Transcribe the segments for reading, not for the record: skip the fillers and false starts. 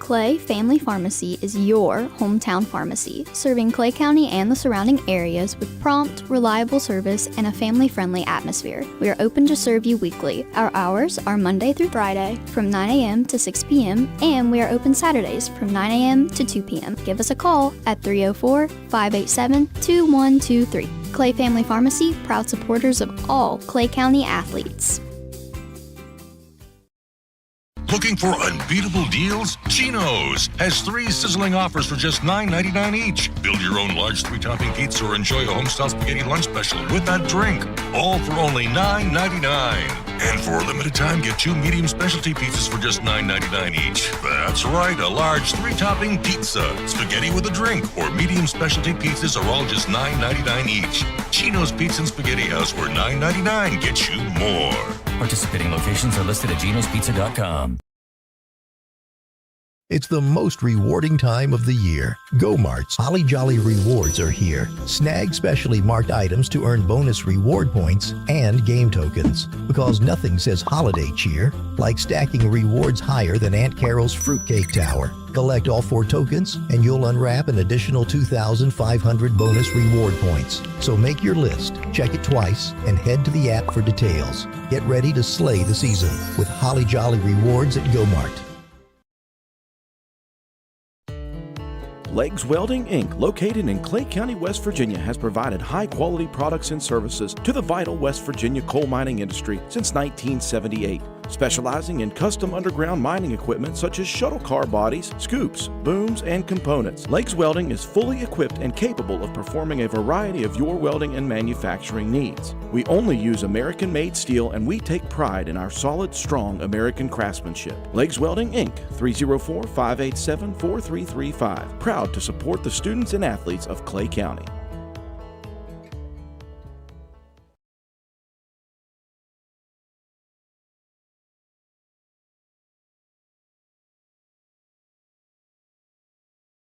Clay Family Pharmacy is your hometown pharmacy, serving Clay County and the surrounding areas with prompt, reliable service and a family-friendly atmosphere. We are open to serve you weekly. Our hours are Monday through Friday from 9 a.m. to 6 p.m. and we are open Saturdays from 9 a.m. to 2 p.m. Give us a call at 304-587-2123. Clay Family Pharmacy, proud supporters of all Clay County athletes. Looking for unbeatable deals? Genos has 3 sizzling offers for just $9.99 each. Build your own large 3-topping pizza or enjoy a homestyle spaghetti lunch special with a drink, all for only $9.99. And for a limited time, get 2 medium specialty pizzas for just $9.99 each. That's right, a large 3-topping pizza, spaghetti with a drink, or medium specialty pizzas are all just $9.99 each. Genos Pizza and Spaghetti House, where $9.99 gets you more. Participating locations are listed at genospizza.com. It's the most rewarding time of the year. Go Mart's Holly Jolly Rewards are here. Snag specially marked items to earn bonus reward points and game tokens. Because nothing says holiday cheer like stacking rewards higher than Aunt Carol's Fruitcake Tower. Collect all 4 tokens and you'll unwrap an additional 2,500 bonus reward points. So make your list, check it twice, and head to the app for details. Get ready to slay the season with Holly Jolly Rewards at Go Mart. Legs Welding, Inc., located in Clay County, West Virginia, has provided high-quality products and services to the vital West Virginia coal mining industry since 1978, specializing in custom underground mining equipment such as shuttle car bodies, scoops, booms, and components. Legs Welding is fully equipped and capable of performing a variety of your welding and manufacturing needs. We only use American-made steel, and we take pride in our solid, strong American craftsmanship. Legs Welding, Inc., 304-587-4335. Proud to support the students and athletes of Clay County.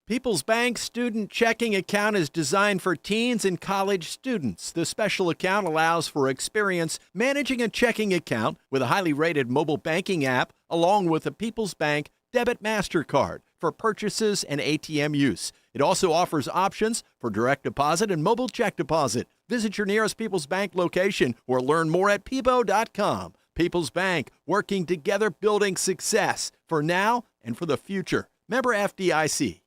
People's Bank Student Checking Account is designed for teens and college students. The special account allows for experience managing a checking account with a highly rated mobile banking app, along with a People's Bank Debit MasterCard for purchases and ATM use. It also offers options for direct deposit and mobile check deposit. Visit your nearest People's Bank location or learn more at peebo.com. People's Bank, working together, building success for now and for the future. Member FDIC.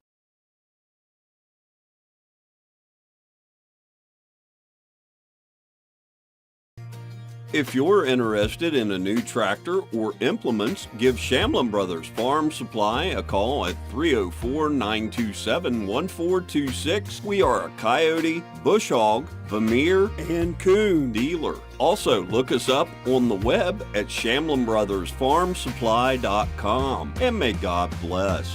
If you're interested in a new tractor or implements, give Shamlin Brothers Farm Supply a call at 304-927-1426. We are a coyote, bush hog, Vermeer, and coon dealer. Also, look us up on the web at ShamlinBrothersFarmSupply.com. And may God bless.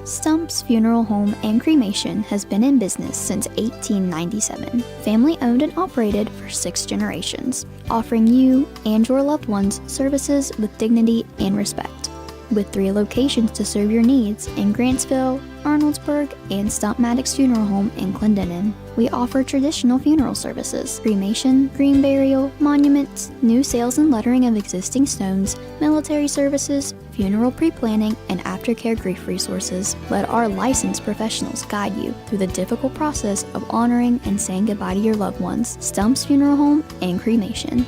Stumps Funeral Home and Cremation has been in business since 1897. Family owned and operated for 6 generations, offering you and your loved ones services with dignity and respect. With 3 locations to serve your needs in Grantsville, Arnoldsburg, and Stump Maddox Funeral Home in Clendenin. We offer traditional funeral services, cremation, green burial, monuments, new sales and lettering of existing stones, military services, funeral pre-planning, and aftercare grief resources. Let our licensed professionals guide you through the difficult process of honoring and saying goodbye to your loved ones. Stumps Funeral Home and Cremation.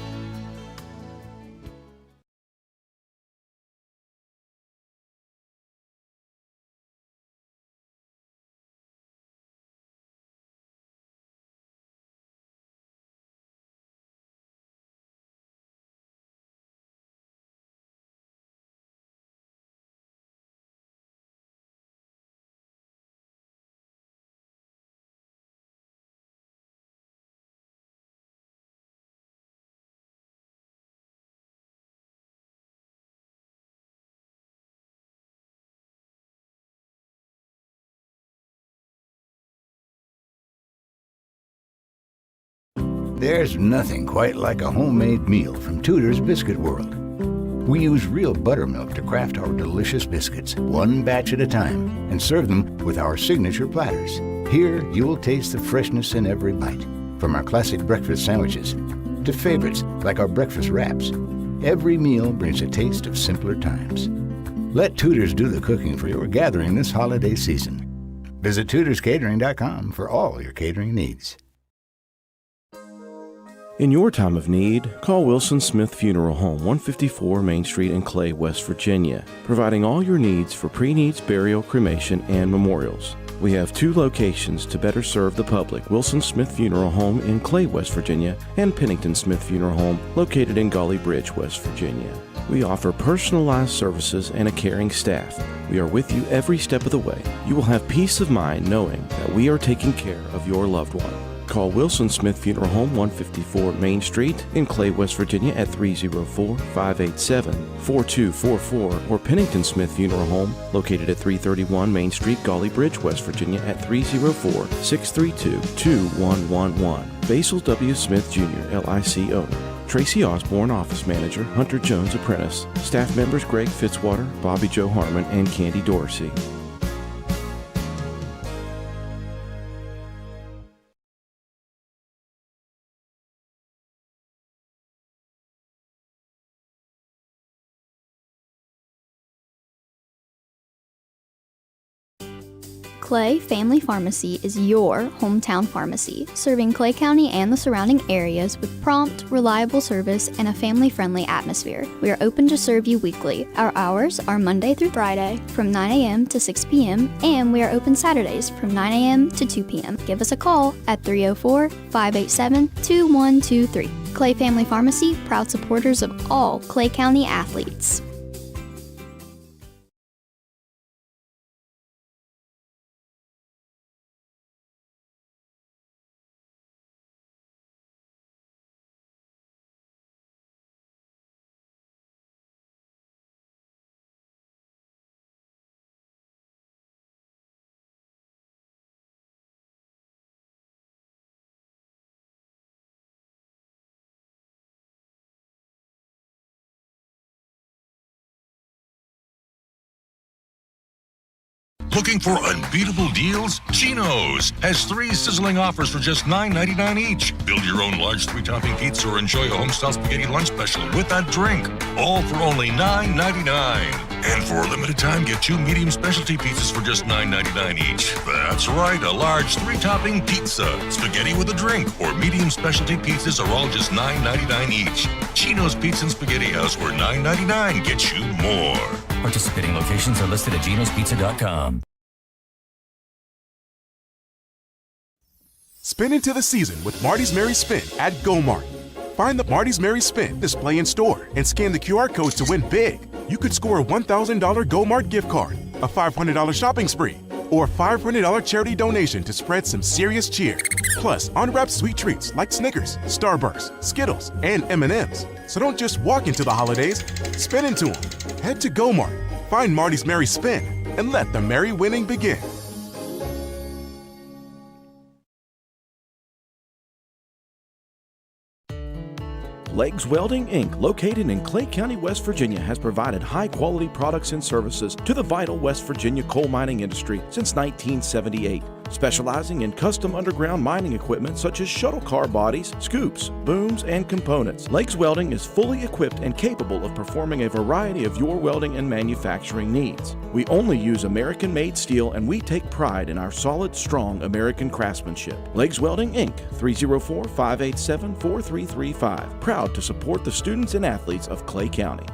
There's nothing quite like a homemade meal from Tutors Biscuit World. We use real buttermilk to craft our delicious biscuits, one batch at a time, and serve them with our signature platters. Here, you'll taste the freshness in every bite, from our classic breakfast sandwiches to favorites like our breakfast wraps. Every meal brings a taste of simpler times. Let Tutors do the cooking for your gathering this holiday season. Visit tutorscatering.com for all your catering needs. In your time of need, call Wilson Smith Funeral Home, 154 Main Street in Clay, West Virginia, providing all your needs for pre-needs, burial, cremation, and memorials. We have 2 locations to better serve the public: Wilson Smith Funeral Home in Clay, West Virginia, and Pennington Smith Funeral Home located in Golly Bridge, West Virginia. We offer personalized services and a caring staff. We are with you every step of the way. You will have peace of mind knowing that we are taking care of your loved one. Call Wilson Smith Funeral Home, 154 Main Street in Clay, West Virginia at 304-587-4244 or Pennington Smith Funeral Home located at 331 Main Street, Golly Bridge, West Virginia at 304-632-2111. Basil W. Smith Jr., LIC owner. Tracy Osborne, office manager. Hunter Jones, apprentice. Staff members Greg Fitzwater, Bobby Joe Harmon, and Candy Dorsey. Clay Family Pharmacy is your hometown pharmacy, serving Clay County and the surrounding areas with prompt, reliable service and a family-friendly atmosphere. We are open to serve you weekly. Our hours are Monday through Friday from 9 a.m. to 6 p.m. and we are open Saturdays from 9 a.m. to 2 p.m. Give us a call at 304-587-2123. Clay Family Pharmacy, proud supporters of all Clay County athletes. Looking for unbeatable deals? Genos has 3 sizzling offers for just $9.99 each. Build your own large 3-topping pizza or enjoy a homestyle spaghetti lunch special with that drink. All for only $9.99. And for a limited time, get 2 medium specialty pizzas for just $9.99 each. That's right, a large 3-topping pizza, spaghetti with a drink, or medium specialty pizzas are all just $9.99 each. Genos Pizza and Spaghetti House, where $9.99 gets you more. Participating locations are listed at genospizza.com. Spin into the season with Marty's Merry Spin at GoMart. Find the Marty's Merry Spin display in store and scan the QR code to win big. You could score a $1,000 GoMart gift card, a $500 shopping spree, or a $500 charity donation to spread some serious cheer. Plus, unwrapped sweet treats like Snickers, Starburst, Skittles, and M&M's. So don't just walk into the holidays, spin into them. Head to GoMart, find Marty's Merry Spin, and let the merry winning begin. Legs Welding, Inc., located in Clay County, West Virginia, has provided high-quality products and services to the vital West Virginia coal mining industry since 1978, specializing in custom underground mining equipment such as shuttle car bodies, scoops, booms, and components. Legs Welding is fully equipped and capable of performing a variety of your welding and manufacturing needs. We only use American-made steel, and we take pride in our solid, strong American craftsmanship. Legs Welding, Inc., 304-587-4335. Proud to support the students and athletes of Clay County.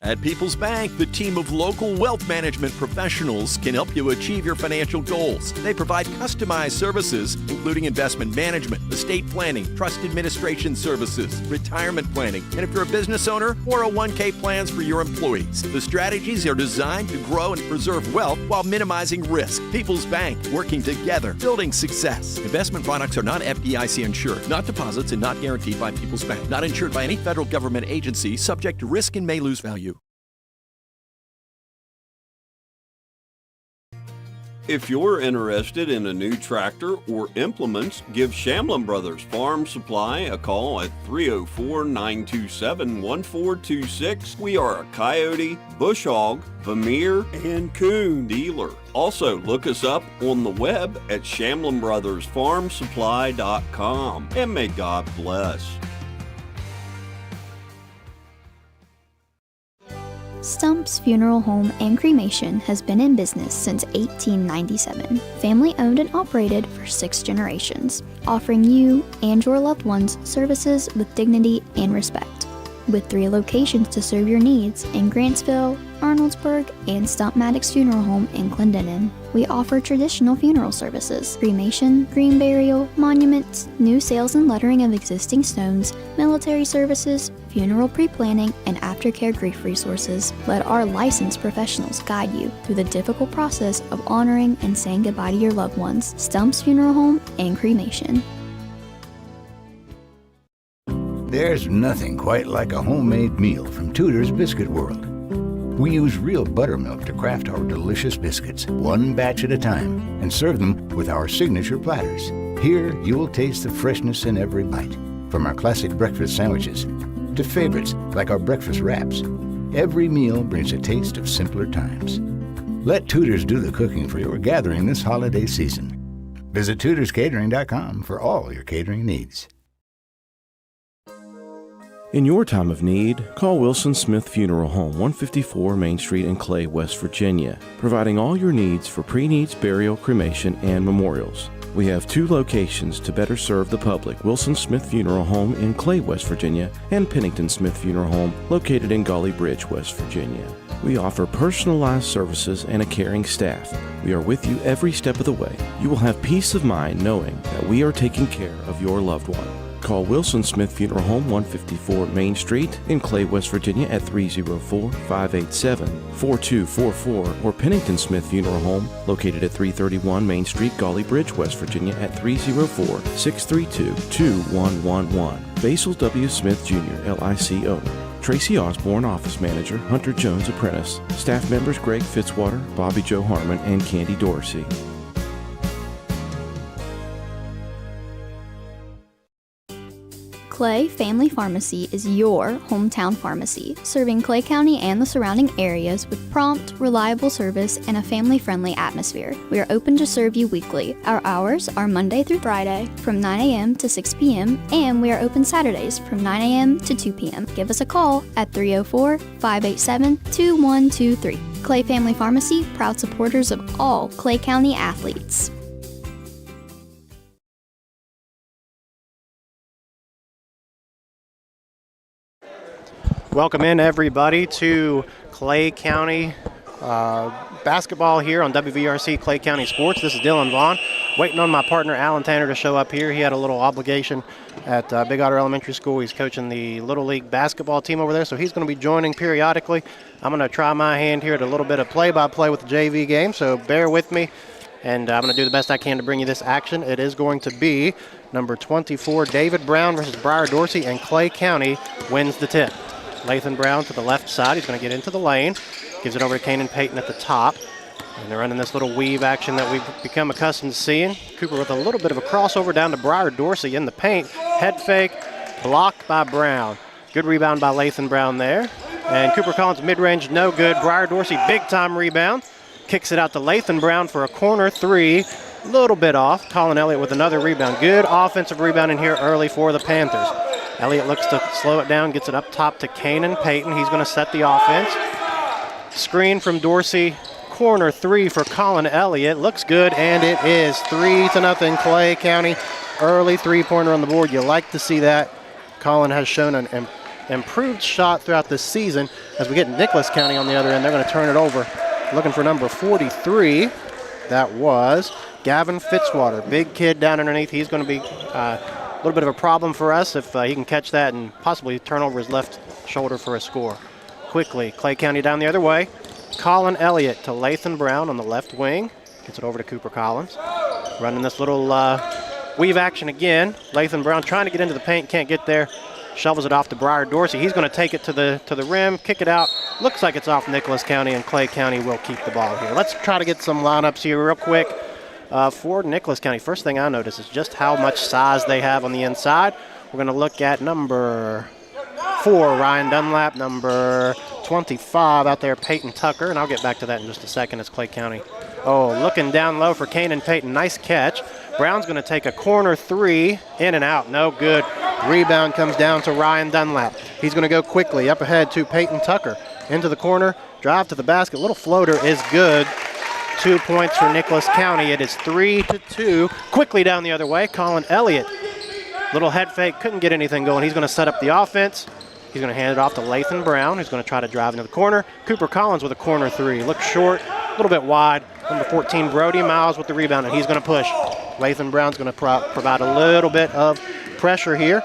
At People's Bank, the team of local wealth management professionals can help you achieve your financial goals. They provide customized services, including investment management, estate planning, trust administration services, retirement planning, and if you're a business owner, 401k plans for your employees. The strategies are designed to grow and preserve wealth while minimizing risk. People's Bank, working together, building success. Investment products are not FDIC insured, not deposits, and not guaranteed by People's Bank. Not insured by any federal government agency, subject to risk and may lose value. If you're interested in a new tractor or implements, give Shamlin Brothers Farm Supply a call at 304-927-1426. We are a coyote, bush hog, Vermeer, and coon dealer. Also, look us up on the web at ShamlinBrothersFarmSupply.com. And may God bless. Stumps Funeral Home and Cremation has been in business since 1897. Family owned and operated for 6 generations, offering you and your loved ones services with dignity and respect. With 3 locations to serve your needs in Grantsville, Arnoldsburg, and Stump Maddox Funeral Home in Clendenin. We offer traditional funeral services, cremation, green burial, monuments, new sales and lettering of existing stones, military services, funeral pre-planning, and aftercare grief resources. Let our licensed professionals guide you through the difficult process of honoring and saying goodbye to your loved ones. Stumps Funeral Home and Cremation. There's nothing quite like a homemade meal from Tutors Biscuit World. We use real buttermilk to craft our delicious biscuits, one batch at a time, and serve them with our signature platters. Here, you'll taste the freshness in every bite, from our classic breakfast sandwiches to favorites like our breakfast wraps. Every meal brings a taste of simpler times. Let Tutors do the cooking for your gathering this holiday season. Visit tutorscatering.com for all your catering needs. In your time of need, call Wilson Smith Funeral Home, 154 Main Street in Clay, West Virginia, providing all your needs for pre-needs, burial, cremation, and memorials. We have 2 locations to better serve the public: Wilson Smith Funeral Home in Clay, West Virginia, and Pennington Smith Funeral Home, located in Gully Bridge, West Virginia. We offer personalized services and a caring staff. We are with you every step of the way. You will have peace of mind knowing that we are taking care of your loved one. Call Wilson Smith Funeral Home, 154 Main Street in Clay, West Virginia at 304-587-4244, or Pennington Smith Funeral Home, located at 331 Main Street, Gully Bridge, West Virginia at 304-632-2111. Basil W. Smith Jr., LIC owner. Tracy Osborne, office manager. Hunter Jones, apprentice. Staff members Greg Fitzwater, Bobby Joe Harmon, and Candy Dorsey. Clay Family Pharmacy is your hometown pharmacy, serving Clay County and the surrounding areas with prompt, reliable service and a family-friendly atmosphere. We are open to serve you weekly. Our hours are Monday through Friday from 9 a.m. to 6 p.m. and we are open Saturdays from 9 a.m. to 2 p.m. Give us a call at 304-587-2123. Clay Family Pharmacy, proud supporters of all Clay County athletes. Welcome in, everybody, to Clay County basketball here on WVRC Clay County Sports. This is Dylan Vaughn, waiting on my partner Alan Tanner to show up here. He had a little obligation at Big Otter Elementary School. He's coaching the Little League basketball team over there, so he's going to be joining periodically. I'm going to try my hand here at a little bit of play-by-play with the JV game, so bear with me, and I'm going to do the best I can to bring you this action. It is going to be number 24, David Brown versus Briar Dorsey, and Clay County wins the tip. Lathan Brown to the left side. He's going to get into the lane. Gives it over to Kanan Payton at the top. And they're running this little weave action that we've become accustomed to seeing. Cooper with a little bit of a crossover down to Briar Dorsey in the paint. Head fake, blocked by Brown. Good rebound by Lathan Brown there. And Cooper Collins mid-range, no good. Briar Dorsey, big-time rebound. Kicks it out to Lathan Brown for a corner 3. Little bit off. Colin Elliott with another rebound. Good offensive rebound in here early for the Panthers. Elliott looks to slow it down, gets it up top to Kanan Payton. He's going to set the offense. Screen from Dorsey, corner 3 for Colin Elliott. Looks good, and it is 3-0 Clay County. Early three-pointer on the board. You like to see that. Colin has shown an improved shot throughout this season. As we get Nicholas County on the other end, they're going to turn it over. Looking for number 43. That was Gavin Fitzwater. Big kid down underneath. He's going to be a little bit of a problem for us if he can catch that and possibly turn over his left shoulder for a score. Quickly, Clay County down the other way. Colin Elliott to Lathan Brown on the left wing. Gets it over to Cooper Collins. Running this little weave action again. Lathan Brown trying to get into the paint, can't get there. Shovels it off to Briar Dorsey. He's going to take it to the rim, kick it out. Looks like it's off Nicholas County, and Clay County will keep the ball here. Let's try to get some lineups here real quick for Nicholas County. First thing I notice is just how much size they have on the inside. We're going to look at number 4, Ryan Dunlap, number 25 out there, Peyton Tucker, and I'll get back to that in just a second as Clay County. Oh, looking down low for Kanan Peyton. Nice catch. Brown's going to take a corner 3, in and out, no good. Rebound comes down to Ryan Dunlap. He's going to go quickly up ahead to Peyton Tucker. Into the corner, drive to the basket. Little floater is good. 2 points for Nicholas County. It is 3-2. Quickly down the other way, Colin Elliott. Little head fake, couldn't get anything going. He's going to set up the offense. He's going to hand it off to Lathan Brown, who's going to try to drive into the corner. Cooper Collins with a corner 3. Looks short, a little bit wide. Number 14, Brody Miles with the rebound, and he's going to push. Lathan Brown's going to provide a little bit of pressure here.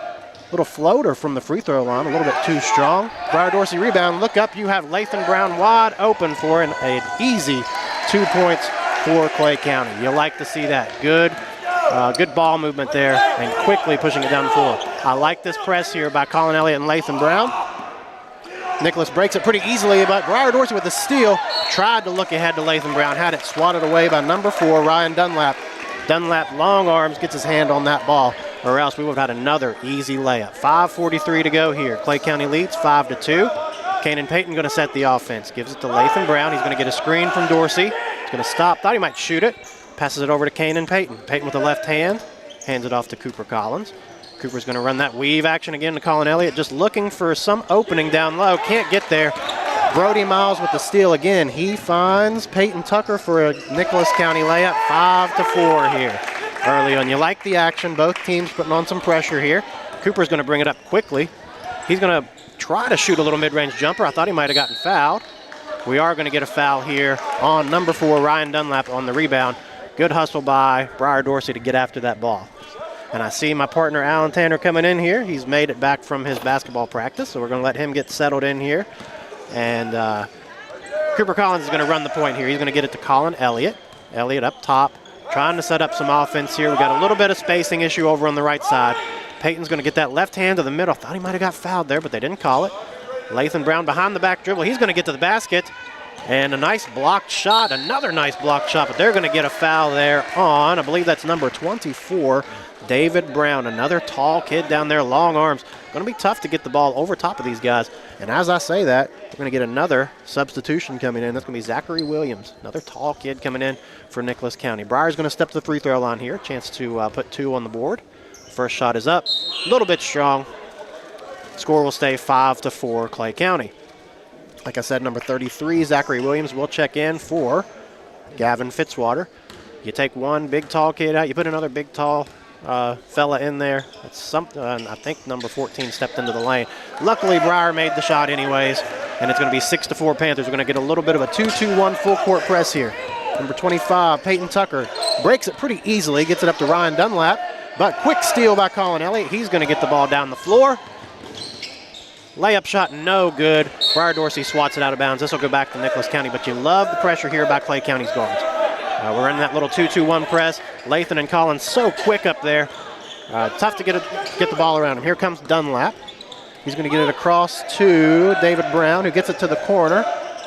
Little floater from the free throw line, a little bit too strong. Briar Dorsey rebound, look up, you have Lathan Brown wide open for an easy 2 points for Clay County. You like to see that. Good ball movement there and quickly pushing it down the floor. I like this press here by Colin Elliott and Lathan Brown. Nicholas breaks it pretty easily, but Briar Dorsey with the steal tried to look ahead to Lathan Brown, had it swatted away by number 4, Ryan Dunlap. Dunlap, long arms, gets his hand on that ball, or else we would have had another easy layup. 5:43 to go here. Clay County leads 5-2. Kanan Peyton going to set the offense. Gives it to Lathan Brown. He's going to get a screen from Dorsey. He's going to stop. Thought he might shoot it. Passes it over to Kanan Peyton. Peyton with the left hand. Hands it off to Cooper Collins. Cooper's going to run that weave action again to Colin Elliott. Just looking for some opening down low. Can't get there. Brody Miles with the steal again. He finds Peyton Tucker for a Nicholas County layup. 5-4 here early on. You like the action. Both teams putting on some pressure here. Cooper's going to bring it up quickly. He's going to try to shoot a little mid-range jumper. I thought he might have gotten fouled. We are going to get a foul here on number 4, Ryan Dunlap on the rebound. Good hustle by Briar Dorsey to get after that ball. And I see my partner Alan Tanner coming in here. He's made it back from his basketball practice, so we're going to let him get settled in here. And Cooper Collins is going to run the point here. He's going to get it to Colin Elliott. Elliott up top, trying to set up some offense here. We've got a little bit of spacing issue over on the right side. Peyton's going to get that left hand to the middle. Thought he might have got fouled there, but they didn't call it. Lathan Brown behind the back dribble. He's going to get to the basket. And a nice blocked shot, another nice blocked shot, but they're going to get a foul there on, I believe that's number 24, David Brown. Another tall kid down there, long arms. Going to be tough to get the ball over top of these guys. And as I say that, we're going to get another substitution coming in. That's going to be Zachary Williams, another tall kid coming in for Nicholas County. Briar's going to step to the free throw line here. Chance to put 2 on the board. First shot is up, a little bit strong. Score will stay 5-4 Clay County. Like I said, number 33, Zachary Williams, will check in for Gavin Fitzwater. You take one big, tall kid out, you put another big, tall fella in there. That's something. I think number 14 stepped into the lane. Luckily, Briar made the shot anyways, and it's going to be 6-4 Panthers. We're going to get a little bit of a 2-2-1 full court press here. Number 25, Peyton Tucker, breaks it pretty easily, gets it up to Ryan Dunlap, but quick steal by Colin Elliott. He's going to get the ball down the floor. Layup shot, no good. Briar Dorsey swats it out of bounds. This will go back to Nicholas County, but you love the pressure here by Clay County's guards. We're in that little 2-2-1 press. Lathan and Collins so quick up there. Tough to get the ball around him. Here comes Dunlap. He's going to get it across to David Brown, who gets it to the corner.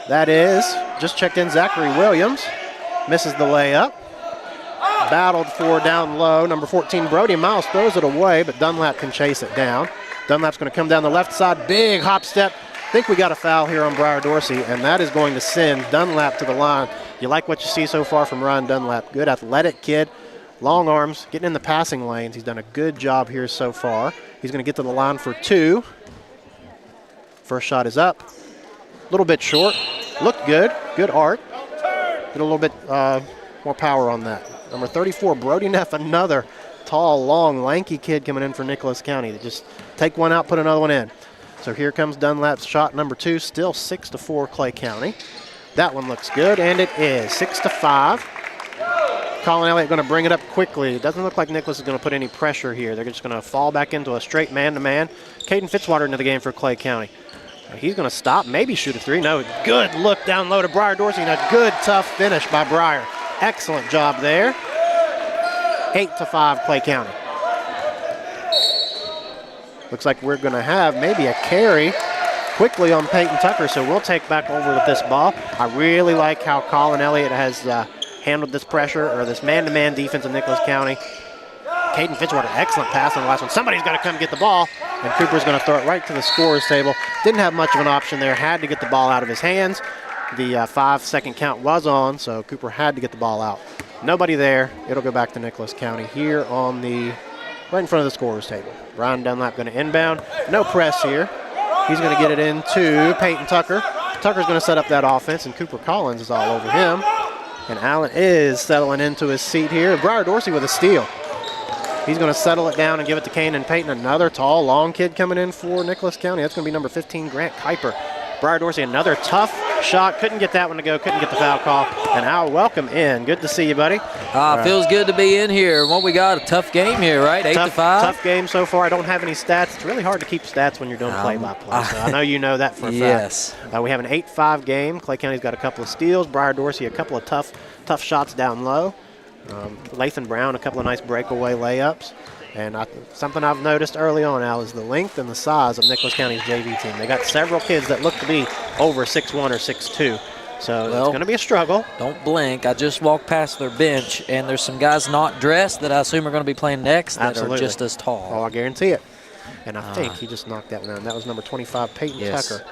That is, just checked in, Zachary Williams. Misses the layup. Battled for down low. Number 14, Brody Miles, throws it away, but Dunlap can chase it down. Dunlap's going to come down the left side. Big hop step. I think we got a foul here on Briar Dorsey, and that is going to send Dunlap to the line. You like what you see so far from Ryan Dunlap. Good athletic kid. Long arms, getting in the passing lanes. He's done a good job here so far. He's going to get to the line for 2. First shot is up. A little bit short. Looked good. Good arc. Get a little bit more power on that. Number 34, Brody Neff, another tall, long, lanky kid coming in for Nicholas County. They just take one out, put another one in. So here comes Dunlap's shot number 2, still 6-4 Clay County. That one looks good, and it is 6-5. Colin Elliott going to bring it up quickly. It doesn't look like Nicholas is going to put any pressure here. They're just going to fall back into a straight man-to-man. Caden Fitzwater into the game for Clay County. He's going to stop, maybe shoot a 3. No, good look down low to Briar Dorsey, and a good, tough finish by Briar. Excellent job there. 8-5 Clay County. Looks like we're going to have maybe a carry quickly on Peyton Tucker, so we'll take back over with this ball. I really like how Colin Elliott has handled this pressure, or this man-to-man defense in Nicholas County. Caden Fitzwater, excellent pass on the last one. Somebody's got to come get the ball, and Cooper's going to throw it right to the scorer's table. Didn't have much of an option there, had to get the ball out of his hands. The 5-second count was on, so Cooper had to get the ball out. Nobody there. It'll go back to Nicholas County here on right in front of the scorer's table. Brian Dunlap going to inbound. No press here. He's going to get it into Peyton Tucker. Tucker's going to set up that offense, and Cooper Collins is all over him. And Allen is settling into his seat here. Briar Dorsey with a steal. He's going to settle it down and give it to Kanan Payton. Another tall, long kid coming in for Nicholas County. That's going to be number 15, Grant Kuiper. Briar Dorsey, another tough shot. Couldn't get that one to go. Couldn't get the foul call. And Al, welcome in. Good to see you, buddy. Feels good to be in here. What we got, a tough game here, right? 8-5? Tough game so far. I don't have any stats. It's really hard to keep stats when you're doing play-by-play. So I know you know that for a fact. Yes. We have an 8-5 game. Clay County's got a couple of steals. Briar Dorsey, a couple of tough shots down low. Lathan Brown, a couple of nice breakaway layups. And something I've noticed early on, Al, is the length and the size of Nicholas County's JV team. They got several kids that look to be over 6'1 or 6'2. So it's going to be a struggle. Don't blink. I just walked past their bench, and there's some guys not dressed that I assume are going to be playing next that are just as tall. Oh, I guarantee it. And I think he just knocked that one down. That was number 25, Peyton Tucker,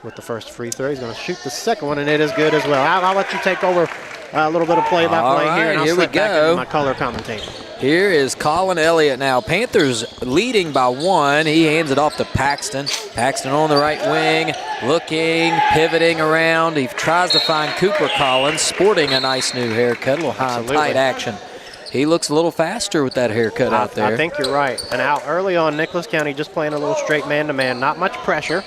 with the first free throw. He's going to shoot the second one, and it is good as well. I'll let you take over a little bit of play-by-play here, and I'll here we slip back go. into my color commentator. Here is Colin Elliott now. Panthers leading by 1. He hands it off to Paxton. Paxton on the right wing, looking, pivoting around. He tries to find Cooper Collins, sporting a nice new haircut, a little high and tight action. He looks a little faster with that haircut out there. I think you're right. And out early on, Nicholas County just playing a little straight man-to-man, not much pressure.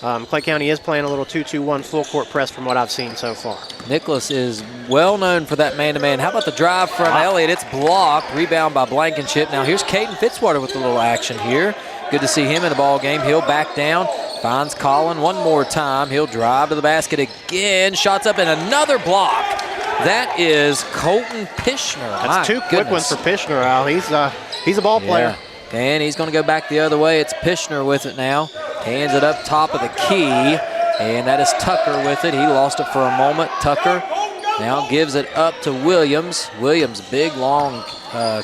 Clay County is playing a little 2-2-1 full court press from what I've seen so far. Nicholas is well known for that man-to-man. How about the drive from Elliott? It's blocked. Rebound by Blankenship. Now here's Caden Fitzwater with a little action here. Good to see him in the ball game. He'll back down. Finds Colin one more time. He'll drive to the basket again. Shots up and another block. That is Colton Pishner. That's two quick ones for Pishner, Al. He's a ball player. Yeah. And he's going to go back the other way. It's Pishner with it now. Hands it up top of the key, and that is Tucker with it. He lost it for a moment. Tucker now gives it up to Williams. Williams, big, long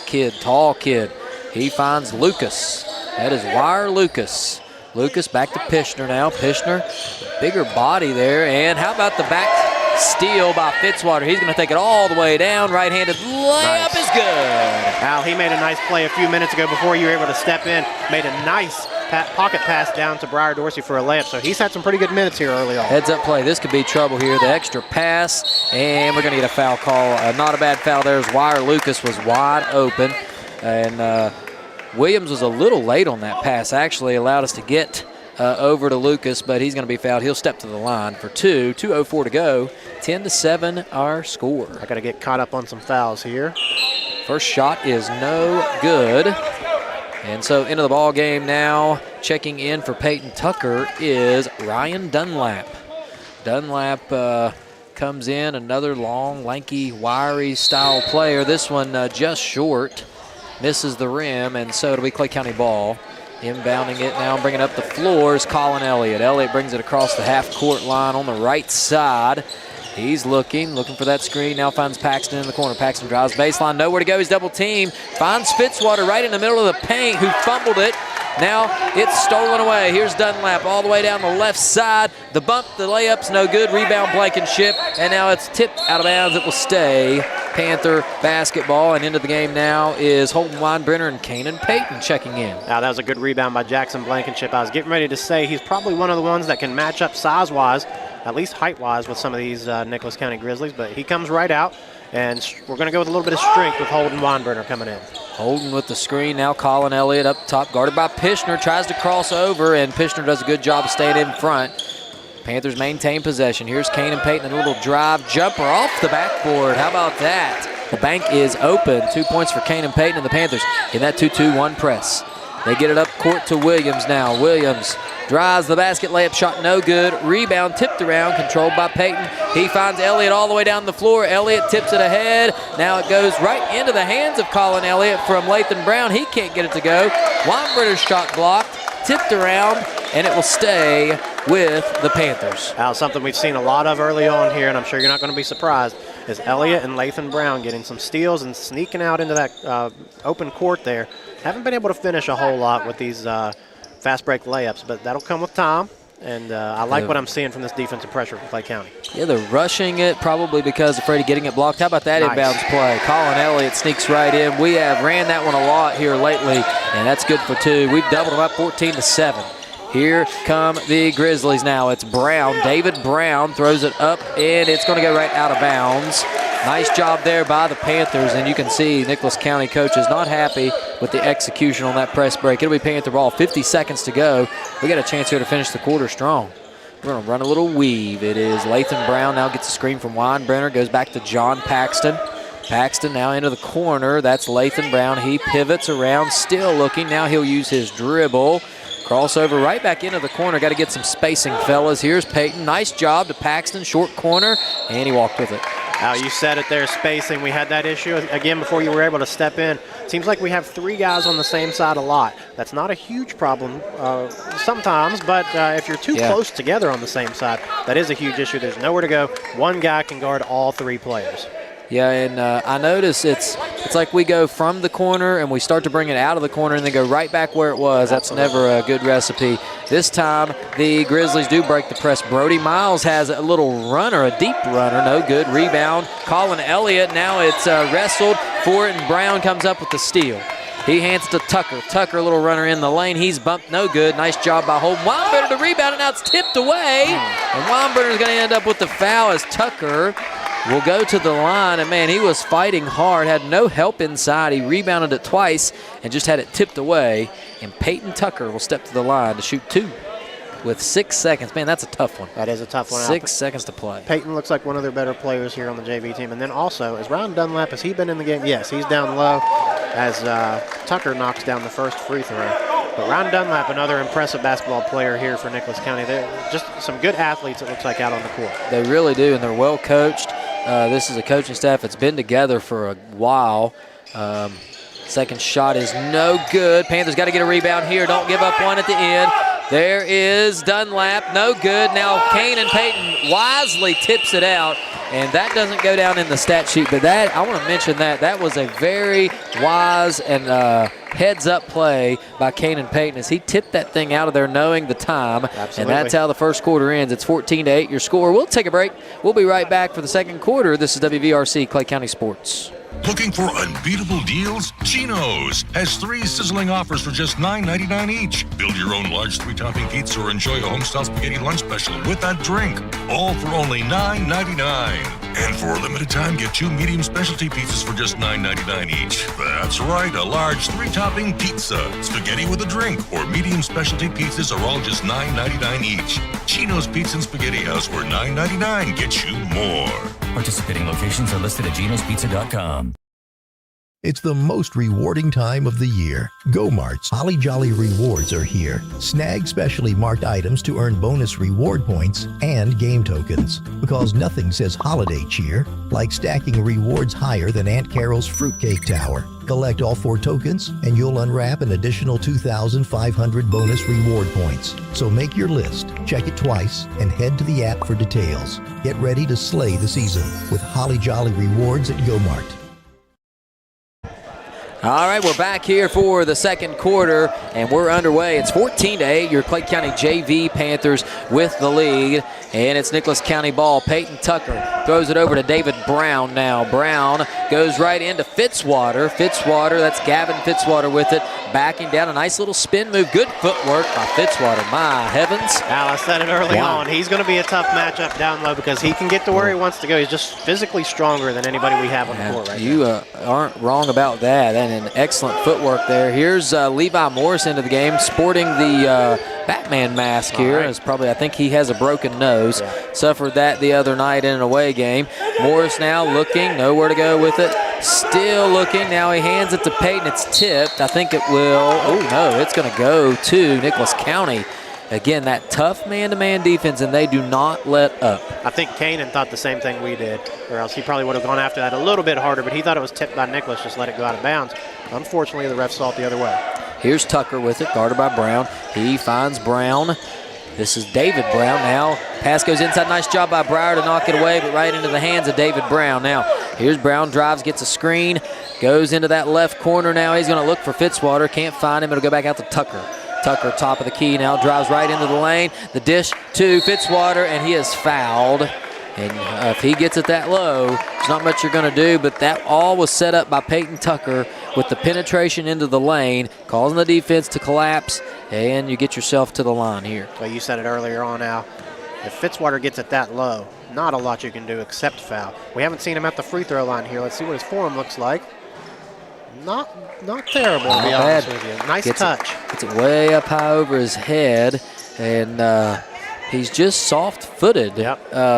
kid, tall kid. He finds Lucas. That is Wire Lucas. Lucas back to Pishner now. Pishner, bigger body there. And how about the back steal by Fitzwater? He's going to take it all the way down. Right-handed layup is good. Al, he made a nice play a few minutes ago before you were able to step in. Made a nice pocket pass down to Briar Dorsey for a layup. So he's had some pretty good minutes here early on. Heads up play. This could be trouble here. The extra pass, and we're going to get a foul call. Not a bad foul there as Wire Lucas was wide open. And Williams was a little late on that pass. Actually allowed us to get over to Lucas, but he's going to be fouled. He'll step to the line for 2. 2:04 to go. 10-7 our score. I got to get caught up on some fouls here. First shot is no good. And so into the ball game now, checking in for Peyton Tucker is Ryan Dunlap. Dunlap comes in, another long, lanky, wiry style player. This one just short, misses the rim, and so it'll be Clay County ball. Inbounding it now, bringing up the floor is Colin Elliott. Elliott brings it across the half-court line on the right side. He's looking for that screen. Now finds Paxton in the corner. Paxton drives baseline, nowhere to go. He's double teamed. Finds Fitzwater right in the middle of the paint, who fumbled it. Now it's stolen away. Here's Dunlap all the way down the left side. The bump, the layup's no good. Rebound Blankenship, and now it's tipped out of bounds. It will stay Panther basketball, and into the game now is Holden Weinbrenner and Kanan Payton checking in. Now that was a good rebound by Jackson Blankenship. I was getting ready to say he's probably one of the ones that can match up size-wise, at least height-wise, with some of these Nicholas County Grizzlies, but he comes right out, and we're going to go with a little bit of strength with Holden Weinbrenner coming in. Holden with the screen now. Colin Elliott up top, guarded by Pishner, tries to cross over, and Pishner does a good job of staying in front. Panthers maintain possession. Here's Kanan Payton, a little drive jumper off the backboard. How about that? The bank is open. 2 points for Kanan Payton and the Panthers in that 2-2-1 press. They get it up court to Williams now. Williams drives the basket, layup shot no good. Rebound tipped around, controlled by Payton. He finds Elliott all the way down the floor. Elliott tips it ahead. Now it goes right into the hands of Colin Elliott from Lathan Brown. He can't get it to go. Weinbrenner's shot blocked. tipped around, and it will stay with the Panthers. Now, something we've seen a lot of early on here, and I'm sure you're not going to be surprised, is Elliott and Lathan Brown getting some steals and sneaking out into that open court there. Haven't been able to finish a whole lot with these fast break layups, but that'll come with time. And I like what I'm seeing from this defensive pressure from Clay County. Yeah, they're rushing it probably because afraid of getting it blocked. How about that inbounds play? Colin Elliott sneaks right in. We have ran that one a lot here lately, and that's good for 2. We've doubled them up 14-7. Here come the Grizzlies now. It's Brown. David Brown throws it up, and it's going to go right out of bounds. Nice job there by the Panthers, and you can see Nicholas County coach is not happy with the execution on that press break. It'll be Panther ball, 50 seconds to go. We got a chance here to finish the quarter strong. We're going to run a little weave. It is Lathan Brown now gets a screen from Weinbrenner, goes back to John Paxton. Paxton now into the corner. That's Lathan Brown. He pivots around, still looking. Now he'll use his dribble. Crossover right back into the corner. Got to get some spacing, fellas. Here's Peyton. Nice job to Paxton, short corner, and he walked with it. Now, you said it there, spacing. We had that issue again before you were able to step in. Seems like we have 3 guys on the same side a lot. That's not a huge problem sometimes, but if you're too close together on the same side, that is a huge issue. There's nowhere to go. One guy can guard all 3 players. Yeah, and I notice it's like we go from the corner and we start to bring it out of the corner and then go right back where it was. That's never a good recipe. This time, the Grizzlies do break the press. Brody Miles has a little runner, a deep runner, no good. Rebound, Colin Elliott. Now it's wrestled for it, and Brown comes up with the steal. He hands it to Tucker. Tucker, a little runner in the lane. He's bumped, no good. Nice job by Holden. Weinberger to rebound, and now it's tipped away. And Weinberger's going to end up with the foul as Tucker will go to the line, and man, he was fighting hard, had no help inside. He rebounded it twice and just had it tipped away, and Peyton Tucker will step to the line to shoot 2 with 6 seconds. Man, that's a tough one. That is a tough one. 6 seconds to play. Peyton looks like one of their better players here on the JV team. And then also, is Ryan Dunlap, has he been in the game? Yes, he's down low as Tucker knocks down the first free throw. But Ryan Dunlap, another impressive basketball player here for Nicholas County. They're just some good athletes, it looks like, out on the court. They really do, and they're well coached. This is a coaching staff that's been together for a while. Second shot is no good. Panthers got to get a rebound here. Don't give up one at the end. There is Dunlap, no good. Now Kane and Peyton wisely tips it out, and that doesn't go down in the stat sheet, but that I want to mention that was a very wise and heads-up play by Kane and Peyton as he tipped that thing out of there knowing the time. Absolutely. And that's how the first quarter ends. It's 14-8 your score. We'll take a break. We'll be right back for the second quarter. This is WVRC Clay County Sports. Looking for unbeatable deals? Genos has 3 sizzling offers for just $9.99 each. Build your own large 3-topping pizza or enjoy a homestyle spaghetti lunch special with that drink. All for only $9.99. And for a limited time, get 2 medium specialty pizzas for just $9.99 each. That's right, a large 3-topping pizza, spaghetti with a drink, or medium specialty pizzas are all just $9.99 each. Genos Pizza and Spaghetti House, where $9.99 gets you more. Participating locations are listed at genospizza.com. It's the most rewarding time of the year. Go Mart's Holly Jolly Rewards are here. Snag specially marked items to earn bonus reward points and game tokens. Because nothing says holiday cheer like stacking rewards higher than Aunt Carol's Fruitcake Tower. Collect all 4 tokens and you'll unwrap an additional 2,500 bonus reward points. So make your list, check it twice, and head to the app for details. Get ready to slay the season with Holly Jolly Rewards at Go Mart. All right, we're back here for the second quarter, and we're underway. It's 14-8, your Clay County JV Panthers with the lead, and it's Nicholas County ball. Peyton Tucker throws it over to David Brown now. Brown goes right into Fitzwater. Fitzwater, that's Gavin Fitzwater with it, backing down. A nice little spin move. Good footwork by Fitzwater. My heavens. Al, I said it early on. He's going to be a tough matchup down low because he can get to where he wants to go. He's just physically stronger than anybody we have on the court right now. You aren't wrong about that. And an excellent footwork there. Here's Levi Morris into the game, sporting the Batman mask here. Right. Probably, I think he has a broken nose. Yeah. Suffered that the other night in an away game. Morris now looking, nowhere to go with it. Still looking. Now he hands it to Peyton. It's tipped. I think it will. Oh, no, it's going to go to Nicholas County. Again, that tough man-to-man defense, and they do not let up. I think Kanan thought the same thing we did, or else he probably would have gone after that a little bit harder, but he thought it was tipped by Nicholas, just let it go out of bounds. Unfortunately, the ref saw it the other way. Here's Tucker with it, guarded by Brown. He finds Brown. This is David Brown now. Pass goes inside. Nice job by Breyer to knock it away, but right into the hands of David Brown. Now, here's Brown, drives, gets a screen, goes into that left corner now. He's going to look for Fitzwater. Can't find him. It'll go back out to Tucker. Tucker, top of the key now, drives right into the lane. The dish to Fitzwater, and he is fouled. And if he gets it that low, there's not much you're going to do, but that all was set up by Peyton Tucker with the penetration into the lane, causing the defense to collapse, and you get yourself to the line here. Well, you said it earlier on, Al. If Fitzwater gets it that low, not a lot you can do except foul. We haven't seen him at the free throw line here. Let's see what his form looks like. Not terrible, to be honest with you. Nice touch. Gets it way up high over his head, and he's just soft-footed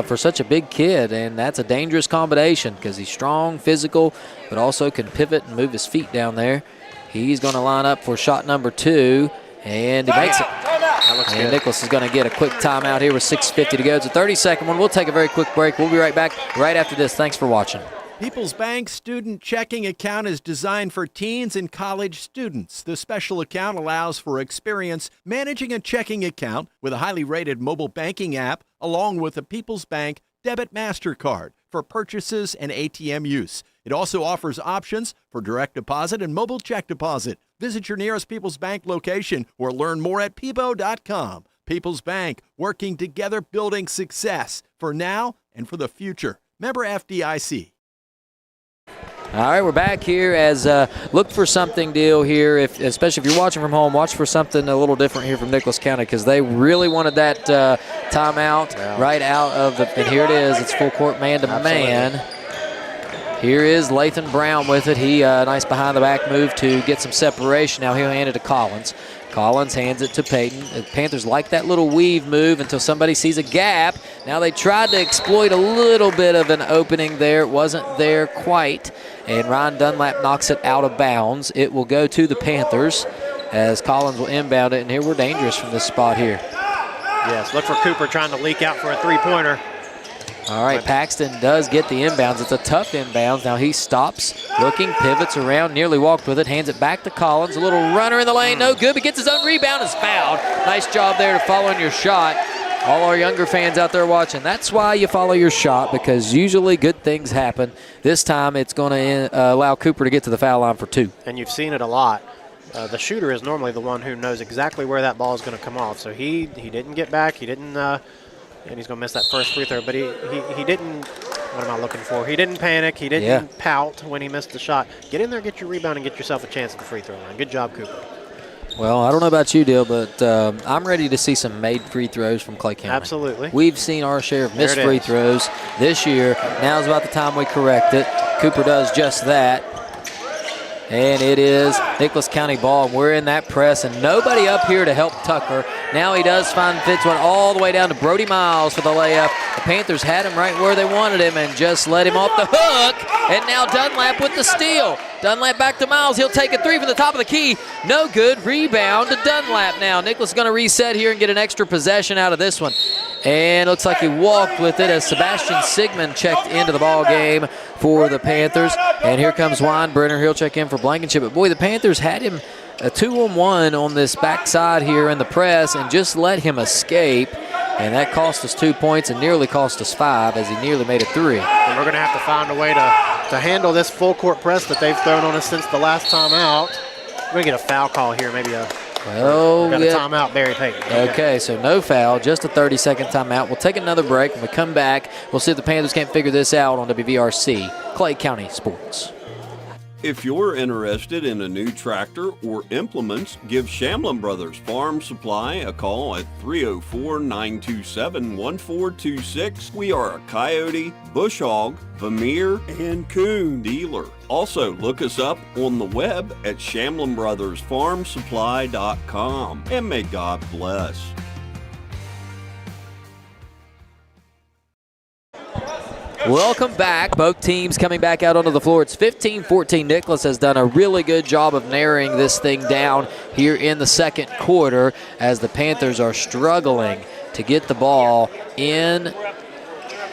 for such a big kid, and that's a dangerous combination because he's strong, physical, but also can pivot and move his feet down there. He's going to line up for shot number 2, and he makes it. That looks good. Nicholas is going to get a quick timeout here with 6:50 to go. It's a 30-second one. We'll take a very quick break. We'll be right back right after this. Thanks for watching. People's Bank Student Checking Account is designed for teens and college students. The special account allows for experience managing a checking account with a highly rated mobile banking app, along with a People's Bank Debit MasterCard for purchases and ATM use. It also offers options for direct deposit and mobile check deposit. Visit your nearest People's Bank location or learn more at peebo.com. People's Bank, working together, building success for now and for the future. Member FDIC. All right, we're back here as look for something deal here, especially if you're watching from home, watch for something a little different here from Nicholas County because they really wanted that timeout right out of the, and here it is. It's full court man-to-man. Here is Lathan Brown with it. He nice behind-the-back move to get some separation. Now he'll hand it to Collins. Collins hands it to Peyton. The Panthers like that little weave move until somebody sees a gap. Now they tried to exploit a little bit of an opening there. It wasn't there quite. And Ryan Dunlap knocks it out of bounds. It will go to the Panthers as Collins will inbound it. And here we're dangerous from this spot here. Yes, look for Cooper trying to leak out for a three-pointer. All right, Paxton does get the inbounds. It's a tough inbounds. Now he stops, looking, pivots around, nearly walked with it, hands it back to Collins. A little runner in the lane, no good, but gets his own rebound, is fouled. Nice job there to follow in your shot. All our younger fans out there watching, that's why you follow your shot, because usually good things happen. This time it's going to allow Cooper to get to the foul line for 2. And you've seen it a lot. The shooter is normally the one who knows exactly where that ball is going to come off. So he didn't get back, he didn't... and he's going to miss that first free throw, but he didn't, what am I looking for? He didn't panic. He didn't pout when he missed the shot. Get in there, get your rebound, and get yourself a chance at the free throw line. Good job, Cooper. Well, I don't know about you, Dale, but I'm ready to see some made free throws from Clay County. Absolutely. We've seen our share of missed free throws this year. Now's about the time we correct it. Cooper does just that. And it is Nicholas County ball, and we're in that press, and nobody up here to help Tucker. Now he does find Fitzwater all the way down to Brody Miles for the layup. The Panthers had him right where they wanted him and just let him off the hook. And now Dunlap with the steal. Dunlap back to Miles. He'll take a 3 from the top of the key. No good. Rebound to Dunlap now. Nicholas is going to reset here and get an extra possession out of this one. And looks like he walked with it as Sebastian Sigmund checked into the ball game for the Panthers. And here comes Weinbrenner. He'll check in for Blankenship. But boy, the Panthers had him a 2-on-1 on this backside here in the press and just let him escape. And that cost us 2 points and nearly cost us 5 as he nearly made it 3. And we're going to have to find a way to handle this full court press that they've thrown on us since the last time out. We're going to get a foul call here, maybe a... Well, got a timeout, Barry Payton. Okay, so no foul, just a 30-second timeout. We'll take another break. When we come back, we'll see if the Panthers can't figure this out on WVRC, Clay County Sports. If you're interested in a new tractor or implements, give Shamlin Brothers Farm Supply a call at 304-927-1426. We are a coyote, bush hog, Vermeer, and coon dealer. Also, look us up on the web at ShamlinBrothersFarmSupply.com. And may God bless. Welcome back. Both teams coming back out onto the floor. It's 15-14. Nicholas has done a really good job of narrowing this thing down here in the second quarter as the Panthers are struggling to get the ball in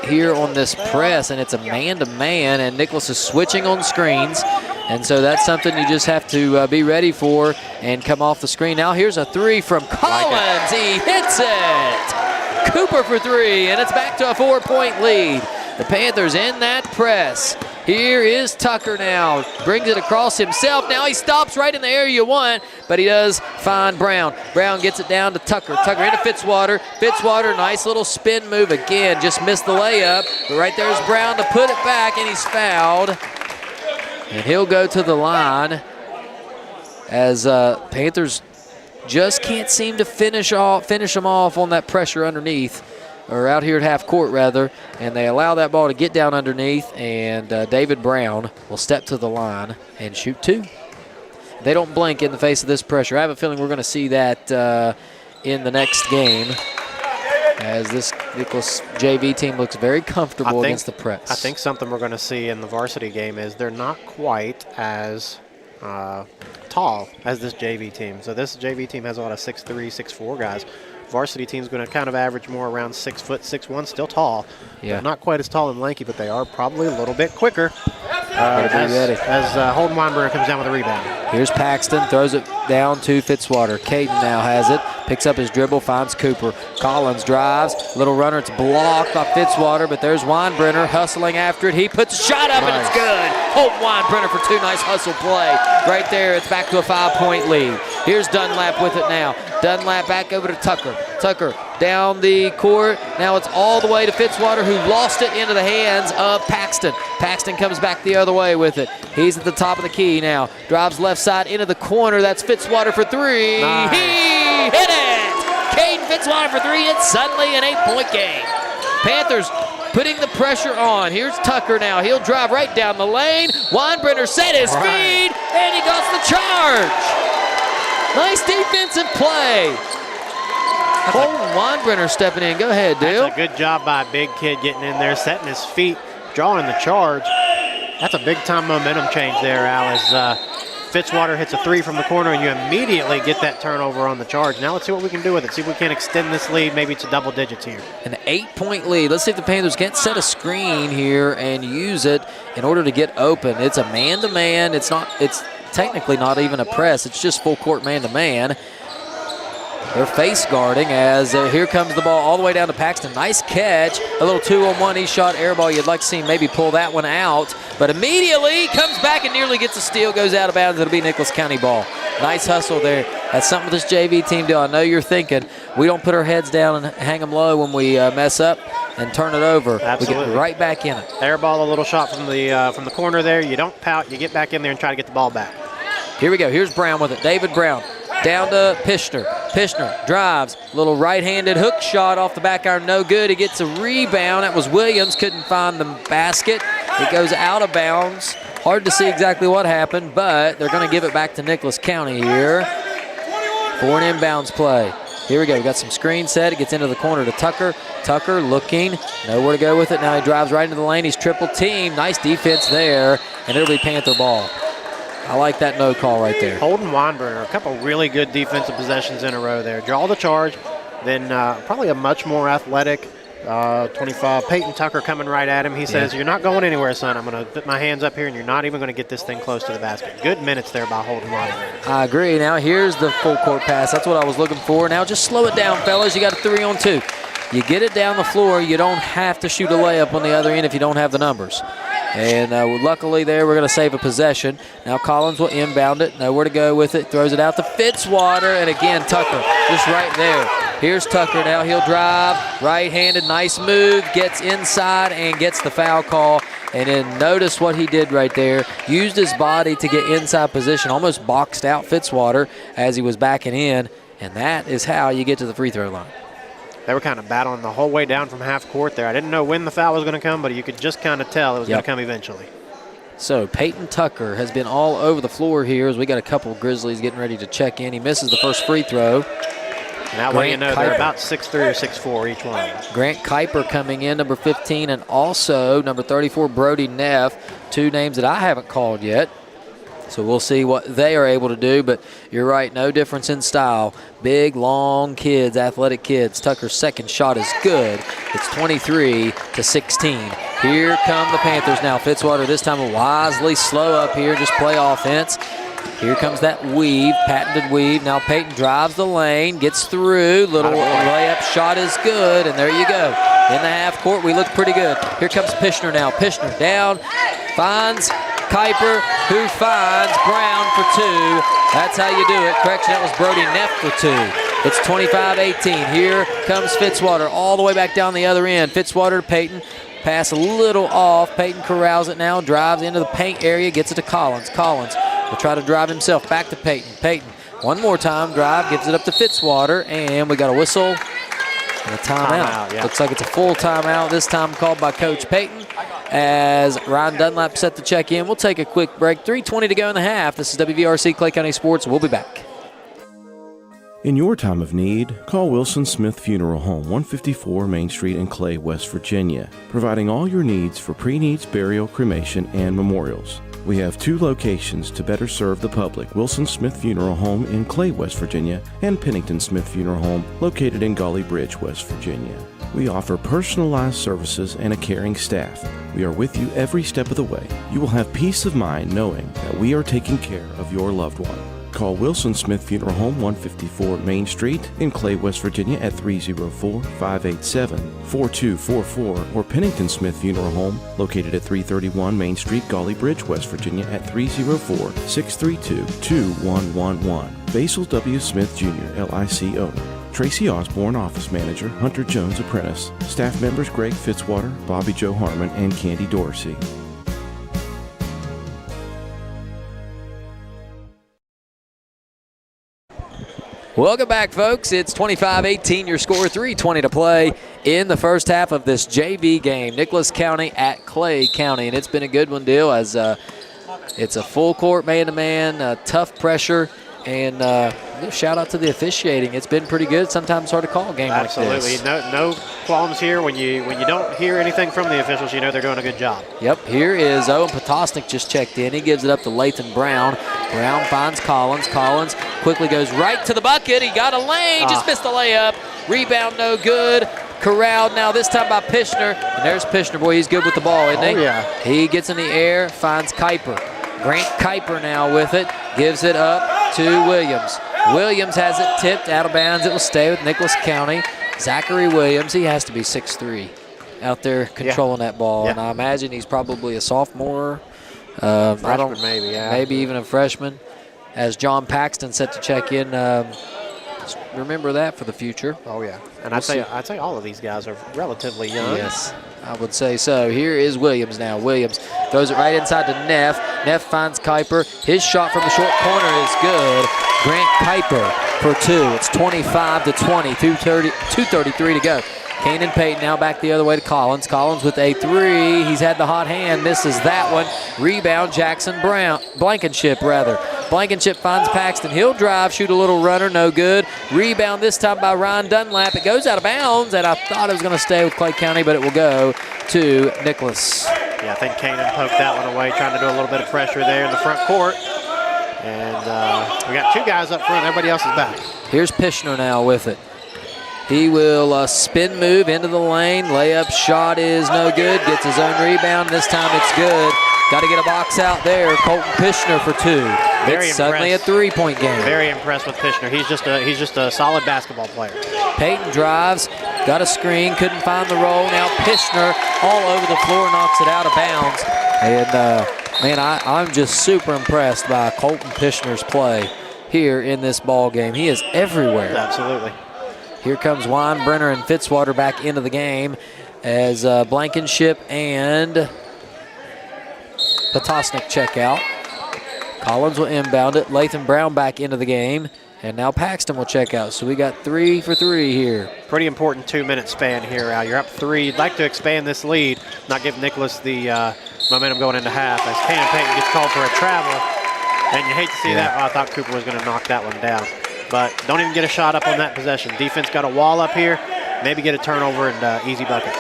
here on this press, and it's a man-to-man, and Nicholas is switching on screens. And so that's something you just have to be ready for and come off the screen. Now here's a three from Collins. He hits it. Cooper for three, and it's back to a 4-point lead. The Panthers in that press. Here is Tucker now. Brings it across himself. Now he stops right in the area you want, but he does find Brown. Brown gets it down to Tucker. Tucker into Fitzwater. Fitzwater, nice little spin move again. Just missed the layup. But right there's Brown to put it back, and he's fouled. And he'll go to the line as Panthers just can't seem to finish them off on that pressure underneath, or out here at half court rather, and they allow that ball to get down underneath, and David Brown will step to the line and shoot two. They don't blink in the face of this pressure. I have a feeling we're going to see that in the next game, as this Nicholas JV team looks very comfortable against the press. I think something we're going to see in the varsity game is they're not quite as tall as this JV team. So this JV team has a lot of 6'3", 6'4" guys. Varsity team's going to kind of average more around 6 foot, 6'1", still tall. Yeah. They're not quite as tall and lanky, but they are probably a little bit quicker. As Holden Weinberger comes down with a rebound. Here's Paxton, throws it down to Fitzwater. Caden now has it, picks up his dribble, finds Cooper. Collins drives, little runner, it's blocked by Fitzwater, but there's Weinbrenner hustling after it. He puts a shot up, and it's good. Holden Weinbrenner for two, nice hustle play. Right there, it's back to a 5-point lead. Here's Dunlap with it now. Dunlap back over to Tucker. Tucker down the court. Now it's all the way to Fitzwater, who lost it into the hands of Paxton. Paxton comes back the other way with it. He's at the top of the key now. Drives left side into the corner. That's Fitzwater for three. Nice. He hit it! Caden Fitzwater for three. It's suddenly an 8-point game. Panthers putting the pressure on. Here's Tucker now. He'll drive right down the lane. Weinbrenner set his feet, and he got the charge. Nice defensive play. Holden Weinbrenner stepping in. Go ahead, Dale. That's a good job by a big kid getting in there, setting his feet, drawing the charge. That's a big-time momentum change there, Al, as Fitzwater hits a three from the corner, and you immediately get that turnover on the charge. Now let's see what we can do with it. See if we can extend this lead maybe to double digits here. An 8-point lead. Let's see if the Panthers can't set a screen here and use it in order to get open. It's a man-to-man. It's technically not even a press. It's just full court man-to-man. They're face guarding as here comes the ball all the way down to Paxton. Nice catch. A little 2-on-1 e-shot air ball. You'd like to see him maybe pull that one out. But immediately comes back and nearly gets a steal. Goes out of bounds. It'll be Nicholas County ball. Nice hustle there. That's something this JV team do. I know you're thinking we don't put our heads down and hang them low when we mess up and turn it over. Absolutely. We get right back in it. Air ball, a little shot from the corner there. You don't pout. You get back in there and try to get the ball back. Here we go. Here's Brown with it. David Brown down to Pishner. Pishner drives. Little right-handed hook shot off the back iron. No good. He gets a rebound. That was Williams. Couldn't find the basket. It goes out of bounds. Hard to see exactly what happened, but they're going to give it back to Nicholas County here for an inbounds play. Here we go. We got some screen set. It gets into the corner to Tucker. Tucker looking. Nowhere to go with it. Now he drives right into the lane. He's triple teamed. Nice defense there, and it'll be Panther ball. I like that no call right there. Holden Weinberger, a couple really good defensive possessions in a row there. Draw the charge, then probably a much more athletic 25. Peyton Tucker coming right at him. He says, "You're not going anywhere, son. I'm going to put my hands up here, and you're not even going to get this thing close to the basket." Good minutes there by Holden Weinberger. I agree. Now here's the full court pass. That's what I was looking for. Now just slow it down, fellas. You got a 3-on-2. You get it down the floor. You don't have to shoot a layup on the other end if you don't have the numbers. And luckily there, we're going to save a possession. Now Collins will inbound it. Nowhere to go with it. Throws it out to Fitzwater. And again, Tucker just right there. Here's Tucker now. He'll drive. Right-handed. Nice move. Gets inside and gets the foul call. And then notice what he did right there. Used his body to get inside position. Almost boxed out Fitzwater as he was backing in. And that is how you get to the free throw line. They were kind of battling the whole way down from half court there. I didn't know when the foul was going to come, but you could just kind of tell it was going to come eventually. So Peyton Tucker has been all over the floor here as we got a couple of Grizzlies getting ready to check in. He misses the first free throw. And that way you know they're about 6'3" or 6'4" each one. Grant Kuiper coming in, number 15, and also number 34, Brody Neff, two names that I haven't called yet. So we'll see what they are able to do, but you're right, no difference in style. Big, long kids, athletic kids. Tucker's second shot is good. It's 23-16. Here come the Panthers now. Fitzwater this time will wisely slow up here, just play offense. Here comes that weave, patented weave. Now Peyton drives the lane, gets through. Little layup shot is good, and there you go. In the half court, we look pretty good. Here comes Pishner now. Pishner down, finds Kuiper, who finds Brown for 2. That's how you do it. Correction, that was Brody Neff for 2. It's 25-18. Here comes Fitzwater all the way back down the other end. Fitzwater to Peyton. Pass a little off. Peyton corrals it now, drives into the paint area, gets it to Collins. Collins will try to drive himself back to Peyton. Peyton, one more time, drive, gives it up to Fitzwater, and we got a whistle and a timeout. Yeah. Looks like it's a full timeout, this time called by Coach Peyton, as Ryan Dunlap set the check in. We'll take a quick break. 3:20 to go in the half. This is WVRC Clay County Sports. We'll be back. In your time of need, call Wilson Smith Funeral Home, 154 Main Street in Clay, West Virginia, providing all your needs for pre-needs, burial, cremation, and memorials. We have 2 locations to better serve the public: Wilson Smith Funeral Home in Clay, West Virginia, and Pennington Smith Funeral Home located in Gully Bridge, West Virginia. We offer personalized services and a caring staff. We are with you every step of the way. You will have peace of mind knowing that we are taking care of your loved one. Call Wilson Smith Funeral Home, 154 Main Street in Clay, West Virginia at 304-587-4244, or Pennington Smith Funeral Home located at 331 Main Street, Gully Bridge, West Virginia at 304-632-2111. Basil W. Smith Jr., LIC owner. Tracy Osborne, office manager. Hunter Jones, apprentice. Staff members Greg Fitzwater, Bobby Joe Harmon, and Candy Dorsey. Welcome back, folks. It's 25-18, your score, 3:20 to play in the first half of this JV game. Nicholas County at Clay County, and it's been a good one, Dale, as it's a full court man-to-man, tough pressure, and shout out to the officiating. It's been pretty good. Sometimes hard to call a game like this. Absolutely. No qualms here. When you don't hear anything from the officials, you know they're doing a good job. Yep, here is Owen Potosnik just checked in. He gives it up to Lathan Brown. Brown finds Collins. Collins quickly goes right to the bucket. He got a lane, just missed the layup. Rebound no good. Corralled now, this time by Pishner. And there's Pishner. Boy, he's good with the ball, isn't he? Oh, yeah. He gets in the air, finds Kuiper. Grant Kuiper now with it. Gives it up to Williams. Williams has it tipped out of bounds. It will stay with Nicholas County. Zachary Williams, he has to be 6'3", out there controlling that ball. And I imagine he's probably a sophomore. Freshman maybe, maybe even a freshman. As John Paxton set to check in, just remember that for the future. Oh yeah, and I'd say all of these guys are relatively young. Yes, I would say so. Here is Williams now. Williams throws it right inside to Neff. Neff finds Kuiper. His shot from the short corner is good. Grant Kuiper for 2. It's 25-20. 2:33 to go. Kanan Payton now back the other way to Collins. Collins with a 3. He's had the hot hand, misses that one. Rebound, Jackson Blankenship. Blankenship finds Paxton. He'll drive, shoot a little runner, no good. Rebound this time by Ryan Dunlap. It goes out of bounds, and I thought it was going to stay with Clay County, but it will go to Nicholas. Yeah, I think Kanan poked that one away, trying to do a little bit of pressure there in the front court. And we got 2 guys up front. Everybody else is back. Here's Pishner now with it. He will spin move into the lane. Layup shot is no good. Gets his own rebound. This time it's good. Got to get a box out there. Colton Pishner for 2. It's suddenly a 3-point game. Very impressed with Pishner. He's just a solid basketball player. Peyton drives, got a screen, couldn't find the roll. Now Pishner all over the floor, knocks it out of bounds. And man, I'm just super impressed by Colton Pishner's play here in this ball game. He is everywhere. Absolutely. Here comes Weinbrenner and Fitzwater back into the game as Blankenship and Potosnik check out. Collins will inbound it. Lathan Brown back into the game. And now Paxton will check out. So we got 3 for 3 here. Pretty important 2-minute span here, Al. You're up 3. You'd like to expand this lead, not give Nicholas the momentum going into half. As Kanan Payton gets called for a travel. And you hate to see that. Oh, I thought Cooper was going to knock that one down. But don't even get a shot up on that possession. Defense got a wall up here. Maybe get a turnover and easy bucket.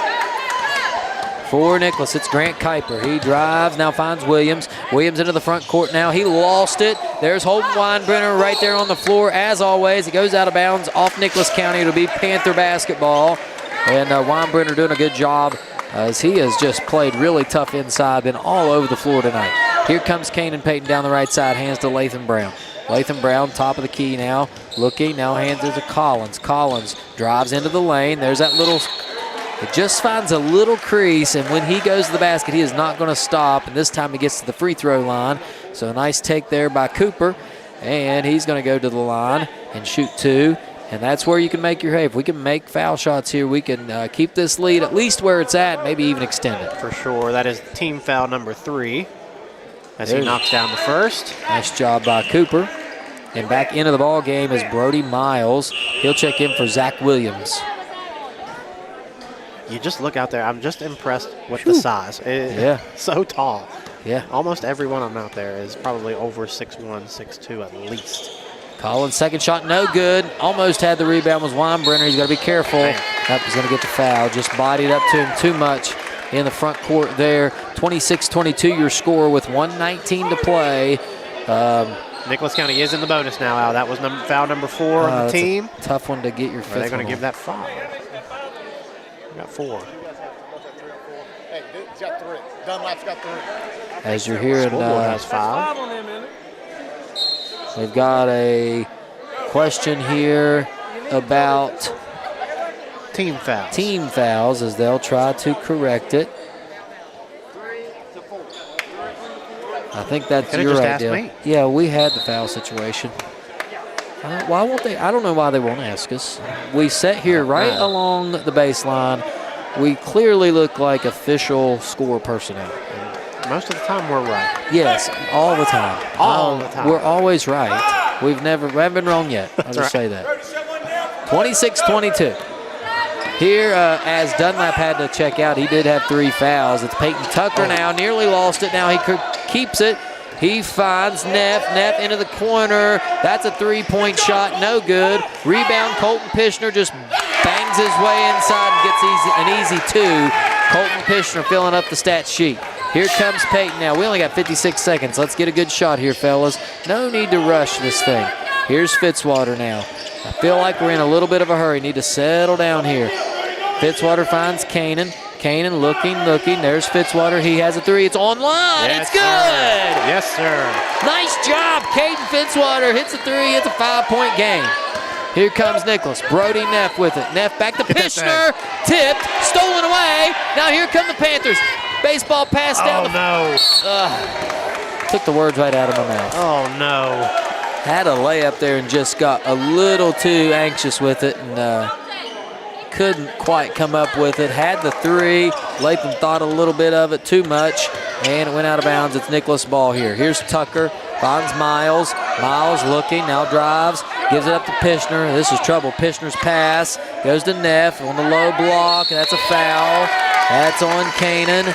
For Nicholas, it's Grant Kuiper. He drives, now finds Williams. Williams into the front court now. He lost it. There's Holden Weinbrenner right there on the floor. As always, it goes out of bounds off Nicholas County. It'll be Panther basketball. And Weinbrenner doing a good job as he has just played really tough inside, been all over the floor tonight. Here comes Kanan Payton down the right side, hands to Latham Brown. Latham Brown, top of the key now, looking, now hands it to Collins. Collins drives into the lane. There's that little, it just finds a little crease, and when he goes to the basket, he is not going to stop, and this time he gets to the free throw line. So a nice take there by Cooper, and he's going to go to the line and shoot 2. And that's where you can make your hay. If we can make foul shots here, we can keep this lead at least where it's at, maybe even extend it. For sure. That is team foul number 3 as he knocks down the first. Nice job by Cooper. And back into the ball game is Brody Miles. He'll check in for Zach Williams. You just look out there. I'm just impressed with the size. Yeah. So tall. Yeah. Almost everyone I'm out there is probably over 6'1", 6'2" at least. Collins' second shot, no good. Almost had the rebound, was Weinbrenner. He's got to be careful. Nope, he's going to get the foul. Just bodied up to him too much in the front court there. 26-22 your score with 1:19 to play. Nicholas County is in the bonus now, Al. That was foul number 4 on the team. A tough one to get your fifth. Are they going to give on. that 5? We got 4. Hey, he's got 3. Dunlap's got 3. As you're hearing, has 5. We've got a question here about team fouls. Team fouls, as they'll try to correct it. I think that's your idea. Yeah, we had the foul situation. Why won't they? I don't know why they won't ask us. We sat here right along the baseline. We clearly look like official score personnel. Most of the time we're right. Yes, all the time. All the time. We're always right. We haven't been wrong yet. I'll just say that. 26-22. Here, as Dunlap had to check out, he did have 3 fouls. It's Peyton Tucker now. Nearly lost it. Now he keeps it. He finds Neff. Neff into the corner. That's a 3-point shot. No good. Rebound, Colton Pishner just bangs his way inside and gets an easy 2. Colton Pishner filling up the stat sheet. Here comes Peyton now. We only got 56 seconds. Let's get a good shot here, fellas. No need to rush this thing. Here's Fitzwater now. I feel like we're in a little bit of a hurry. Need to settle down here. Fitzwater finds Kanan. Kanan looking. There's Fitzwater. He has a 3. It's online. Yes, it's good. Sir. Yes, sir. Nice job. Caden Fitzwater hits a 3. It's a 5-point game. Here comes Nicholas. Brody Neff with it. Neff back to Pishner. Tipped. Stolen away. Now here come the Panthers. Baseball pass down. Took the words right out of my mouth. Oh, no. Had a layup there and just got a little too anxious with it and couldn't quite come up with it. Had the 3. Latham thought a little bit of it, too much, and it went out of bounds. It's Nicholas' ball here. Here's Tucker. Finds Miles. Miles looking, now drives. Gives it up to Pishner. This is trouble. Pishner's pass goes to Neff on the low block. That's a foul. That's on Kanan.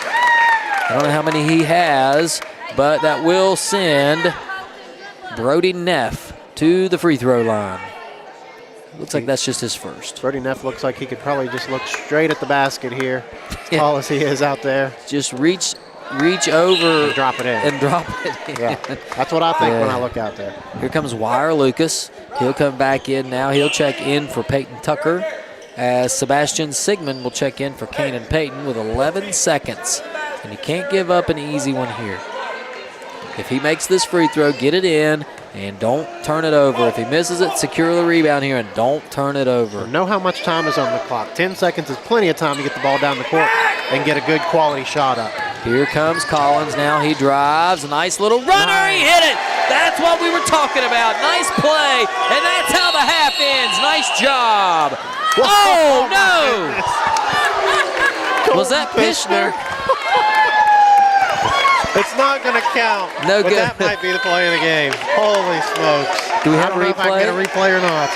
I don't know how many he has, but that will send Brody Neff to the free throw line. Looks like that's just his first. Brody Neff looks like he could probably just look straight at the basket here, as tall as he is out there. Just reach over and drop it in. Yeah, that's what I think when I look out there. Here comes Wire Lucas. He'll come back in now. He'll check in for Peyton Tucker, as Sebastian Sigmund will check in for Kanan Payton with 11 seconds. And you can't give up an easy one here. If he makes this free throw, get it in, and don't turn it over. If he misses it, secure the rebound here, and don't turn it over. Know how much time is on the clock. 10 seconds is plenty of time to get the ball down the court and get a good quality shot up. Here comes Collins now. He drives. A nice little runner. He hit it. That's what we were talking about. Nice play, and that's how the half ends. Nice job. Oh, no. Was that Pishner? It's not going to count. No but good. That might be the play of the game. Holy smokes. Do we have a replay? I don't know if I can get a replay or not.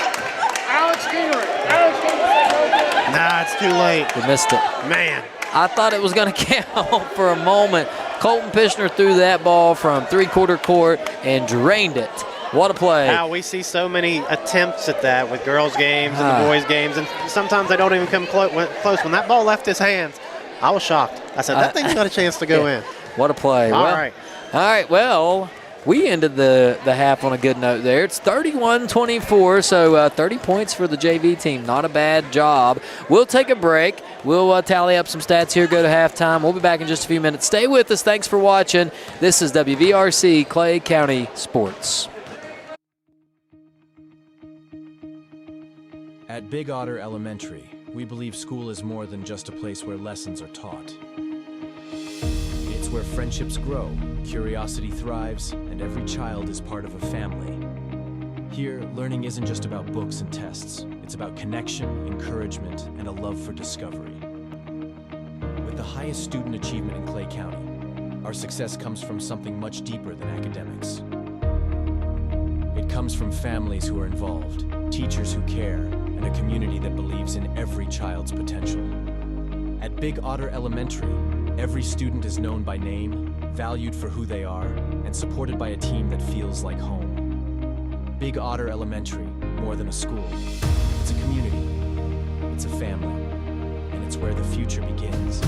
Nah, it's too late. We missed it. Man. I thought it was going to count for a moment. Colton Pishner threw that ball from three-quarter court and drained it. What a play. Now we see so many attempts at that with girls' games and the boys' games, and sometimes they don't even come close. When that ball left his hands, I was shocked. I said, that thing's got a chance to go in. What a play. All right. Well, we ended the half on a good note there. It's 31-24, so 30 points for the JV team. Not a bad job. We'll take a break. We'll tally up some stats here, go to halftime. We'll be back in just a few minutes. Stay with us. Thanks for watching. This is WVRC Clay County Sports. At Big Otter Elementary, we believe school is more than just a place where lessons are taught. It's where friendships grow, curiosity thrives, and every child is part of a family. Here, learning isn't just about books and tests. It's about connection, encouragement, and a love for discovery. With the highest student achievement in Clay County, our success comes from something much deeper than academics. It comes from families who are involved, teachers who care, and a community that believes in every child's potential. At Big Otter Elementary, every student is known by name, valued for who they are, and supported by a team that feels like home. Big Otter Elementary, more than a school. It's a community, it's a family, and it's where the future begins.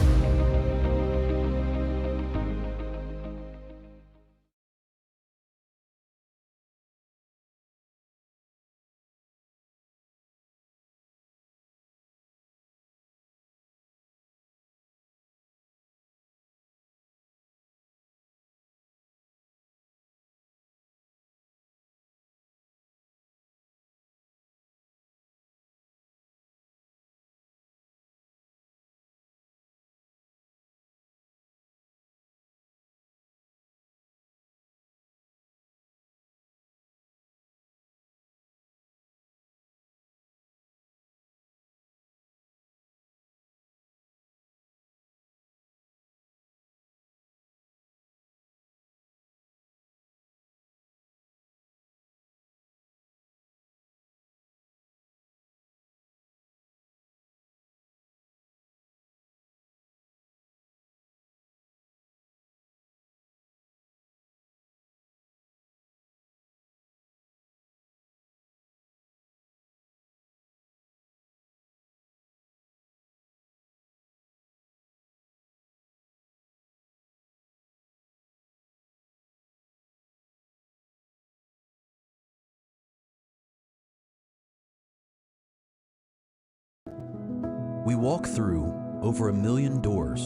We walk through over 1 million doors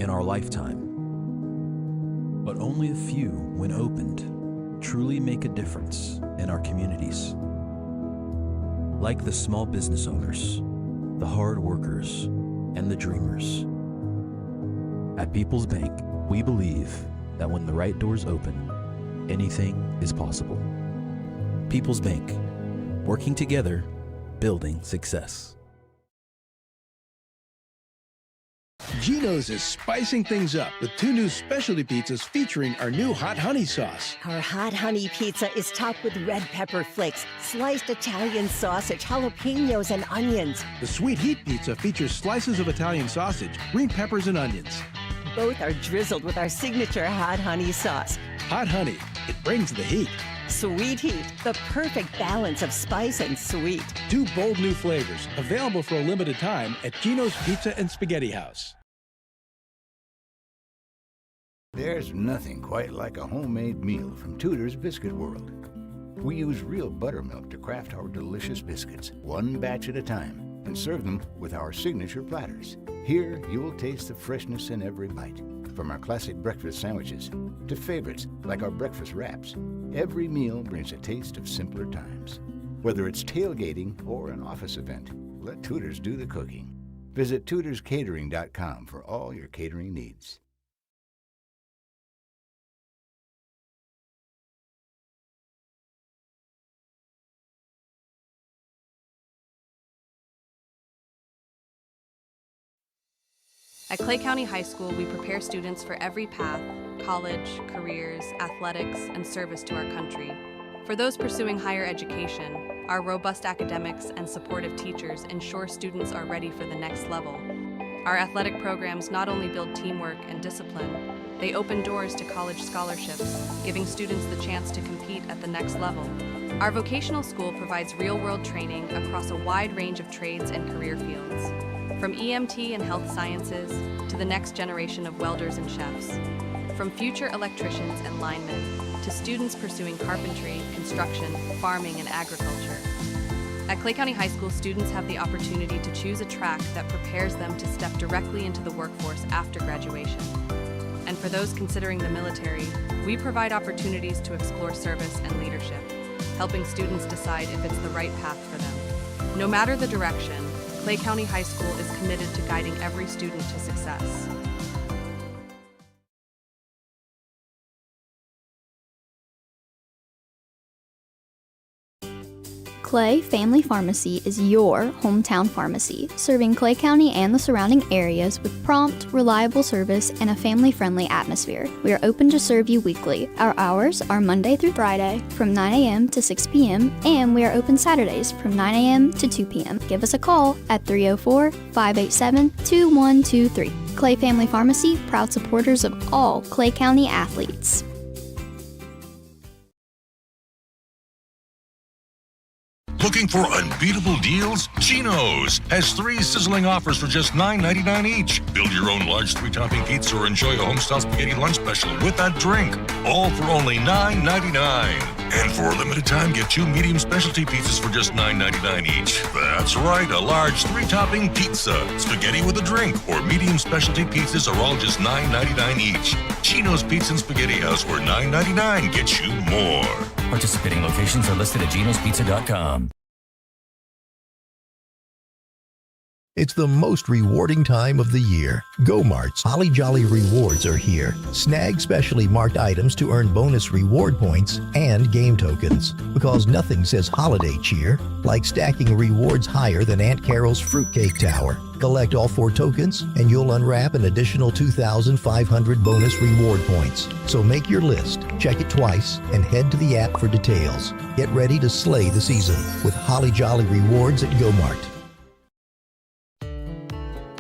in our lifetime, but only a few, when opened, truly make a difference in our communities. Like the small business owners, the hard workers, and the dreamers. At People's Bank, we believe that when the right doors open, anything is possible. People's Bank, working together, building success. Genos is spicing things up with 2 new specialty pizzas featuring our new hot honey sauce. Our hot honey pizza is topped with red pepper flakes, sliced Italian sausage, jalapenos, and onions. The sweet heat pizza features slices of Italian sausage, green peppers, and onions. Both are drizzled with our signature hot honey sauce. Hot honey, it brings the heat. Sweet heat, the perfect balance of spice and sweet. 2 bold new flavors, available for a limited time at Genos Pizza and Spaghetti House. There's nothing quite like a homemade meal from Tutors Biscuit World. We use real buttermilk to craft our delicious biscuits, one batch at a time, and serve them with our signature platters. Here, you will taste the freshness in every bite. From our classic breakfast sandwiches to favorites like our breakfast wraps, every meal brings a taste of simpler times. Whether it's tailgating or an office event, let Tutors do the cooking. Visit tutorscatering.com for all your catering needs. At Clay County High School, we prepare students for every path: college, careers, athletics, and service to our country. For those pursuing higher education, our robust academics and supportive teachers ensure students are ready for the next level. Our athletic programs not only build teamwork and discipline, they open doors to college scholarships, giving students the chance to compete at the next level. Our vocational school provides real-world training across a wide range of trades and career fields. From EMT and health sciences to the next generation of welders and chefs. From future electricians and linemen to students pursuing carpentry, construction, farming, and agriculture. At Clay County High School, students have the opportunity to choose a track that prepares them to step directly into the workforce after graduation. And for those considering the military, we provide opportunities to explore service and leadership, helping students decide if it's the right path for them. No matter the direction, Clay County High School is committed to guiding every student to success. Clay Family Pharmacy is your hometown pharmacy, serving Clay County and the surrounding areas with prompt, reliable service and a family-friendly atmosphere. We are open to serve you weekly. Our hours are Monday through Friday from 9 a.m. to 6 p.m. and we are open Saturdays from 9 a.m. to 2 p.m. Give us a call at 304-587-2123. Clay Family Pharmacy, proud supporters of all Clay County athletes. Looking for unbeatable deals? Genos has 3 sizzling offers for just $9.99 each. Build your own large 3-topping pizza or enjoy a homestyle spaghetti lunch special with that drink. All for only $9.99. And for a limited time, get 2 medium specialty pizzas for just $9.99 each. That's right, a large 3-topping pizza, spaghetti with a drink, or medium specialty pizzas are all just $9.99 each. Genos Pizza and Spaghetti House, where $9.99 gets you more. Participating locations are listed at genospizza.com. It's the most rewarding time of the year. Go Mart's Holly Jolly Rewards are here. Snag specially marked items to earn bonus reward points and game tokens. Because nothing says holiday cheer like stacking rewards higher than Aunt Carol's fruitcake tower. Collect all 4 tokens and you'll unwrap an additional 2,500 bonus reward points. So make your list, check it twice, and head to the app for details. Get ready to slay the season with Holly Jolly Rewards at Go Mart.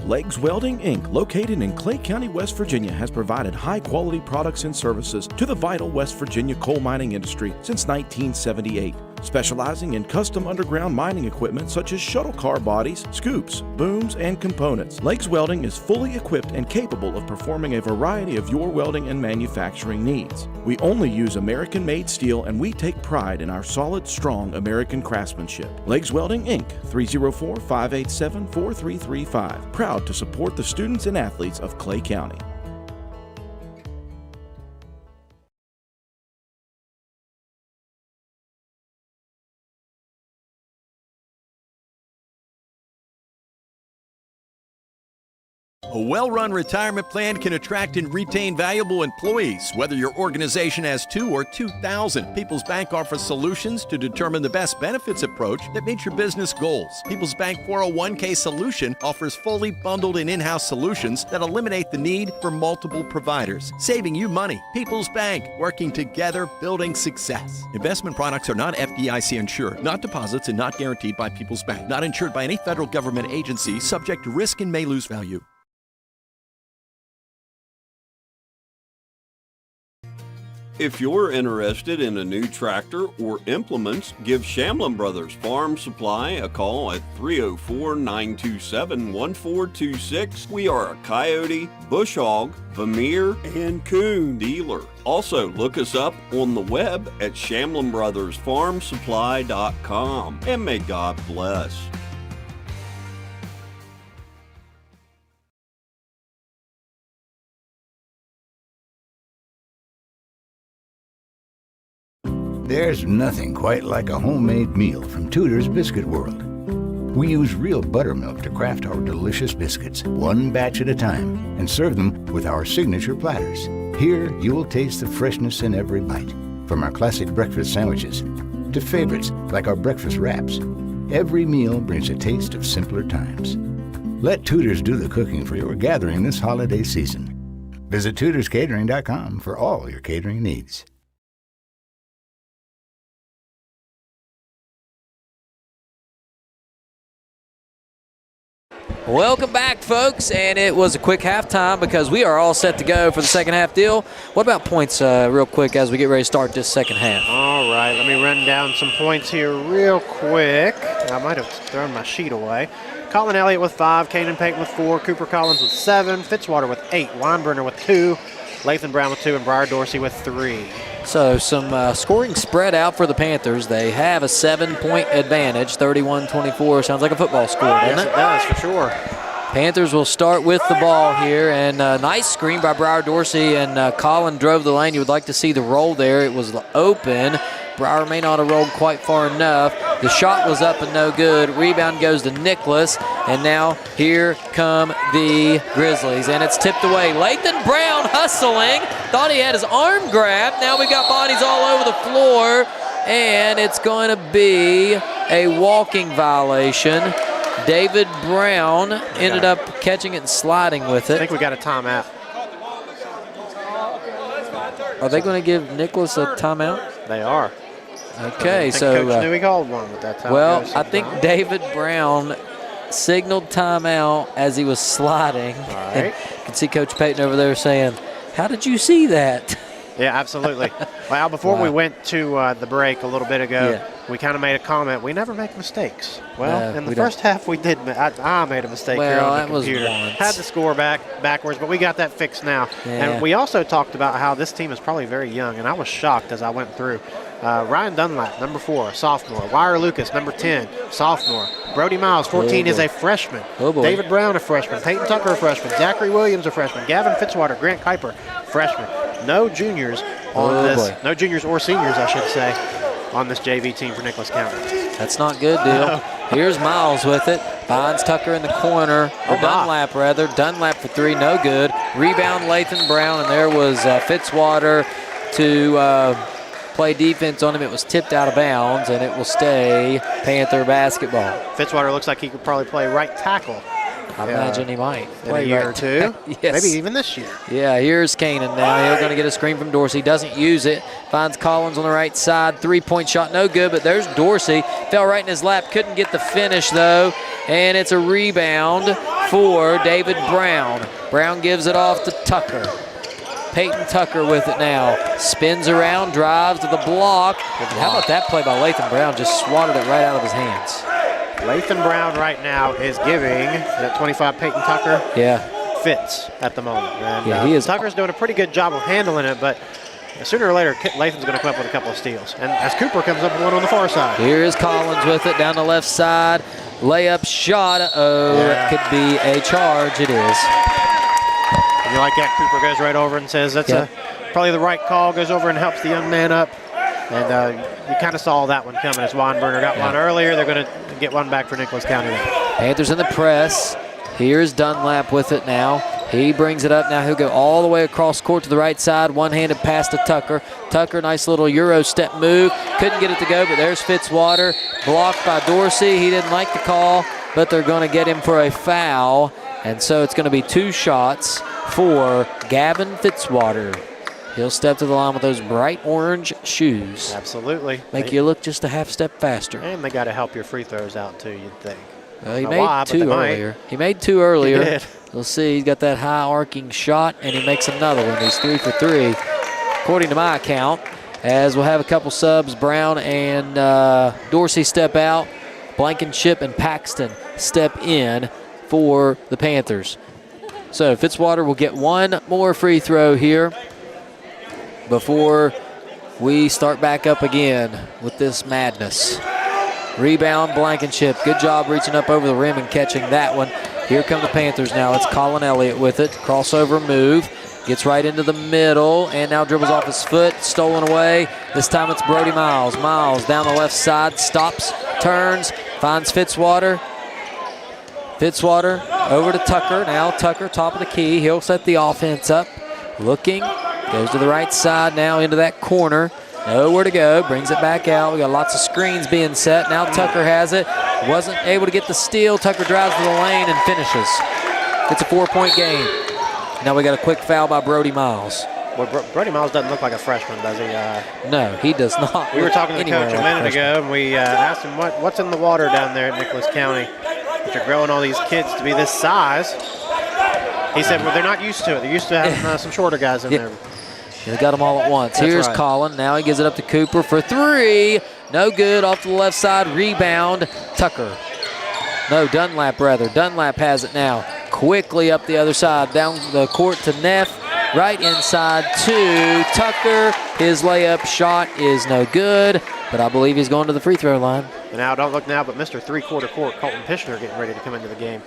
Legs Welding, Inc., located in Clay County, West Virginia, has provided high-quality products and services to the vital West Virginia coal mining industry since 1978, specializing in custom underground mining equipment such as shuttle car bodies, scoops, booms, and components. Legs Welding is fully equipped and capable of performing a variety of your welding and manufacturing needs. We only use American-made steel, and we take pride in our solid, strong American craftsmanship. Legs Welding, Inc., 304-587-4335. Proud to support the students and athletes of Clay County. A well-run retirement plan can attract and retain valuable employees, whether your organization has 2 or 2,000. People's Bank offers solutions to determine the best benefits approach that meets your business goals. People's Bank 401k solution offers fully bundled and in-house solutions that eliminate the need for multiple providers, saving you money. People's Bank, working together, building success. Investment products are not FDIC insured, not deposits, and not guaranteed by People's Bank. Not insured by any federal government agency, subject to risk and may lose value. If you're interested in a new tractor or implements, give Shamlin Brothers Farm Supply a call at 304-927-1426. We are a coyote, bush hog, Vermeer, and coon dealer. Also, look us up on the web at ShamlinBrothersFarmSupply.com. And may God bless. There's nothing quite like a homemade meal from Tutors Biscuit World. We use real buttermilk to craft our delicious biscuits, 1 batch at a time, and serve them with our signature platters. Here, you'll taste the freshness in every bite, from our classic breakfast sandwiches to favorites like our breakfast wraps. Every meal brings a taste of simpler times. Let Tutors do the cooking for your gathering this holiday season. Visit tutorscatering.com for all your catering needs. Welcome back, folks, and it was a quick halftime because we are all set to go for the second half deal. What about points real quick as we get ready to start this second half? All right, let me run down some points here real quick. I might have thrown my sheet away. Colin Elliott with 5, Kanan Payton with 4, Cooper Collins with 7, Fitzwater with 8, Weinbrenner with 2, Lathan Brown with 2, and Briar Dorsey with 3. So some scoring spread out for the Panthers. They have a 7-point advantage, 31-24. Sounds like a football score, doesn't Yes, it does, for sure. Panthers will start with the ball here, and a nice screen by Briar Dorsey, and Colin drove the lane. You would like to see the roll there. It was open. Briar may not have rolled quite far enough. The shot was up and no good. Rebound goes to Nicholas, and now here come the Grizzlies, and it's tipped away. Lathan Brown hustling. Thought he had his arm grabbed. Now we got bodies all over the floor, and it's going to be a walking violation. David Brown ended up catching it and sliding with it. I think we got a timeout. Are they going to give Nicholas a timeout? They are. Okay, so Coach knew he called one, but that's how well, it goes I think David Brown signaled timeout as he was sliding. All right. And you can see Coach Payton over there saying, "How did you see that?" Yeah, absolutely. Well, before we went to the break a little bit ago, we kind of made a comment. We never make mistakes. Well, in the first half, we did. I made a mistake here on the computer. Had the score backwards, but we got that fixed now. Yeah. And we also talked about how this team is probably very young, and I was shocked as I went through. Ryan Dunlap, number 4, sophomore. Wire Lucas, number 10, sophomore. Brody Miles, 14, is a freshman. Oh, boy. David Brown, a freshman. Peyton Tucker, a freshman. Zachary Williams, a freshman. Gavin Fitzwater, Grant Kuiper, freshman. No juniors on this. Boy. No juniors or seniors, I should say, on this JV team for Nicholas County. That's not good, Deal. No. Here's Miles with it. Finds Tucker in the corner. Or Dunlap, rather. Dunlap for 3, no good. Rebound, Lathan Brown, and there was Fitzwater to play defense on him. It was tipped out of bounds, and it will stay Panther basketball. Fitzwater looks like he could probably play right tackle. I imagine he might. In a year or two. Yes. Maybe even this year. Yeah, here's Kanan now. He's going to get a screen from Dorsey. Doesn't use it. Finds Collins on the right side. 3-point shot, no good, but there's Dorsey. Fell right in his lap. Couldn't get the finish, though. And it's a rebound for David Brown. Brown gives it off to Tucker. Peyton Tucker with it now. Spins around, drives to the block. How about that play by Lathan Brown? Just swatted it right out of his hands. Lathan Brown right now is giving that 25 Peyton Tucker fits at the moment. And, he is. Tucker's doing a pretty good job of handling it, but sooner or later, Lathan's going to come up with a couple of steals. And as Cooper comes up with one on the far side. Here is Collins with it down the left side. Layup shot. It could be a charge. It is. And you like that? Cooper goes right over and says that's probably the right call. Goes over and helps the young man up. And you kind of saw that one coming as Weinberger got one earlier. They're going to get one back for Nicholas County now. Panthers in the press. Here's Dunlap with it now. He brings it up now. He'll go all the way across court to the right side. One-handed pass to Tucker. Tucker, nice little Euro step move. Couldn't get it to go, but there's Fitzwater. Blocked by Dorsey. He didn't like the call, but they're going to get him for a foul. And so it's going to be 2 shots for Gavin Fitzwater. He'll step to the line with those bright orange shoes. Absolutely. Make you look just a half step faster. And they got to help your free throws out too, you'd think. Well, he made 2 earlier. He made 2 earlier. He did. You'll see he's got that high arcing shot, and he makes another one. He's 3 for 3, according to my account. As we'll have a couple subs, Brown and Dorsey step out. Blankenship and Paxton step in for the Panthers. So Fitzwater will get one more free throw here before we start back up again with this madness. Rebound, Blankenship. Good job reaching up over the rim and catching that one. Here come the Panthers now. It's Colin Elliott with it. Crossover move. Gets right into the middle and now dribbles off his foot. Stolen away. This time it's Brody Miles. Miles down the left side. Stops, turns, finds Fitzwater. Fitzwater over to Tucker. Now Tucker, top of the key. He'll set the offense up. Looking. Goes to the right side now into that corner. Nowhere to go. Brings it back out. We got lots of screens being set. Now Tucker has it. Wasn't able to get the steal. Tucker drives to the lane and finishes. It's a 4-point game. Now we got a quick foul by Brody Miles. Well, Brody Miles doesn't look like a freshman, does he? No, he does not. We were talking to the coach a minute ago, and we asked him what's in the water down there at Nicholas County that you're growing all these kids to be this size. He said, well, they're not used to it. They're used to having some shorter guys in there. They got them all at once. That's Here's right. Colin. Now he gives it up to Cooper for 3. No good. Off to the left side. Rebound. Tucker. No, Dunlap rather. Dunlap has it now. Quickly up the other side. Down the court to Neff. right inside to Tucker. His layup shot is no good, but I believe he's going to the free throw line. And now, don't look now, but Mr. Three-Quarter Court, Colton Pishner, getting ready to come into the game.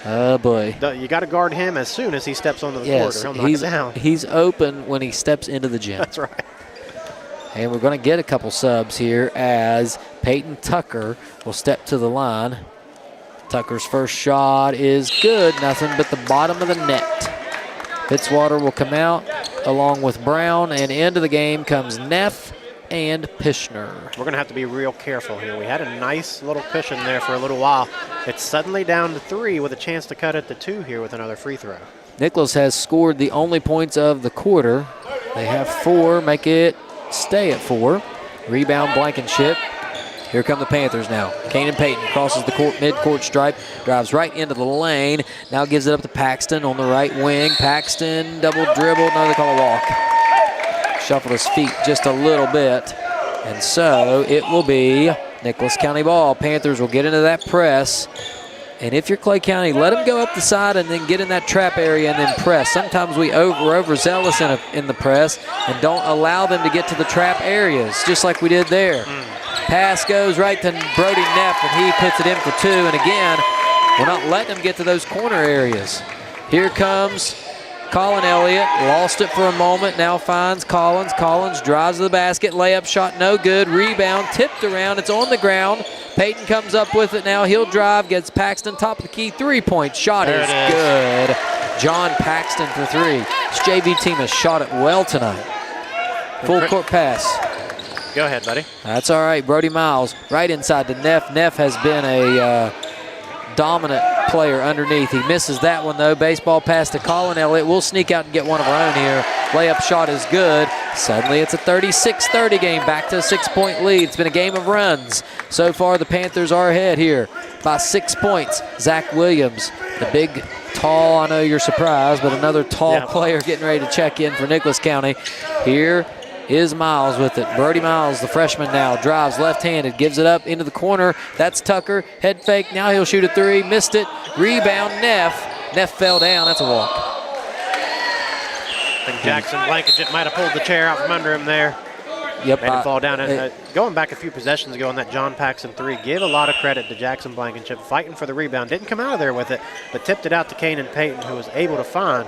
Oh, boy. You got to guard him as soon as he steps onto the court, or he'll knock it down. He's open when he steps into the gym. That's right. And we're going to get a couple subs here as Peyton Tucker will step to the line. Tucker's first shot is good, nothing but the bottom of the net. Fitzwater will come out along with Brown, and into the game comes Neff and Pishner. We're going to have to be real careful here. We had a nice little cushion there for a little while. It's suddenly down to 3 with a chance to cut it to 2 here with another free throw. Nicholas has scored the only points of the quarter. They have 4, make it stay at 4. Rebound Blankenship. Here come the Panthers now. Kanan Payton crosses the court, mid-court stripe, drives right into the lane. Now gives it up to Paxton on the right wing. Paxton double dribble. No, they call a walk. Shuffled his feet just a little bit. And so it will be Nicholas County ball. Panthers will get into that press. And if you're Clay County, let them go up the side and then get in that trap area and then press. Sometimes we're overzealous in the press and don't allow them to get to the trap areas, just like we did there. Pass goes right to Brody Neff, and he puts it in for 2. And again, we're not letting them get to those corner areas. Here comes Colin Elliott. Lost it for a moment. Now finds Collins. Collins drives to the basket. Layup shot no good. Rebound tipped around. It's on the ground. Peyton comes up with it now. He'll drive. Gets Paxton top of the key. 3-point shot is good. John Paxton for 3. This JV team has shot it well tonight. Full court pass. Go ahead, buddy. That's all right. Brody Miles right inside to Neff. Neff has been a dominant player underneath. He misses that one, though. Baseball pass to Colin Elliott. We'll sneak out and get one of our own here. Layup shot is good. Suddenly it's a 36-30 game. Back to a 6-point lead. It's been a game of runs. So far, the Panthers are ahead here by 6 points. Zach Williams, the big, tall, I know you're surprised, but another tall player getting ready to check in for Nicholas County. Here is Miles with it. Brody Miles, the freshman now, drives left-handed, gives it up into the corner. That's Tucker. Head fake. Now he'll shoot a 3. Missed it. Rebound, Neff. Neff fell down. That's a walk. I think Jackson Blankenship might have pulled the chair out from under him there. Yep. Made him fall down. And going back a few possessions ago on that John Paxton 3, give a lot of credit to Jackson Blankenship fighting for the rebound. Didn't come out of there with it, but tipped it out to Kanan Payton, who was able to find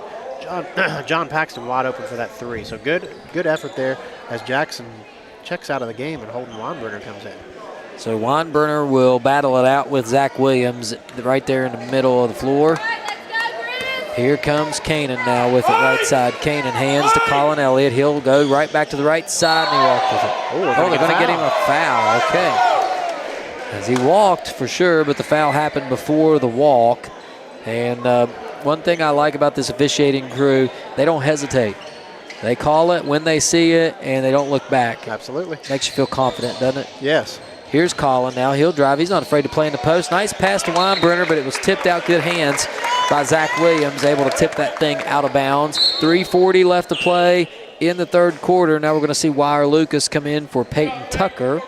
John Paxton wide open for that 3. So good effort there as Jackson checks out of the game and Holden Weinberger comes in. So Weinberger will battle it out with Zach Williams right there in the middle of the floor. Here comes Kanan now with it right side. Kanan hands to Colin Elliott. He'll go right back to the right side and he walked with it. Oh, they're going to get him a foul. Okay. As he walked for sure, but the foul happened before the walk. And one thing I like about this officiating crew, they don't hesitate. They call it when they see it, and they don't look back. Absolutely. Makes you feel confident, doesn't it? Yes. Here's Colin now. He'll drive. He's not afraid to play in the post. Nice pass to Weinberger, but it was tipped out good hands by Zach Williams, able to tip that thing out of bounds. 3:40 left to play in the third quarter. Now we're going to see Wire Lucas come in for Peyton Tucker.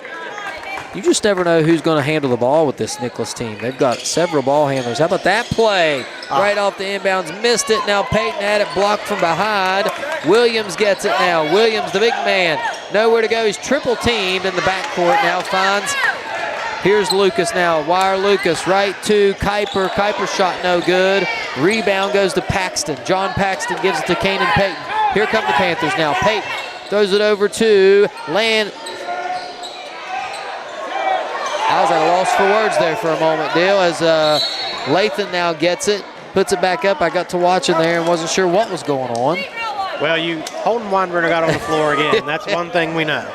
You just never know who's going to handle the ball with this Nicholas team. They've got several ball handlers. How about that play? Right off the inbounds, missed it. Now Peyton had it blocked from behind. Williams gets it now. Williams, the big man, nowhere to go. He's triple teamed in the backcourt. Now finds, here's Lucas now. Wire Lucas right to Kuiper. Kuiper shot no good. Rebound goes to Paxton. John Paxton gives it to Kanan Payton. Here come the Panthers now. Payton throws it over to Land. I was at a loss for words there for a moment, Dale, as Lathan now gets it, puts it back up. I got to watching there and wasn't sure what was going on. Well, Holden Weinberger got on the floor again. That's one thing we know.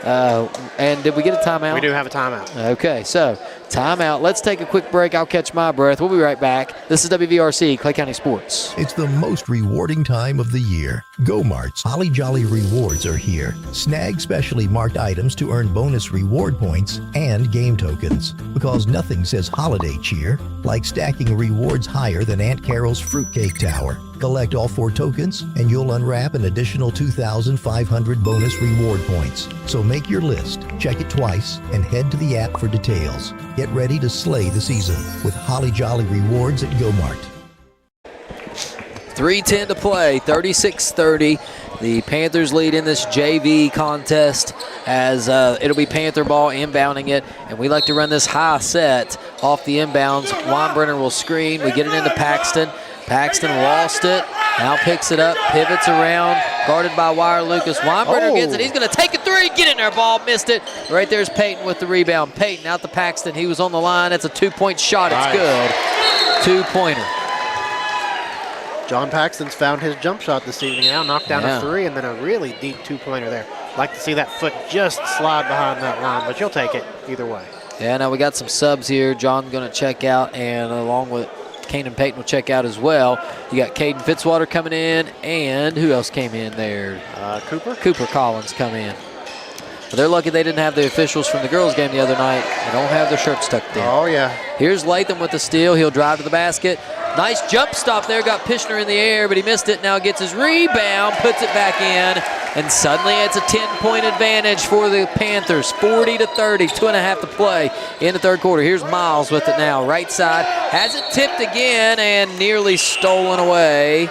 And did we get a timeout? We do have a timeout. Okay, so timeout. Let's take a quick break. I'll catch my breath. We'll be right back. This is WVRC, Clay County Sports. It's the most rewarding time of the year. Go Mart's Holly Jolly Rewards are here. Snag specially marked items to earn bonus reward points and game tokens. Because nothing says holiday cheer like stacking rewards higher than Aunt Carol's Fruitcake Tower. Collect all 4 tokens and you'll unwrap an additional 2,500 bonus reward points. So make your list, check it twice, and head to the app for details. Get ready to slay the season with Holly Jolly Rewards at Go Mart. 3:10 to play, 36-30. The Panthers lead in this JV contest as it'll be Panther ball inbounding it. And we like to run this high set off the inbounds. Weinbrenner will screen. We get it into Paxton. Paxton lost it. Now picks it up, pivots around, guarded by Wire Lucas. Weinbrenner gets it. He's going to take a three. Get in there, ball. Missed it. Right there's Peyton with the rebound. Peyton out to Paxton. He was on the line. It's a 2-point shot. It's good. 2-pointer. John Paxton's found his jump shot this evening now, knocked down a three, and then a really deep 2-pointer there. Like to see that foot just slide behind that line, but you'll take it either way. Yeah, now we got some subs here. John going to check out, and along with Kanan Payton will check out as well. You got Caden Fitzwater coming in, and who else came in there? Cooper? Cooper Collins come in. But they're lucky they didn't have the officials from the girls' game the other night. They don't have their shirts tucked in. Oh, yeah. Here's Latham with the steal. He'll drive to the basket. Nice jump stop there. Got Pishner in the air, but he missed it. Now gets his rebound, puts it back in, and suddenly it's a 10-point advantage for the Panthers. 40-30, 2.5 to play in the third quarter. Here's Miles with it now. Right side. Has it tipped again and nearly stolen away.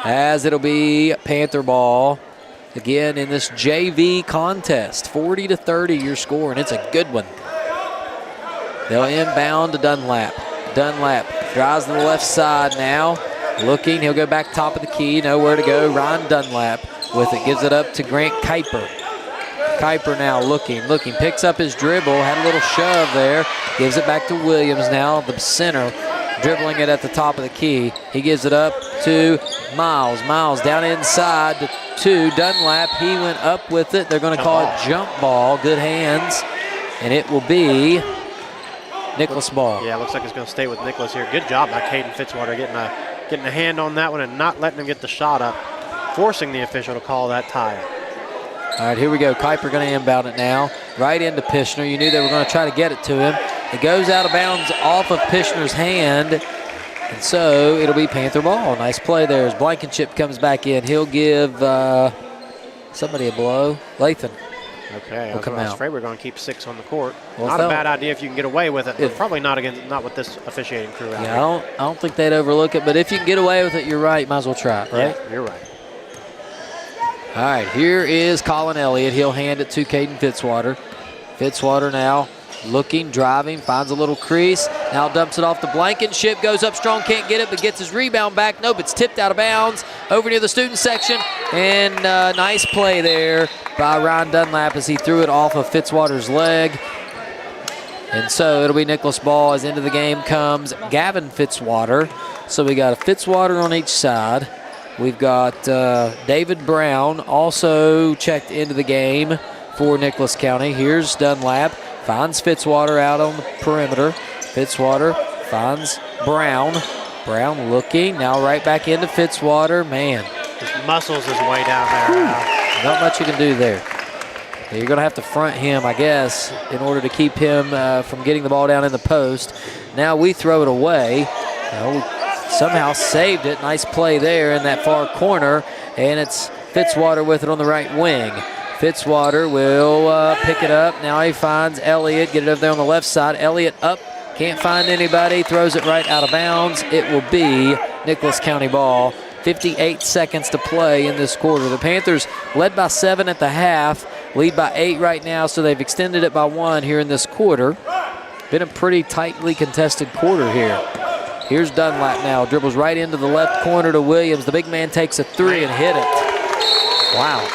As it'll be Panther ball. Again, in this JV contest, 40-30 your score, and it's a good one. They'll inbound to Dunlap. Dunlap drives to the left side now. Looking, he'll go back top of the key, nowhere to go. Ryan Dunlap with it, gives it up to Grant Kuiper. Kuiper now looking, picks up his dribble, had a little shove there. Gives it back to Williams now, the center, dribbling it at the top of the key. He gives it up to Miles. Miles down inside to Dunlap. He went up with it. They're going to call it jump ball. Good hands. And it will be Nicholas ball. Yeah, looks like it's going to stay with Nicholas here. Good job by Caden Fitzwater getting a hand on that one and not letting him get the shot up, forcing the official to call that tie. All right, here we go. Kuiper going to inbound it now. Right into Pishner. You knew they were going to try to get it to him. It goes out of bounds off of Pishner's hand. And so it'll be Panther ball. Nice play there as Blankenship comes back in. He'll give somebody a blow. Lathan. Okay, will come I was out. afraid we're going to keep 6 on the court. Well, not a bad idea if you can get away with it, but probably not with this officiating crew out Yeah, here. I don't think they'd overlook it, but if you can get away with it, you're right. Might as well try it, right? Yeah, you're right. All right, here is Colin Elliott. He'll hand it to Caden Fitzwater. Fitzwater now looking, driving, finds a little crease. Now dumps it off to Blankenship. Goes up strong, can't get it, but gets his rebound back. Nope, it's tipped out of bounds over near the student section. And nice play there by Ryan Dunlap as he threw it off of Fitzwater's leg. And so it'll be Nicholas ball as into the game comes Gavin Fitzwater. So we got a Fitzwater on each side. We've got David Brown also checked into the game for Nicholas County. Here's Dunlap. Finds Fitzwater out on the perimeter. Fitzwater finds Brown. Brown looking. Now right back into Fitzwater. Man. Just muscles his way down there. Not much you can do there. You're going to have to front him, I guess, in order to keep him from getting the ball down in the post. Now we throw it away. We somehow saved it. Nice play there in that far corner. And it's Fitzwater with it on the right wing. Fitzwater will pick it up. Now he finds Elliott. Get it over there on the left side. Elliott up. Can't find anybody. Throws it right out of bounds. It will be Nicholas County ball. 58 seconds to play in this quarter. The Panthers led by 7 at the half. Lead by 8 right now, so they've extended it by 1 here in this quarter. Been a pretty tightly contested quarter here. Here's Dunlap now. Dribbles right into the left corner to Williams. The big man takes a 3 and hit it. Wow.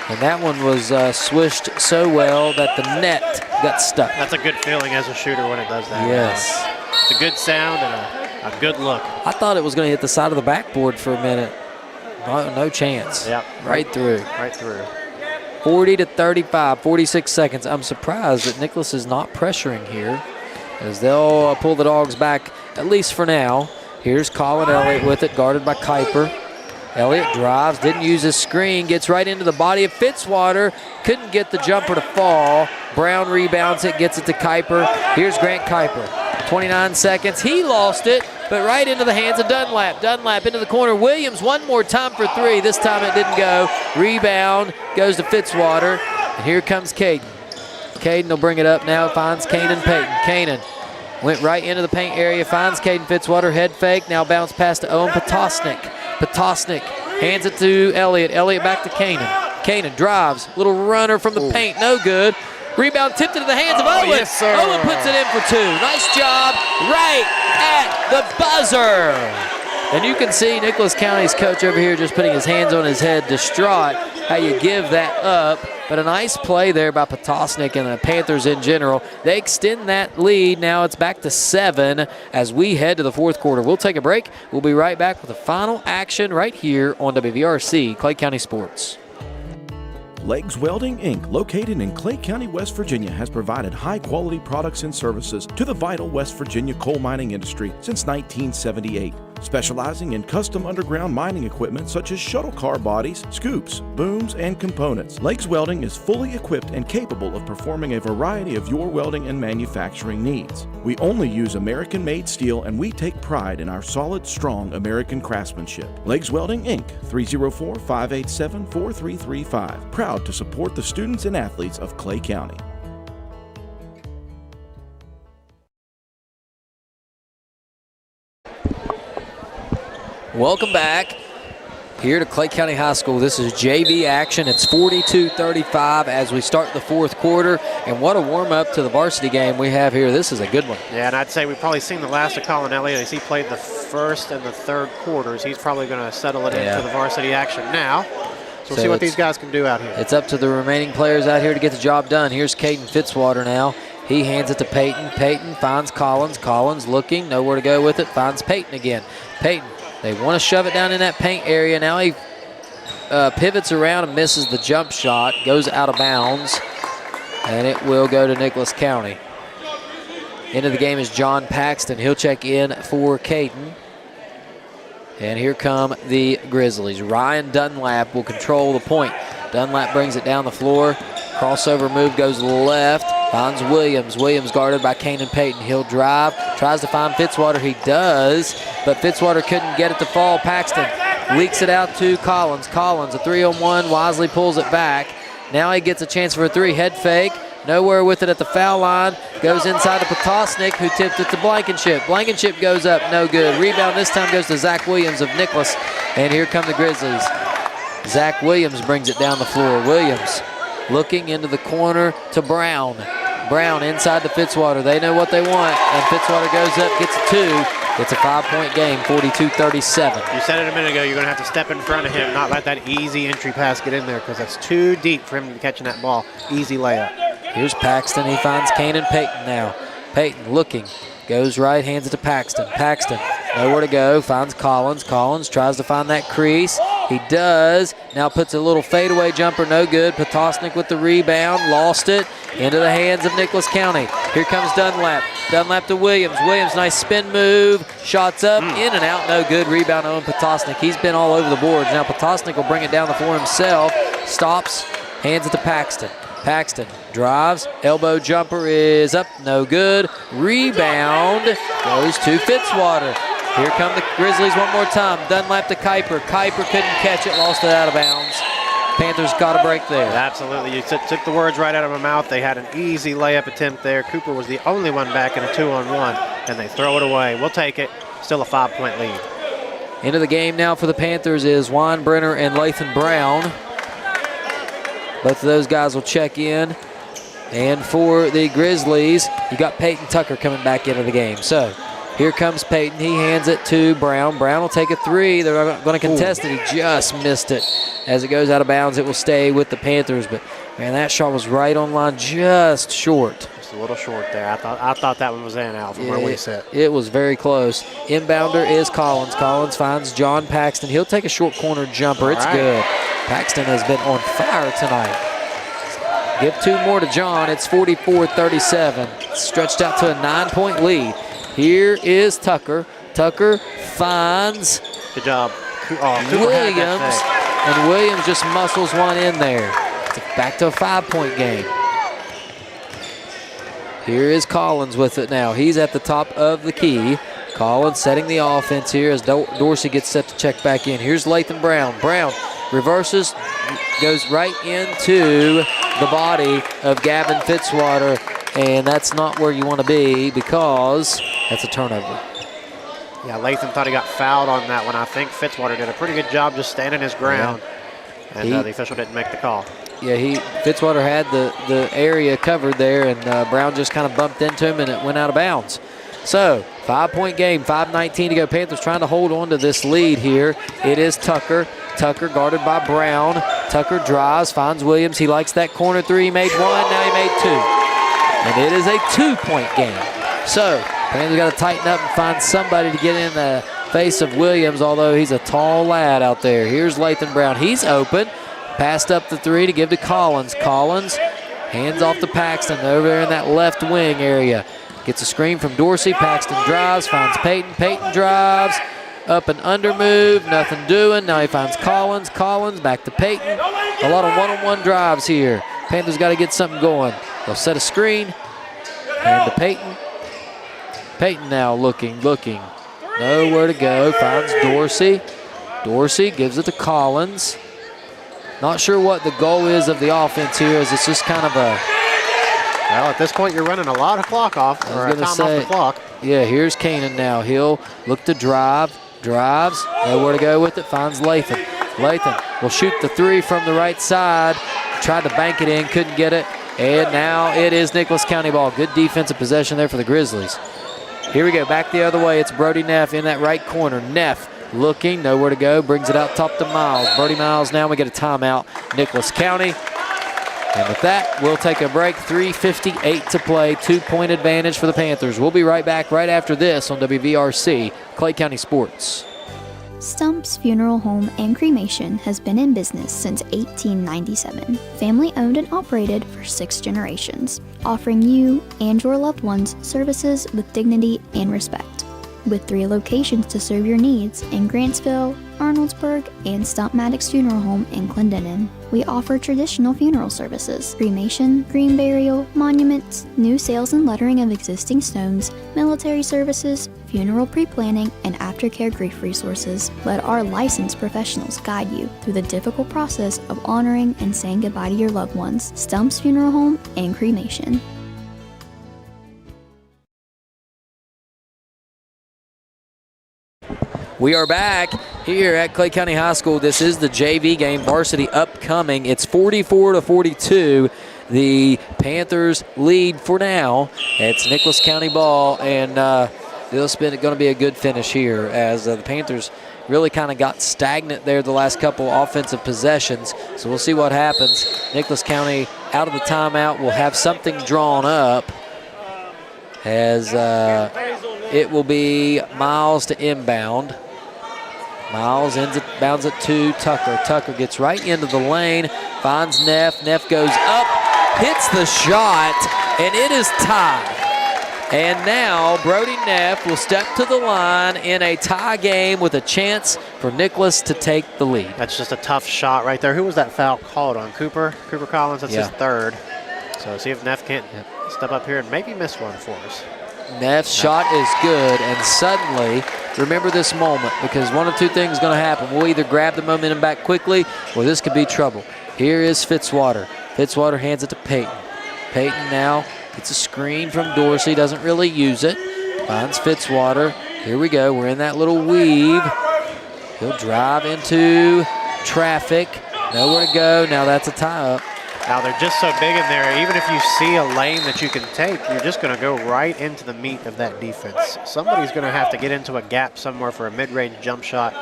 And that one was swished so well that the net got stuck. That's a good feeling as a shooter when it does that. Yes. It's a good sound and a good look. I thought it was going to hit the side of the backboard for a minute. No chance. Yep. Right through. Right through. 40-35, 46 seconds. I'm surprised that Nicholas is not pressuring here as they'll pull the Dogs back, at least for now. Here's Colin Elliott with it, guarded by Kuiper. Elliott drives, didn't use his screen, gets right into the body of Fitzwater. Couldn't get the jumper to fall. Brown rebounds it, gets it to Kuiper. Here's Grant Kuiper. 29 seconds. He lost it, but right into the hands of Dunlap. Dunlap into the corner. Williams one more time for 3. This time it didn't go. Rebound goes to Fitzwater. And here comes Caden. Caden will bring it up now. Finds Kanan Payton. Kanan Went right into the paint area, finds Caden Fitzwater, head fake, now bounce pass to Owen Potosnik. Potosnik hands it to Elliott. Elliott back to Kanan. Kanan drives, little runner from the paint, no good. Rebound tipped into the hands of Owen. Yes, sir. Owen puts it in for 2. Nice job right at the buzzer. And you can see Nicholas County's coach over here just putting his hands on his head, distraught how you give that up. But a nice play there by Potosnik and the Panthers in general. They extend that lead. Now it's back to 7 as we head to the fourth quarter. We'll take a break. We'll be right back with the final action right here on WVRC Clay County Sports. Legs Welding, Inc., located in Clay County, West Virginia, has provided high-quality products and services to the vital West Virginia coal mining industry since 1978. Specializing in custom underground mining equipment such as shuttle car bodies, scoops, booms, and components. Legs Welding is fully equipped and capable of performing a variety of your welding and manufacturing needs. We only use American-made steel, and we take pride in our solid, strong American craftsmanship. Legs Welding, Inc., 304-587-4335. Proud to support the students and athletes of Clay County. Welcome back here to Clay County High School. This is JV action. It's 42-35 as we start the fourth quarter. And what a warm-up to the varsity game we have here. This is a good one. Yeah, and I'd say we've probably seen the last of Colin Elliott as he played the first and the third quarters. He's probably going to settle it into the varsity action now. So we'll see what these guys can do out here. It's up to the remaining players out here to get the job done. Here's Caden Fitzwater now. He hands it to Peyton. Peyton finds Collins. Collins looking, nowhere to go with it, finds Peyton again. Peyton, they want to shove it down in that paint area. Now he pivots around and misses the jump shot, goes out of bounds, and it will go to Nicholas County. Into the game is John Paxton. He'll check in for Caden. And here come the Grizzlies. Ryan Dunlap will control the point. Dunlap brings it down the floor. Crossover move goes left. Finds Williams. Williams guarded by Kanan Payton. He'll drive. Tries to find Fitzwater. He does. But Fitzwater couldn't get it to fall. Paxton leaks it out to Collins. Collins, a 3-on-1. Wisely pulls it back. Now he gets a chance for a 3. Head fake. Nowhere with it at the foul line. Goes inside to Potosnik, who tipped it to Blankenship. Blankenship goes up, no good. Rebound this time goes to Zach Williams of Nicholas. And here come the Grizzlies. Zach Williams brings it down the floor. Williams looking into the corner to Brown. Brown inside to Fitzwater. They know what they want. And Fitzwater goes up, gets a 2. It's a 5-point game, 42-37. You said it a minute ago, you're going to have to step in front of him, not let that easy entry pass get in there because that's too deep for him to be catching that ball. Easy layup. Here's Paxton. He finds Kanan Payton now. Payton looking. Goes right, hands it to Paxton. Paxton, nowhere to go. Finds Collins. Collins tries to find that crease. He does. Now puts a little fadeaway jumper, no good. Potosnik with the rebound. Lost it. Into the hands of Nicholas County. Here comes Dunlap. Dunlap to Williams. Williams, nice spin move. Shots up, in and out, no good. Rebound Owen Potosnik. He's been all over the boards. Now Potosnik will bring it down the floor himself. Stops, hands it to Paxton. Paxton drives, elbow jumper is up, no good. Rebound goes to Fitzwater. Here come the Grizzlies one more time. Dunlap to Kuiper. Kuiper couldn't catch it, lost it out of bounds. Panthers got a break there. Absolutely, you took the words right out of my mouth. They had an easy layup attempt there. Cooper was the only one back in a 2-on-1, and they throw it away. We'll take it, still a 5-point lead. Into the game now for the Panthers is Juan Brenner and Lathan Brown. Both of those guys will check in. And for the Grizzlies, you got Peyton Tucker coming back into the game. So here comes Peyton. He hands it to Brown. Brown will take a 3. They're not going to contest it. He just missed it. As it goes out of bounds, it will stay with the Panthers. But, man, that shot was right on line, just short. Just a little short there. I thought that one was in, Al, from where we sit. It was very close. Inbounder is Collins. Collins finds John Paxton. He'll take a short corner jumper. It's good. Paxton has been on fire tonight. Give 2 more to John. It's 44-37. Stretched out to a 9-point lead. Here is Tucker. Tucker finds good job. Williams, and Williams just muscles one in there. It's back to a 5-point game. Here is Collins with it now. He's at the top of the key. Collins setting the offense here as Dorsey gets set to check back in. Here's Lathan Brown. Brown reverses, goes right into the body of Gavin Fitzwater, and that's not where you want to be because that's a turnover. Yeah, Latham thought he got fouled on that one. I think Fitzwater did a pretty good job just standing his ground, and the official didn't make the call. Yeah, Fitzwater had the area covered there, and Brown just kind of bumped into him, and it went out of bounds. So, 5-point game, 5:19 to go. Panthers trying to hold on to this lead here. It is Tucker. Tucker guarded by Brown. Tucker drives, finds Williams. He likes that corner three. He made one, now he made two. And it is a 2-point game. So, Panthers got to tighten up and find somebody to get in the face of Williams, although he's a tall lad out there. Here's Lathan Brown. He's open. Passed up the three to give to Collins. Collins hands off to Paxton over there in that left wing area. Gets a screen from Dorsey. Paxton drives, finds Peyton. Peyton drives. Up and under move, nothing doing. Now he finds Collins. Collins back to Peyton. A lot of one-on-one drives here. Panthers got to get something going. They'll set a screen. Hand to Peyton. Peyton now looking. Nowhere to go. Finds Dorsey. Dorsey gives it to Collins. Not sure what the goal is of the offense here, as it's just kind of a... Well, at this point, you're running a lot of clock off, or time off the clock. Yeah, here's Kanan now. He'll look to drive. Drives. Nowhere to go with it. Finds Lathan. Lathan will shoot the three from the right side. Tried to bank it in. Couldn't get it. And now it is Nicholas County ball. Good defensive possession there for the Grizzlies. Here we go. Back the other way. It's Brody Neff in that right corner. Neff looking. Nowhere to go. Brings it out top to Miles. Brody Miles now. We get a timeout. Nicholas County. And with that, we'll take a break. 3:58 to play. 2-point advantage for the Panthers. We'll be right back right after this on WVRC, Clay County Sports. Stumps Funeral Home and Cremation has been in business since 1897. Family owned and operated for 6 generations, offering you and your loved ones services with dignity and respect. With 3 locations to serve your needs in Grantsville, Arnoldsburg, and Stump Maddox Funeral Home in Clendenin. We offer traditional funeral services, cremation, green burial, monuments, new sales and lettering of existing stones, military services, funeral pre-planning, and aftercare grief resources. Let our licensed professionals guide you through the difficult process of honoring and saying goodbye to your loved ones. Stumps Funeral Home and Cremation. We are back here at Clay County High School. This is the JV game, Varsity upcoming. It's 44-42. The Panthers lead for now. It's Nicholas County ball, and it's going to be a good finish here as the Panthers really kind of got stagnant there the last couple offensive possessions. So we'll see what happens. Nicholas County out of the timeout will have something drawn up as it will be Miles to inbound. Miles bounds it to Tucker. Tucker gets right into the lane, finds Neff. Neff goes up, hits the shot, and it is tied. And now Brody Neff will step to the line in a tie game with a chance for Nicholas to take the lead. That's just a tough shot right there. Who was that foul called on? Cooper Collins, that's his third. So see if Neff can't step up here and maybe miss one for us. Neff's shot is good, and suddenly, remember this moment, because one of two things is going to happen. We'll either grab the momentum back quickly, or this could be trouble. Here is Fitzwater. Fitzwater hands it to Peyton. Peyton now gets a screen from Dorsey, doesn't really use it. Finds Fitzwater. Here we go, we're in that little weave. He'll drive into traffic. Nowhere to go, now that's a tie-up. Now they're just so big in there, even if you see a lane that you can take, you're just going to go right into the meat of that defense. Somebody's going to have to get into a gap somewhere for a mid-range jump shot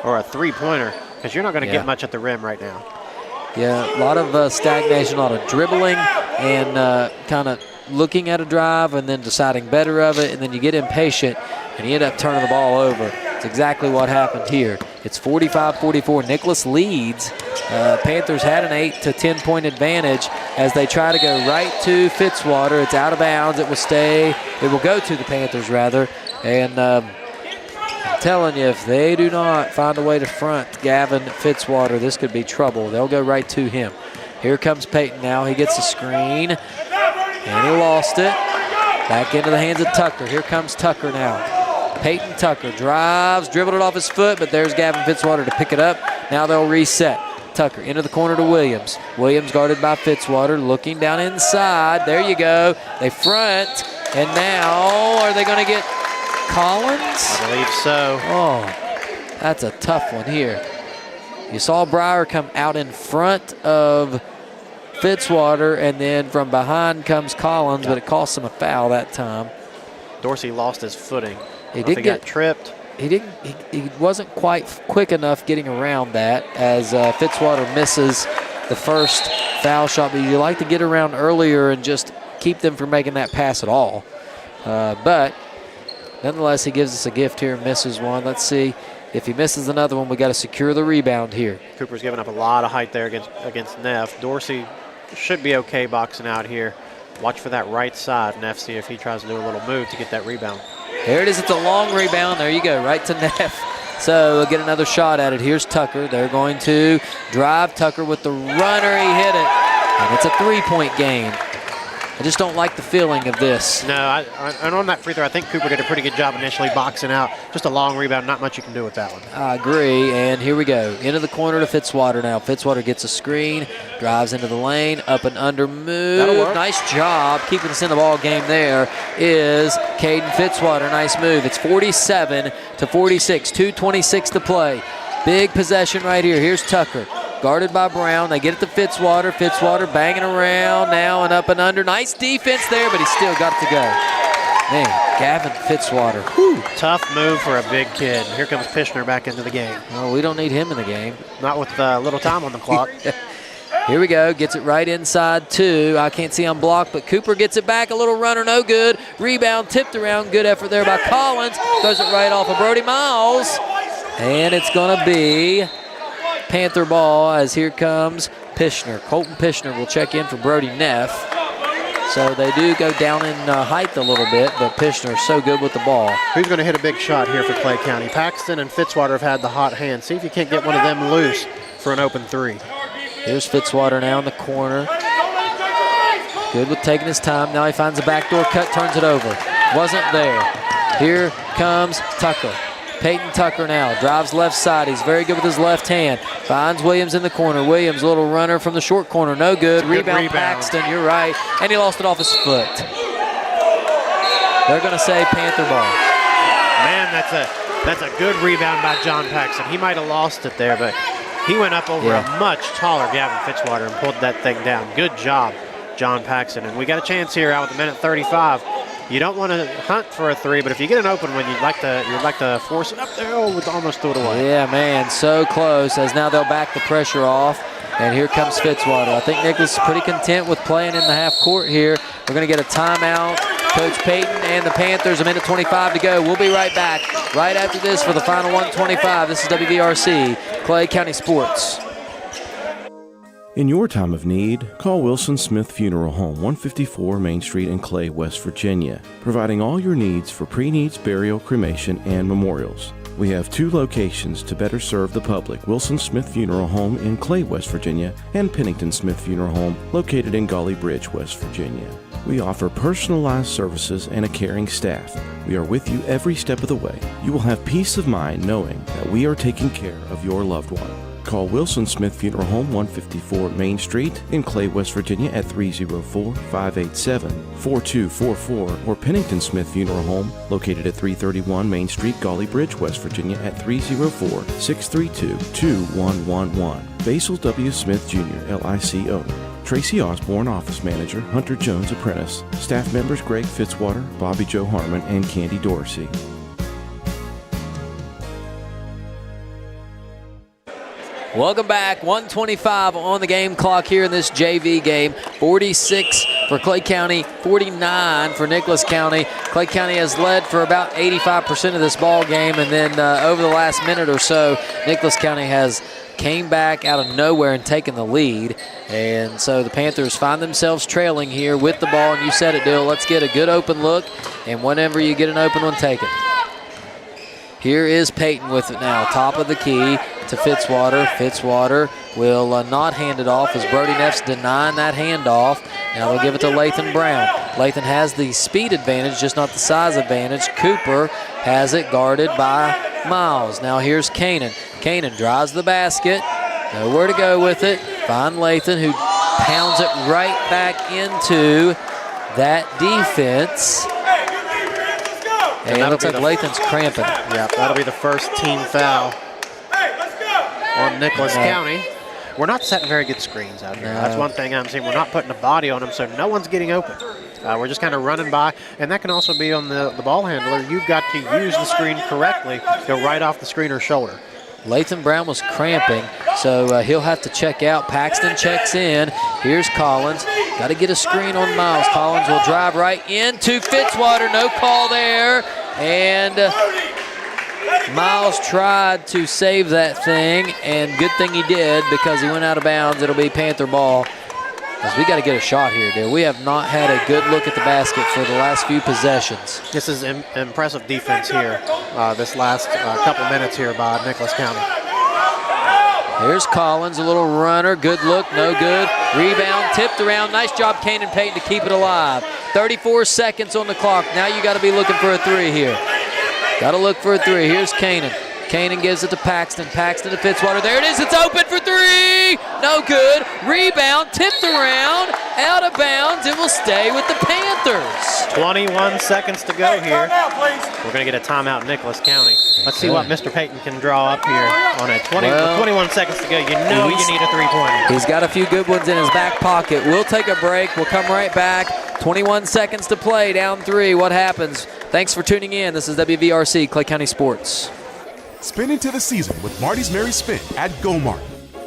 or a three-pointer, because you're not going to get much at the rim right now. Yeah, a lot of stagnation, a lot of dribbling and kind of looking at a drive and then deciding better of it, and then you get impatient and you end up turning the ball over. It's exactly what happened here. It's 45-44. Nicholas leads. Panthers had an 8 to 10 point advantage as they try to go right to Fitzwater. It's out of bounds. It will go to the Panthers rather. And I'm telling you, if they do not find a way to front Gavin Fitzwater, this could be trouble. They'll go right to him. Here comes Peyton now. He gets a screen and he lost it. Back into the hands of Tucker. Here comes Tucker now. Peyton Tucker drives, dribbled it off his foot, but there's Gavin Fitzwater to pick it up. Now they'll reset. Tucker into the corner to Williams. Williams guarded by Fitzwater, looking down inside. There you go. They front, and now are they going to get Collins? I believe so. Oh, that's a tough one here. You saw Breyer come out in front of Fitzwater, and then from behind comes Collins, but it cost him a foul that time. Dorsey lost his footing. He did got tripped. He wasn't quite quick enough getting around that as Fitzwater misses the first foul shot. But you like to get around earlier and just keep them from making that pass at all. But nonetheless, he gives us a gift here and misses one. Let's see if he misses another one. We got to secure the rebound here. Cooper's giving up a lot of height there against Neff. Dorsey should be okay boxing out here. Watch for that right side, Neff, see if he tries to do a little move to get that rebound. There it is. It's a long rebound. There you go, right to Neff. So we'll get another shot at it. Here's Tucker. They're going to drive. Tucker with the runner. He hit it. And it's a three-point game. I just don't like the feeling of this. No, and on that free throw, I think Cooper did a pretty good job initially boxing out. Just a long rebound, not much you can do with that one. I agree, and here we go. Into the corner to Fitzwater now. Fitzwater gets a screen, drives into the lane, up and under move. That'll work. Nice job keeping us in the ball game there is Caden Fitzwater. Nice move. It's 47-46, 2:26 to play. Big possession right here. Here's Tucker. Guarded by Brown. They get it to Fitzwater. Fitzwater banging around now and up and under. Nice defense there, but he still got it to go. Man, Gavin Fitzwater. Whew. Tough move for a big kid. Here comes Pishner back into the game. Oh, we don't need him in the game. Not with little time on the clock. Here we go. Gets it right inside two. I can't see on block, but Cooper gets it back. A little runner, no good. Rebound tipped around. Good effort there by Collins. Throws it right off of Brody Miles. And it's going to be Panther ball as here comes Pishner. Colton Pishner will check in for Brody Neff. So they do go down in height a little bit, but Pishner is so good with the ball. Who's going to hit a big shot here for Clay County? Paxton and Fitzwater have had the hot hand. See if you can't get one of them loose for an open three. Here's Fitzwater now in the corner. Good with taking his time. Now he finds a backdoor cut, turns it over. Wasn't there. Here comes Tucker. Peyton Tucker now drives left side. He's very good with his left hand. Finds Williams in the corner. Williams, a little runner from the short corner. No good. Rebound Paxton, you're right. And he lost it off his foot. They're going to say Panther ball. Man, that's a good rebound by John Paxton. He might have lost it there, but he went up over a much taller Gavin Fitzwater and pulled that thing down. Good job, John Paxton. And we got a chance here out with a minute 35. You don't want to hunt for a three, but if you get an open one, you'd like to force it up there. Oh, almost threw it away. Yeah, man, so close. As now they'll back the pressure off, and here comes Fitzwater. I think Nicholas is pretty content with playing in the half court here. We're going to get a timeout. Coach Peyton and the Panthers, a minute 25 to go. We'll be right back right after this for the final 125. This is WVRC, Clay County Sports. In your time of need, call Wilson Smith Funeral Home, 154 Main Street in Clay, West Virginia, providing all your needs for pre-needs, burial, cremation, and memorials. We have two locations to better serve the public, Wilson Smith Funeral Home in Clay, West Virginia, and Pennington Smith Funeral Home located in Golly Bridge, West Virginia. We offer personalized services and a caring staff. We are with you every step of the way. You will have peace of mind knowing that we are taking care of your loved one. Call Wilson Smith Funeral Home, 154 Main Street in Clay, West Virginia at 304-587-4244 or Pennington Smith Funeral Home located at 331 Main Street, Golly Bridge, West Virginia at 304-632-2111. Basil W. Smith Jr., LIC owner. Tracy Osborne, office manager. Hunter Jones, apprentice. Staff members Greg Fitzwater, Bobby Joe Harmon, and Candy Dorsey. Welcome back. 125 on the game clock here in this JV game. 46 for Clay County, 49 for Nicholas County. Clay County has led for about 85% of this ball game, and then over the last minute or so, Nicholas County has came back out of nowhere and taken the lead. And so the Panthers find themselves trailing here with the ball. And you said it, Dill. Let's get a good open look, and whenever you get an open one, take it. Here is Peyton with it now, top of the key to Fitzwater. Fitzwater will not hand it off as Brody Neff's denying that handoff. Now they'll give it to Lathan Brown. Lathan has the speed advantage, just not the size advantage. Cooper has it guarded by Miles. Now here's Kanan. Kanan drives the basket, Nowhere to go with it. Find Lathan, who pounds it right back into that defense. And it looks like Lathan's cramping. Yeah, that'll be the first team foul on Nicholas County. We're not setting very good screens out here. No. That's one thing I'm seeing. We're not putting a body on them, so no one's getting open. We're just kind of running by, and that can also be on the ball handler. You've got to use the screen correctly, go right off the screener's shoulder. Lathan Brown was cramping, so he'll have to check out. Paxton checks in. Here's Collins. Got to get a screen on Miles. Collins will drive right into Fitzwater. No call there. And Miles tried to save that thing, and good thing he did because he went out of bounds. It'll be Panther ball. Because we got to get a shot here, dude. We have not had a good look at the basket for the last few possessions. This is impressive defense here, this last couple minutes here by Nicholas County. Here's Collins, a little runner. Good look, no good. Rebound, tipped around. Nice job, Kanan Payton, to keep it alive. 34 seconds on the clock. Now you got to be looking for a three here. Got to look for a three. Here's Kanan. Kanan gives it to Paxton. Paxton to Fitzwater. There it is. It's open for three. No good. Rebound, tipped around, out of bounds. It will stay with the Panthers. 21 seconds to go here. We're going to get a timeout in Nicholas County. Let's see what Mr. Payton can draw up here on a 21 seconds to go. You know you need a three-pointer. He's got a few good ones in his back pocket. We'll take a break. We'll come right back. 21 seconds to play, down three. What happens? Thanks for tuning in. This is WVRC Clay County Sports. Spin into the season with Marty's Merry Spin at Go Mart.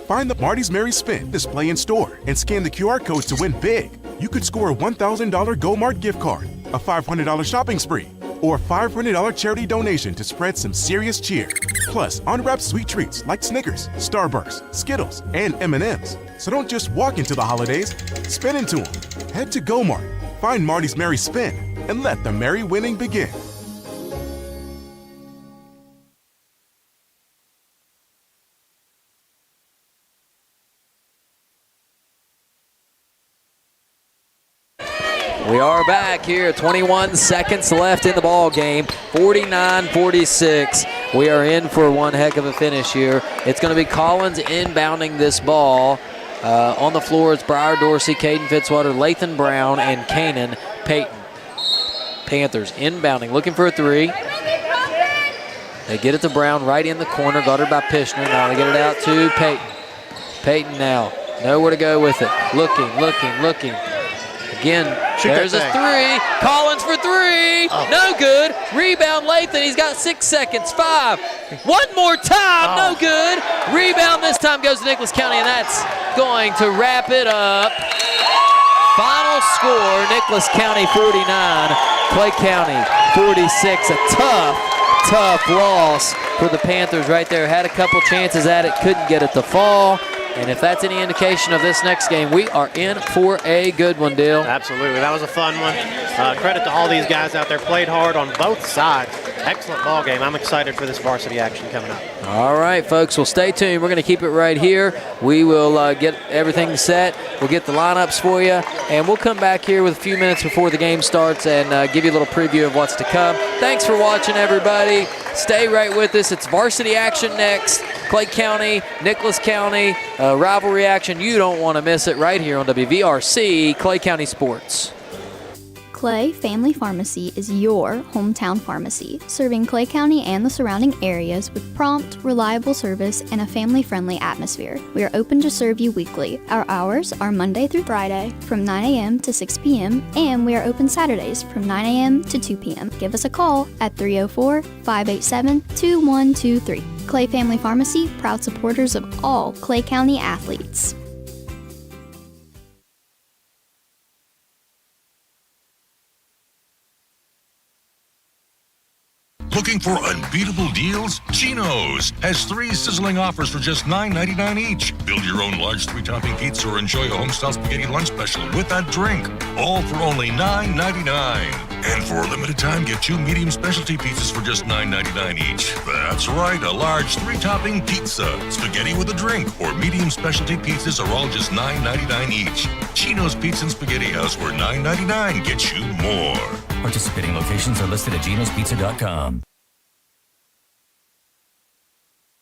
Find the Marty's Merry Spin display in store and scan the QR codes to win big. You could score a $1,000 Go Mart gift card, a $500 shopping spree, or a $500 charity donation to spread some serious cheer. Plus, unwrapped sweet treats like Snickers, Starburst, Skittles, and M&Ms. So don't just walk into the holidays, spin into them. Head to Go Mart, find Marty's Merry Spin, and let the merry winning begin. We are back here. 21 seconds left in the ball game. 49-46. We are in for one heck of a finish here. It's going to be Collins inbounding this ball. On the floor, it's Briar Dorsey, Caden Fitzwater, Lathan Brown, and Kanan Payton. Panthers inbounding, looking for a three. They get it to Brown right in the corner, guarded by Pishner. Now they get it out to Payton. Payton now, nowhere to go with it. Looking. Again, there's a three. Collins for three. Oh. No good. Rebound Lathan. He's got 6 seconds. 5. One more time. No good. Rebound this time goes to Nicholas County, and that's going to wrap it up. Final score, Nicholas County 49, Clay County 46. A tough loss for the Panthers right there. Had a couple chances at it, couldn't get it to fall. And if that's any indication of this next game, we are in for a good one, Dale. Absolutely. That was a fun one. Credit to all these guys out there. Played hard on both sides. Excellent ball game. I'm excited for this varsity action coming up. All right, folks. Well, stay tuned. We're going to keep it right here. We will get everything set. We'll get the lineups for you. And we'll come back here with a few minutes before the game starts and give you a little preview of what's to come. Thanks for watching, everybody. Stay right with us. It's varsity action next. Clay County, Nicholas County, rivalry action. You don't want to miss it right here on WVRC Clay County Sports. Clay Family Pharmacy is your hometown pharmacy, serving Clay County and the surrounding areas with prompt, reliable service and a family-friendly atmosphere. We are open to serve you weekly. Our hours are Monday through Friday from 9 a.m. to 6 p.m. and we are open Saturdays from 9 a.m. to 2 p.m. Give us a call at 304-587-2123. Clay Family Pharmacy, proud supporters of all Clay County athletes. Looking for unbeatable deals? Genos has 3 sizzling offers for just $9.99 each. Build your own large 3-topping pizza or enjoy a homestyle spaghetti lunch special with that drink. All for only $9.99. And for a limited time, get 2 medium specialty pizzas for just $9.99 each. That's right, a large 3-topping pizza, spaghetti with a drink, or medium specialty pizzas are all just $9.99 each. Genos Pizza and Spaghetti House, where $9.99 gets you more. Participating locations are listed at genospizza.com.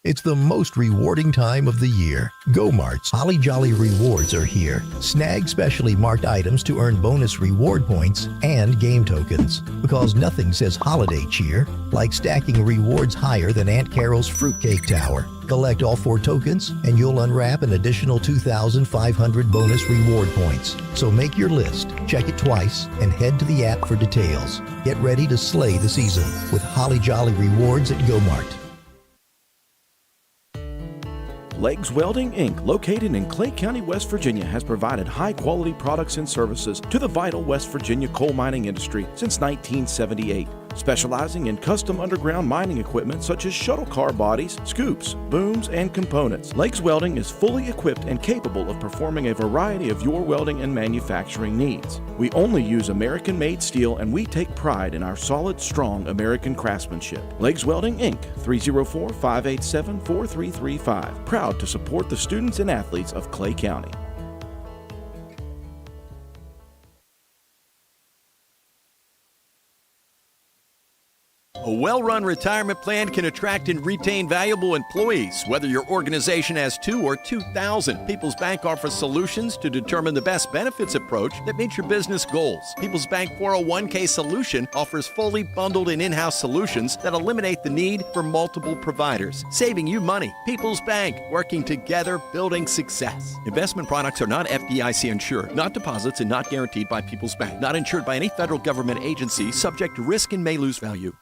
It's the most rewarding time of the year. Go Mart's Holly Jolly Rewards are here. Snag specially marked items to earn bonus reward points and game tokens. Because nothing says holiday cheer like stacking rewards higher than Aunt Carol's fruitcake tower. Collect all 4 tokens and you'll unwrap an additional 2,500 bonus reward points. So make your list, check it twice, and head to the app for details. Get ready to slay the season with Holly Jolly Rewards at Go Mart. Legs Welding, Inc., located in Clay County, West Virginia, has provided high-quality products and services to the vital West Virginia coal mining industry since 1978. Specializing in custom underground mining equipment such as shuttle car bodies, scoops, booms, and components. Legs Welding is fully equipped and capable of performing a variety of your welding and manufacturing needs. We only use American-made steel and we take pride in our solid, strong American craftsmanship. Legs Welding, Inc., 304-587-4335. Proud to support the students and athletes of Clay County. A well-run retirement plan can attract and retain valuable employees, whether your organization has 2 or 2,000. People's Bank offers solutions to determine the best benefits approach that meets your business goals. People's Bank 401k Solution offers fully bundled and in-house solutions that eliminate the need for multiple providers, saving you money. People's Bank, working together, building success. Investment products are not FDIC insured, not deposits, and not guaranteed by People's Bank. Not insured by any federal government agency, subject to risk and may lose value.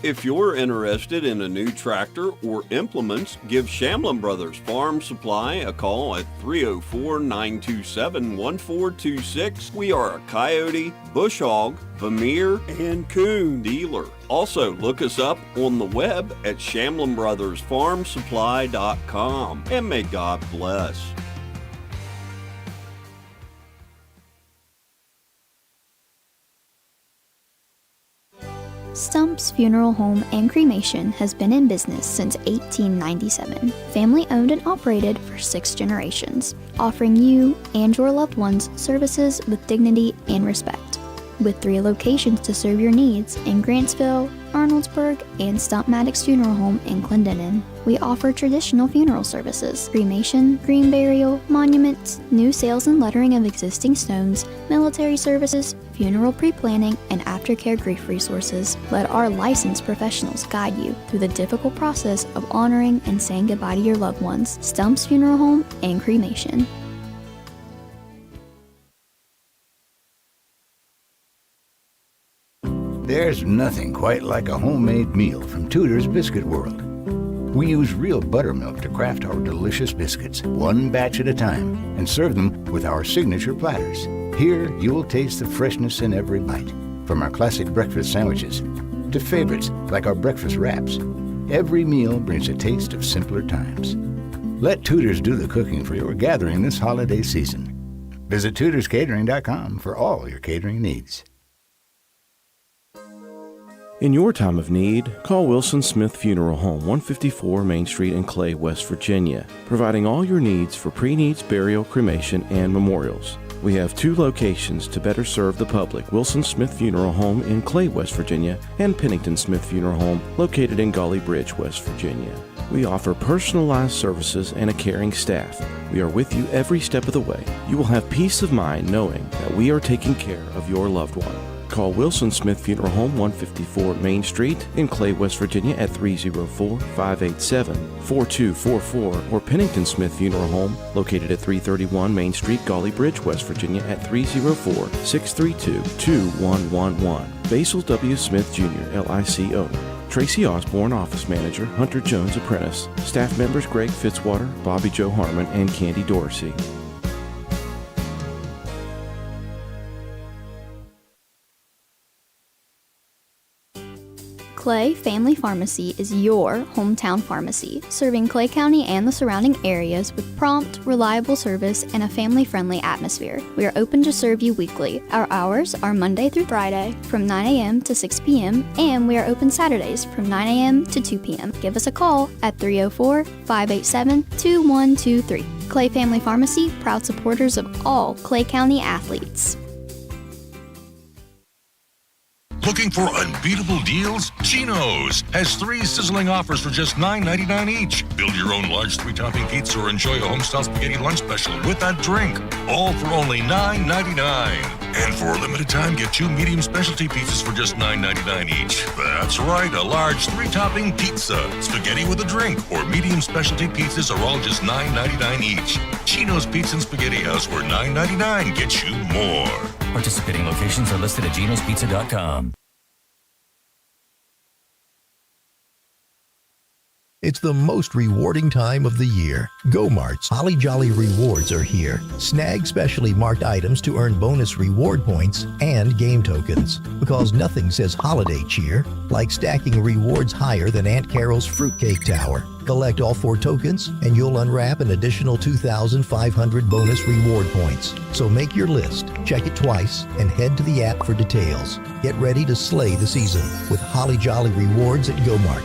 If you're interested in a new tractor or implements, give Shamlin Brothers Farm Supply a call at 304-927-1426. We are a coyote, bush hog, Vermeer, and coon dealer. Also, look us up on the web at ShamlinBrothersFarmSupply.com. And may God bless. Stumps Funeral Home and Cremation has been in business since 1897. Family owned and operated for 6 generations, offering you and your loved ones services with dignity and respect. With 3 locations to serve your needs in Grantsville, Arnoldsburg, and Stump Maddox Funeral Home in Clendenin. We offer traditional funeral services, cremation, green burial, monuments, new sales and lettering of existing stones, military services, funeral pre-planning, and aftercare grief resources. Let our licensed professionals guide you through the difficult process of honoring and saying goodbye to your loved ones. Stumps Funeral Home and Cremation. There's nothing quite like a homemade meal from Tutors Biscuit World. We use real buttermilk to craft our delicious biscuits, one batch at a time, and serve them with our signature platters. Here, you'll taste the freshness in every bite, from our classic breakfast sandwiches to favorites like our breakfast wraps. Every meal brings a taste of simpler times. Let Tutors do the cooking for your gathering this holiday season. Visit tutorscatering.com for all your catering needs. In your time of need, call Wilson Smith Funeral Home, 154 Main Street in Clay, West Virginia, providing all your needs for pre-needs, burial, cremation, and memorials. We have 2 locations to better serve the public: Wilson Smith Funeral Home in Clay, West Virginia, and Pennington Smith Funeral Home located in Golly Bridge, West Virginia. We offer personalized services and a caring staff. We are with you every step of the way. You will have peace of mind knowing that we are taking care of your loved one. Call Wilson Smith Funeral Home, 154 Main Street in Clay, West Virginia at 304-587-4244 or Pennington Smith Funeral Home located at 331 Main Street, Golly Bridge, West Virginia at 304-632-2111. Basil W. Smith Jr., LIC owner. Tracy Osborne, office manager. Hunter Jones, apprentice. Staff members Greg Fitzwater, Bobby Joe Harmon, and Candy Dorsey. Clay Family Pharmacy is your hometown pharmacy, serving Clay County and the surrounding areas with prompt, reliable service and a family-friendly atmosphere. We are open to serve you weekly. Our hours are Monday through Friday from 9 a.m. to 6 p.m. and we are open Saturdays from 9 a.m. to 2 p.m. Give us a call at 304-587-2123. Clay Family Pharmacy, proud supporters of all Clay County athletes. Looking for unbeatable deals? Genos has 3 sizzling offers for just $9.99 each. Build your own large 3-topping pizza or enjoy a homestyle spaghetti lunch special with that drink. All for only $9.99. And for a limited time, get 2 medium specialty pizzas for just $9.99 each. That's right, a large 3-topping pizza, spaghetti with a drink, or medium specialty pizzas are all just $9.99 each. Genos Pizza and Spaghetti House, where $9.99 gets you more. Participating locations are listed at genospizza.com. It's the most rewarding time of the year. Go Mart's Holly Jolly Rewards are here. Snag specially marked items to earn bonus reward points and game tokens. Because nothing says holiday cheer like stacking rewards higher than Aunt Carol's Fruitcake Tower. Collect all 4 tokens and you'll unwrap an additional 2,500 bonus reward points. So make your list, check it twice, and head to the app for details. Get ready to slay the season with Holly Jolly Rewards at Go Mart.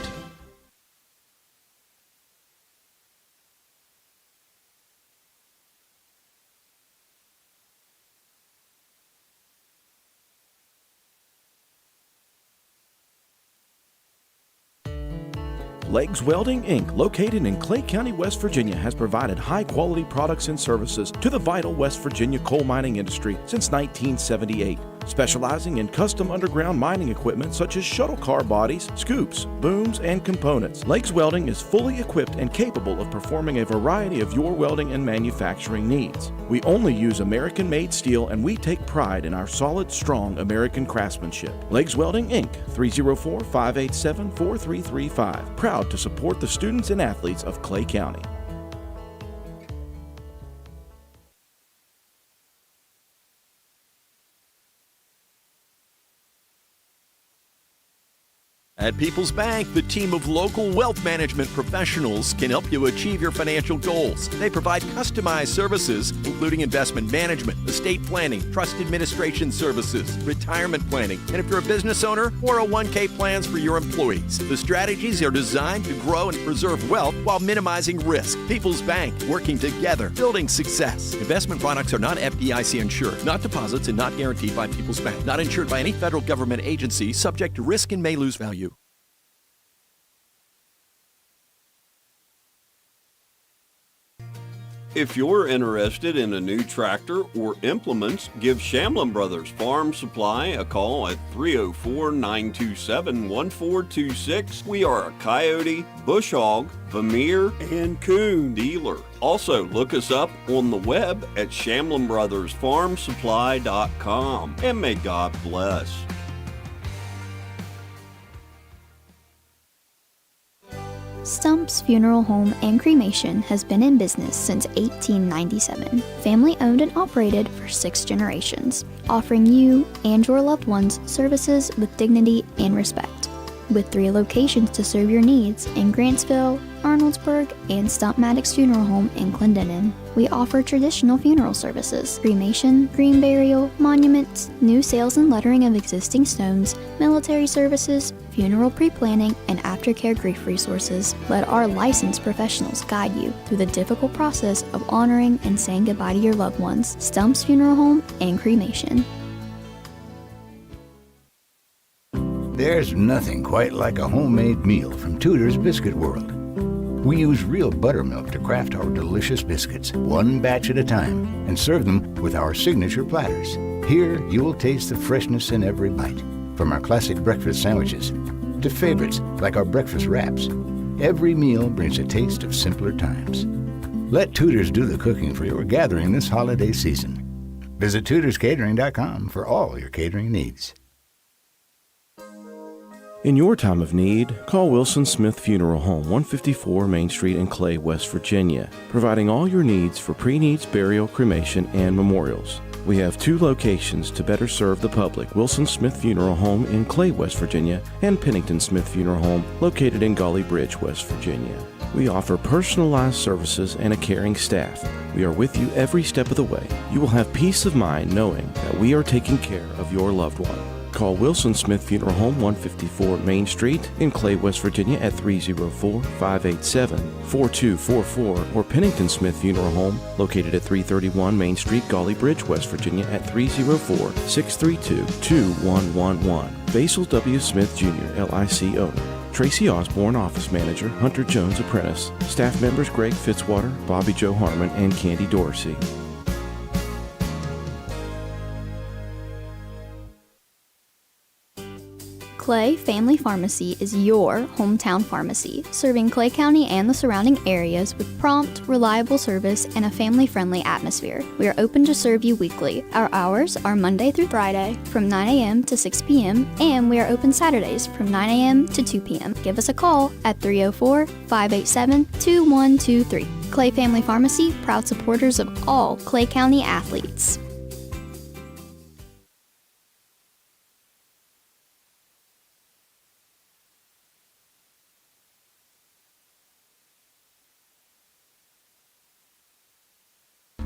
Legs Welding, Inc., located in Clay County, West Virginia, has provided high-quality products and services to the vital West Virginia coal mining industry since 1978, specializing in custom underground mining equipment such as shuttle car bodies, scoops, booms, and components. Legs Welding is fully equipped and capable of performing a variety of your welding and manufacturing needs. We only use American-made steel, and we take pride in our solid, strong American craftsmanship. Legs Welding, Inc., 304-587-4335. Proud to support the students and athletes of Clay County. At People's Bank, the team of local wealth management professionals can help you achieve your financial goals. They provide customized services, including investment management, estate planning, trust administration services, retirement planning, and if you're a business owner, 401k plans for your employees. The strategies are designed to grow and preserve wealth while minimizing risk. People's Bank, working together, building success. Investment products are not FDIC insured, not deposits, and not guaranteed by People's Bank. Not insured by any federal government agency, subject to risk and may lose value. If you're interested in a new tractor or implements, give Shamlin Brothers Farm Supply a call at 304-927-1426. We are a coyote, bush hog, Vermeer, and coon dealer. Also, look us up on the web at ShamlinBrothersFarmSupply.com. And may God bless. Stumps Funeral Home and Cremation has been in business since 1897. Family owned and operated for 6 generations, offering you and your loved ones services with dignity and respect. With 3 locations to serve your needs in Grantsville, Arnoldsburg, and Stump Maddox Funeral Home in Clendenin. We offer traditional funeral services, cremation, green burial, monuments, new sales and lettering of existing stones, military services, funeral pre-planning, and aftercare grief resources. Let our licensed professionals guide you through the difficult process of honoring and saying goodbye to your loved ones. Stumps Funeral Home and Cremation. There's nothing quite like a homemade meal from Tutors Biscuit World. We use real buttermilk to craft our delicious biscuits, one batch at a time, and serve them with our signature platters. Here, you'll taste the freshness in every bite. From our classic breakfast sandwiches to favorites like our breakfast wraps, every meal brings a taste of simpler times. Let Tutors do the cooking for your gathering this holiday season. Visit tutorscatering.com for all your catering needs. In your time of need, call Wilson Smith Funeral Home, 154 Main Street in Clay, West Virginia, providing all your needs for pre-needs, burial, cremation, and memorials. We have 2 locations to better serve the public: Wilson Smith Funeral Home in Clay, West Virginia, and Pennington Smith Funeral Home located in Golly Bridge, West Virginia. We offer personalized services and a caring staff. We are with you every step of the way. You will have peace of mind knowing that we are taking care of your loved one. Call Wilson Smith Funeral Home, 154 Main Street in Clay, West Virginia at 304-587-4244, or Pennington Smith Funeral Home, located at 331 Main Street, Gully Bridge, West Virginia at 304-632-2111. Basil W. Smith Jr., LIC owner. Tracy Osborne, office manager. Hunter Jones, apprentice. Staff members Greg Fitzwater, Bobby Joe Harmon, and Candy Dorsey. Clay Family Pharmacy is your hometown pharmacy, serving Clay County and the surrounding areas with prompt, reliable service and a family-friendly atmosphere. We are open to serve you weekly. Our hours are Monday through Friday from 9 a.m. to 6 p.m. and we are open Saturdays from 9 a.m. to 2 p.m. Give us a call at 304-587-2123. Clay Family Pharmacy, proud supporters of all Clay County athletes.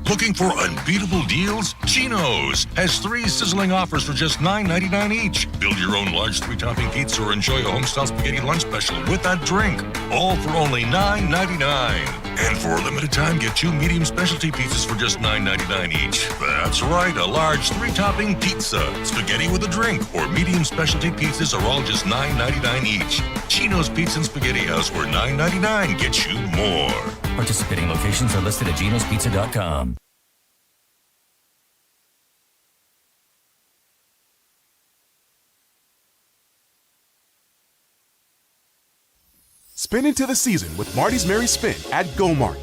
Looking for unbeatable deals? Genos has 3 sizzling offers for just $9.99 each. Build your own large 3-topping pizza or enjoy a homestyle spaghetti lunch special with that drink. All for only $9.99. And for a limited time, get 2 medium specialty pizzas for just $9.99 each. That's right, a large 3-topping pizza, spaghetti with a drink, or medium specialty pizzas are all just $9.99 each. Genos Pizza and Spaghetti House, where $9.99 gets you more. Participating locations are listed at genospizza.com. Spin into the season with Marty's Merry Spin at Go Mart.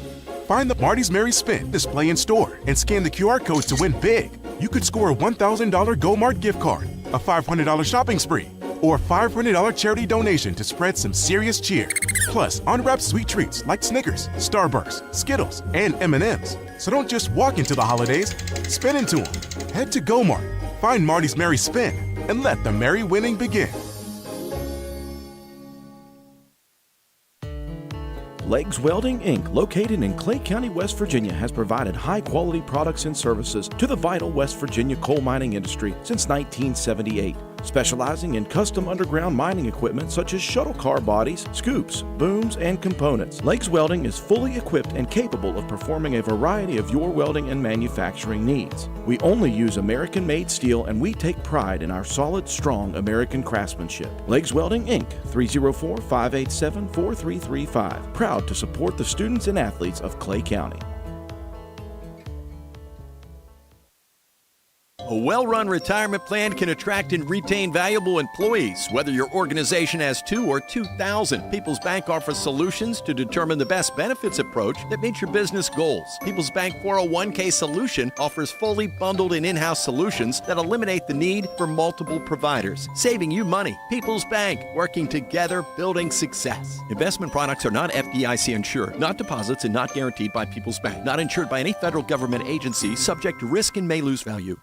Find the Marty's Merry Spin display in store and scan the QR code to win big. You could score a $1,000 Go Mart gift card, a $500 shopping spree, or a $500 charity donation to spread some serious cheer. Plus, unwrapped sweet treats like Snickers, Starburst, Skittles, and M&Ms. So don't just walk into the holidays, spin into them. Head to Go Mart, find Marty's Merry Spin, and let the merry winning begin. Legs Welding, Inc., located in Clay County, West Virginia, has provided high-quality products and services to the vital West Virginia coal mining industry since 1978, specializing in custom underground mining equipment such as shuttle car bodies, scoops, booms, and components. Legs Welding is fully equipped and capable of performing a variety of your welding and manufacturing needs. We only use American-made steel, and we take pride in our solid, strong American craftsmanship. Legs Welding, Inc., 304-587-4335. Proud to support the students and athletes of Clay County. A well-run retirement plan can attract and retain valuable employees, whether your organization has 2 or 2,000. People's Bank offers solutions to determine the best benefits approach that meets your business goals. People's Bank 401k solution offers fully bundled and in-house solutions that eliminate the need for multiple providers, saving you money. People's Bank, working together, building success. Investment products are not FDIC insured, not deposits, and not guaranteed by People's Bank. Not insured by any federal government agency, subject to risk and may lose value.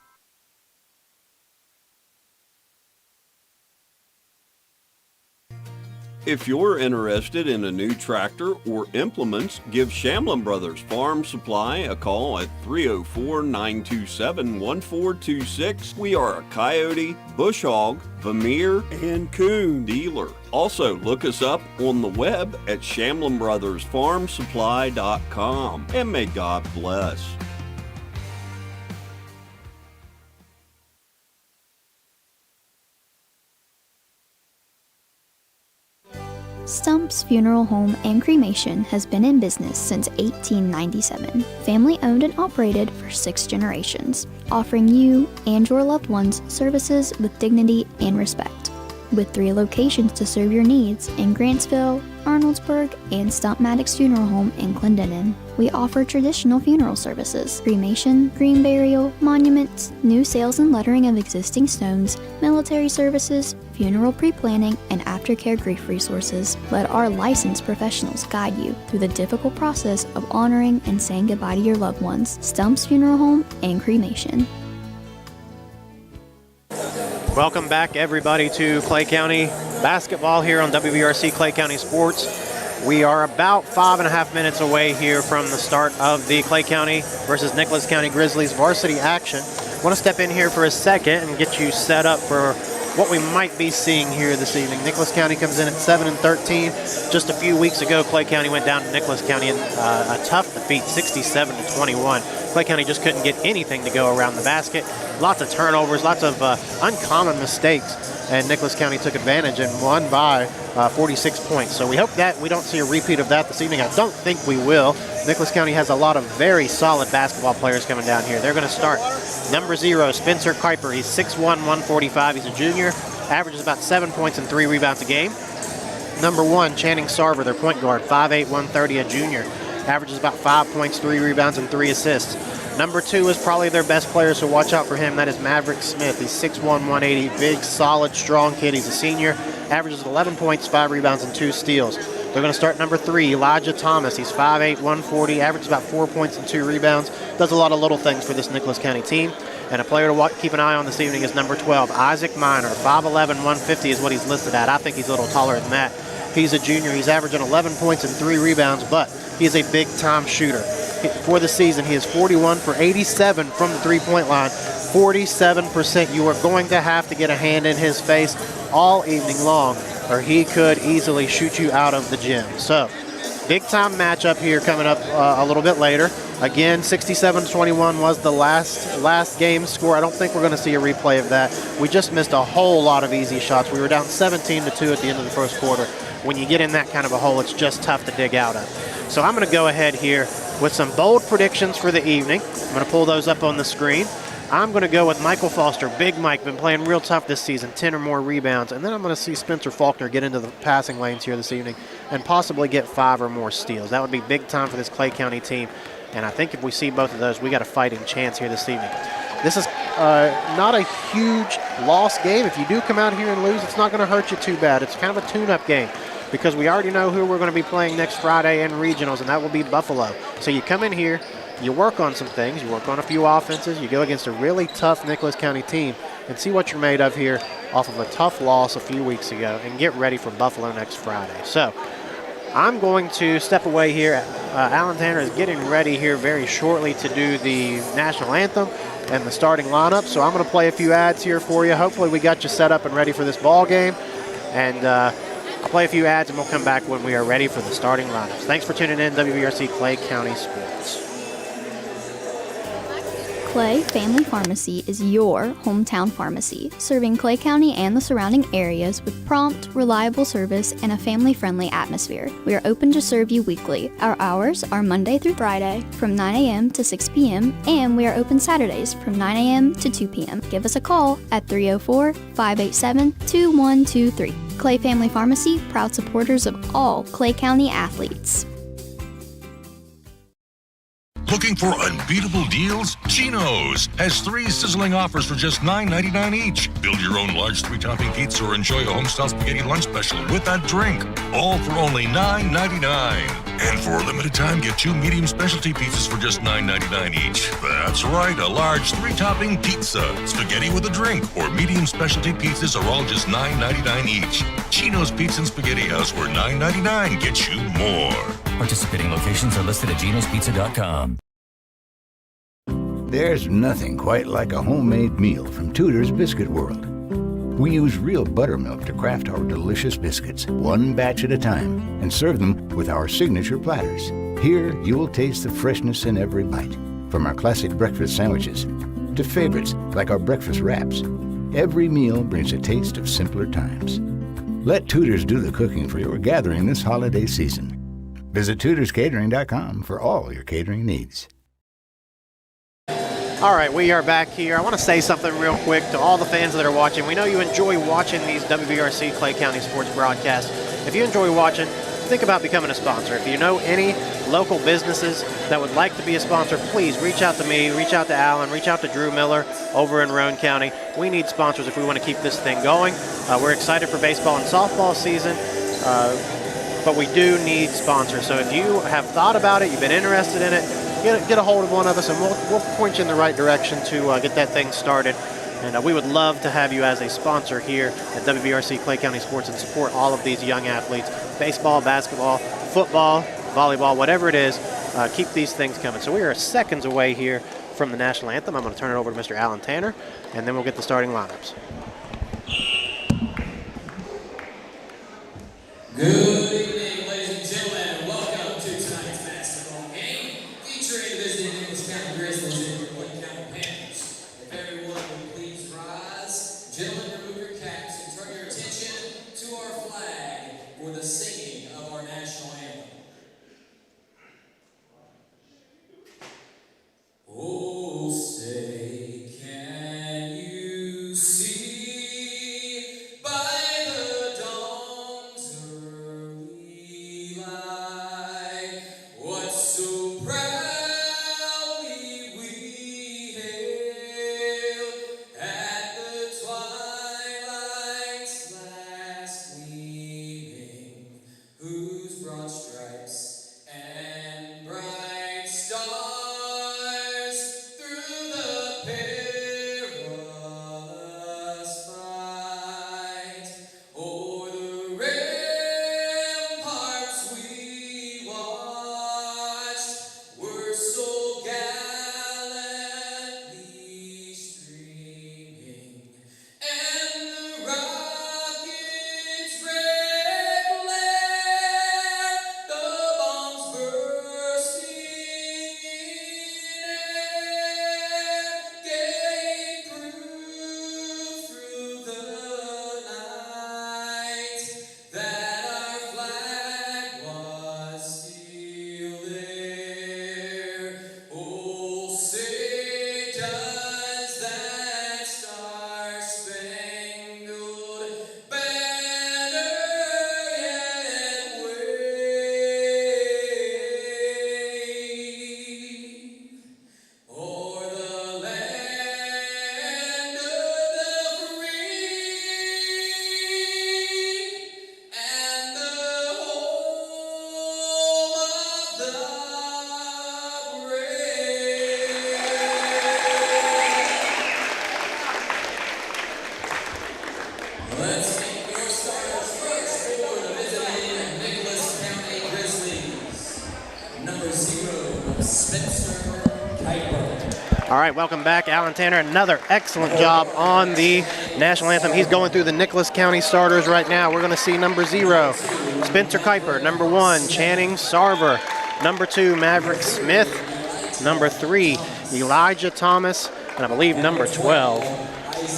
If you're interested in a new tractor or implements, give Shamlin Brothers Farm Supply a call at 304-927-1426. We are a coyote, bush hog, Vermeer, and coon dealer. Also, look us up on the web at ShamlinBrothersFarmSupply.com. And may God bless. Stumps Funeral Home and Cremation has been in business since 1897. Family owned and operated for 6 generations, offering you and your loved ones services with dignity and respect. With 3 locations to serve your needs in Grantsville, Arnoldsburg, and Stump Maddox Funeral Home in Clendenin. We offer traditional funeral services, cremation, green burial, monuments, new sales and lettering of existing stones, military services, funeral pre-planning, and aftercare grief resources. Let our licensed professionals guide you through the difficult process of honoring and saying goodbye to your loved ones. Stumps Funeral Home and Cremation. Welcome back, everybody, to Clay County basketball here on WVRC Clay County Sports. We are about 5.5 minutes away here from the start of the Clay County versus Nicholas County Grizzlies varsity action. I want to step in here for a second and get you set up for what we might be seeing here this evening. Nicholas County comes in at 7-13. Just a few weeks ago, Clay County went down to Nicholas County in a tough defeat, 67-21. Clay County just couldn't get anything to go around the basket. Lots of turnovers, lots of uncommon mistakes, and Nicholas County took advantage and won by 46 points. So we hope that we don't see a repeat of that this evening. I don't think we will. Nicholas County has a lot of very solid basketball players coming down here. They're going to start. Number 0, Spencer Kuiper. He's 6'1", 145. He's a junior. Averages about 7 points and 3 rebounds a game. Number 1, Channing Sarver, their point guard, 5'8", 130, a junior. Averages about 5 points, 3 rebounds, and 3 assists. Number 2 is probably their best player, so watch out for him. That is Maverick Smith. He's 6'1", 180, big, solid, strong kid. He's a senior. Averages 11 points, 5 rebounds, and 2 steals. They're going to start number 3, Elijah Thomas. He's 5'8", 140, averages about 4 points and 2 rebounds. Does a lot of little things for this Nicholas County team. And a player to keep an eye on this evening is number 12, Isaac Miner. 5'11", 150 is what he's listed at. I think he's a little taller than that. He's a junior. He's averaging 11 points and 3 rebounds, but he is a big-time shooter. For the season, he is 41 for 87 from the three-point line, 47%. You are going to have to get a hand in his face all evening long, or he could easily shoot you out of the gym. So, big-time matchup here coming up a little bit later. Again, 67-21 was the last game score. I don't think we're going to see a replay of that. We just missed a whole lot of easy shots. We were down 17-2 at the end of the first quarter. When you get in that kind of a hole, it's just tough to dig out of. So I'm going to go ahead here with some bold predictions for the evening. I'm going to pull those up on the screen. I'm going to go with Michael Foster. Big Mike, been playing real tough this season, 10 or more rebounds. And then I'm going to see Spencer Faulkner get into the passing lanes here this evening and possibly get 5 or more steals. That would be big time for this Clay County team. And I think if we see both of those, we got a fighting chance here this evening. This is not a huge loss game. If you do come out here and lose, it's not going to hurt you too bad. It's kind of a tune-up game, because we already know who we're going to be playing next Friday in regionals, and that will be Buffalo. So you come in here, you work on some things, you work on a few offenses, you go against a really tough Nicholas County team and see what you're made of here off of a tough loss a few weeks ago, and get ready for Buffalo next Friday. So I'm going to step away here. Alan Tanner is getting ready here very shortly to do the national anthem and the starting lineup. So I'm going to play a few ads here for you. Hopefully we got you set up and ready for this ball game. And I'll play a few ads and we'll come back when we are ready for the starting lineups. Thanks for tuning in, WVRC Clay County Sports. Clay Family Pharmacy is your hometown pharmacy, serving Clay County and the surrounding areas with prompt, reliable service and a family-friendly atmosphere. We are open to serve you weekly. Our hours are Monday through Friday from 9 a.m. to 6 p.m. and we are open Saturdays from 9 a.m. to 2 p.m. Give us a call at 304-587-2123. Clay Family Pharmacy, proud supporters of all Clay County athletes. Looking for unbeatable deals? Genos has 3 sizzling offers for just $9.99 each. Build your own large 3-topping pizza or enjoy a homestyle spaghetti lunch special with that drink. All for only $9.99. And for a limited time, get 2 medium specialty pizzas for just $9.99 each. That's right, a large 3-topping pizza, spaghetti with a drink, or medium specialty pizzas are all just $9.99 each. Genos Pizza and Spaghetti House, where $9.99 gets you more. Participating locations are listed at genospizza.com. There's nothing quite like a homemade meal from Tutors Biscuit World. We use real buttermilk to craft our delicious biscuits, one batch at a time, and serve them with our signature platters. Here, you'll taste the freshness in every bite, from our classic breakfast sandwiches to favorites like our breakfast wraps. Every meal brings a taste of simpler times. Let Tutors do the cooking for your gathering this holiday season. Visit tutorscatering.com for all your catering needs. All right, we are back here. I want to say something real quick to all the fans that are watching. We know you enjoy watching these WVRC Clay County sports broadcasts. If you enjoy watching, think about becoming a sponsor. If you know any local businesses that would like to be a sponsor, please reach out to me, reach out to Alan, reach out to Drew Miller over in Roane County. We need sponsors if we want to keep this thing going. We're excited for baseball and softball season, but we do need sponsors. So if you have thought about it, you've been interested in it, get a hold of one of us and we'll point you in the right direction to get that thing started. And we would love to have you as a sponsor here at WVRC Clay County Sports and support all of these young athletes. Baseball, basketball, football, volleyball, whatever it is, keep these things coming. So we are seconds away here from the national anthem. I'm going to turn it over to Mr. Alan Tanner, and then we'll get the starting lineups. Let's meet your starters first for the visiting Nicholas County Grizzlies. Number 0, Spencer Kuiper. All right, welcome back, Alan Tanner. Another excellent job on the national anthem. He's going through the Nicholas County starters right now. We're going to see number 0, Spencer Kuiper. Number 1, Channing Sarver. Number 2, Maverick Smith. Number 3, Elijah Thomas. And I believe number 12,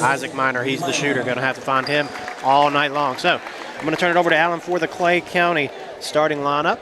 Isaac Miner. He's the shooter. Going to have to find him all night long. So I'm going to turn it over to Alan for the Clay County starting lineup.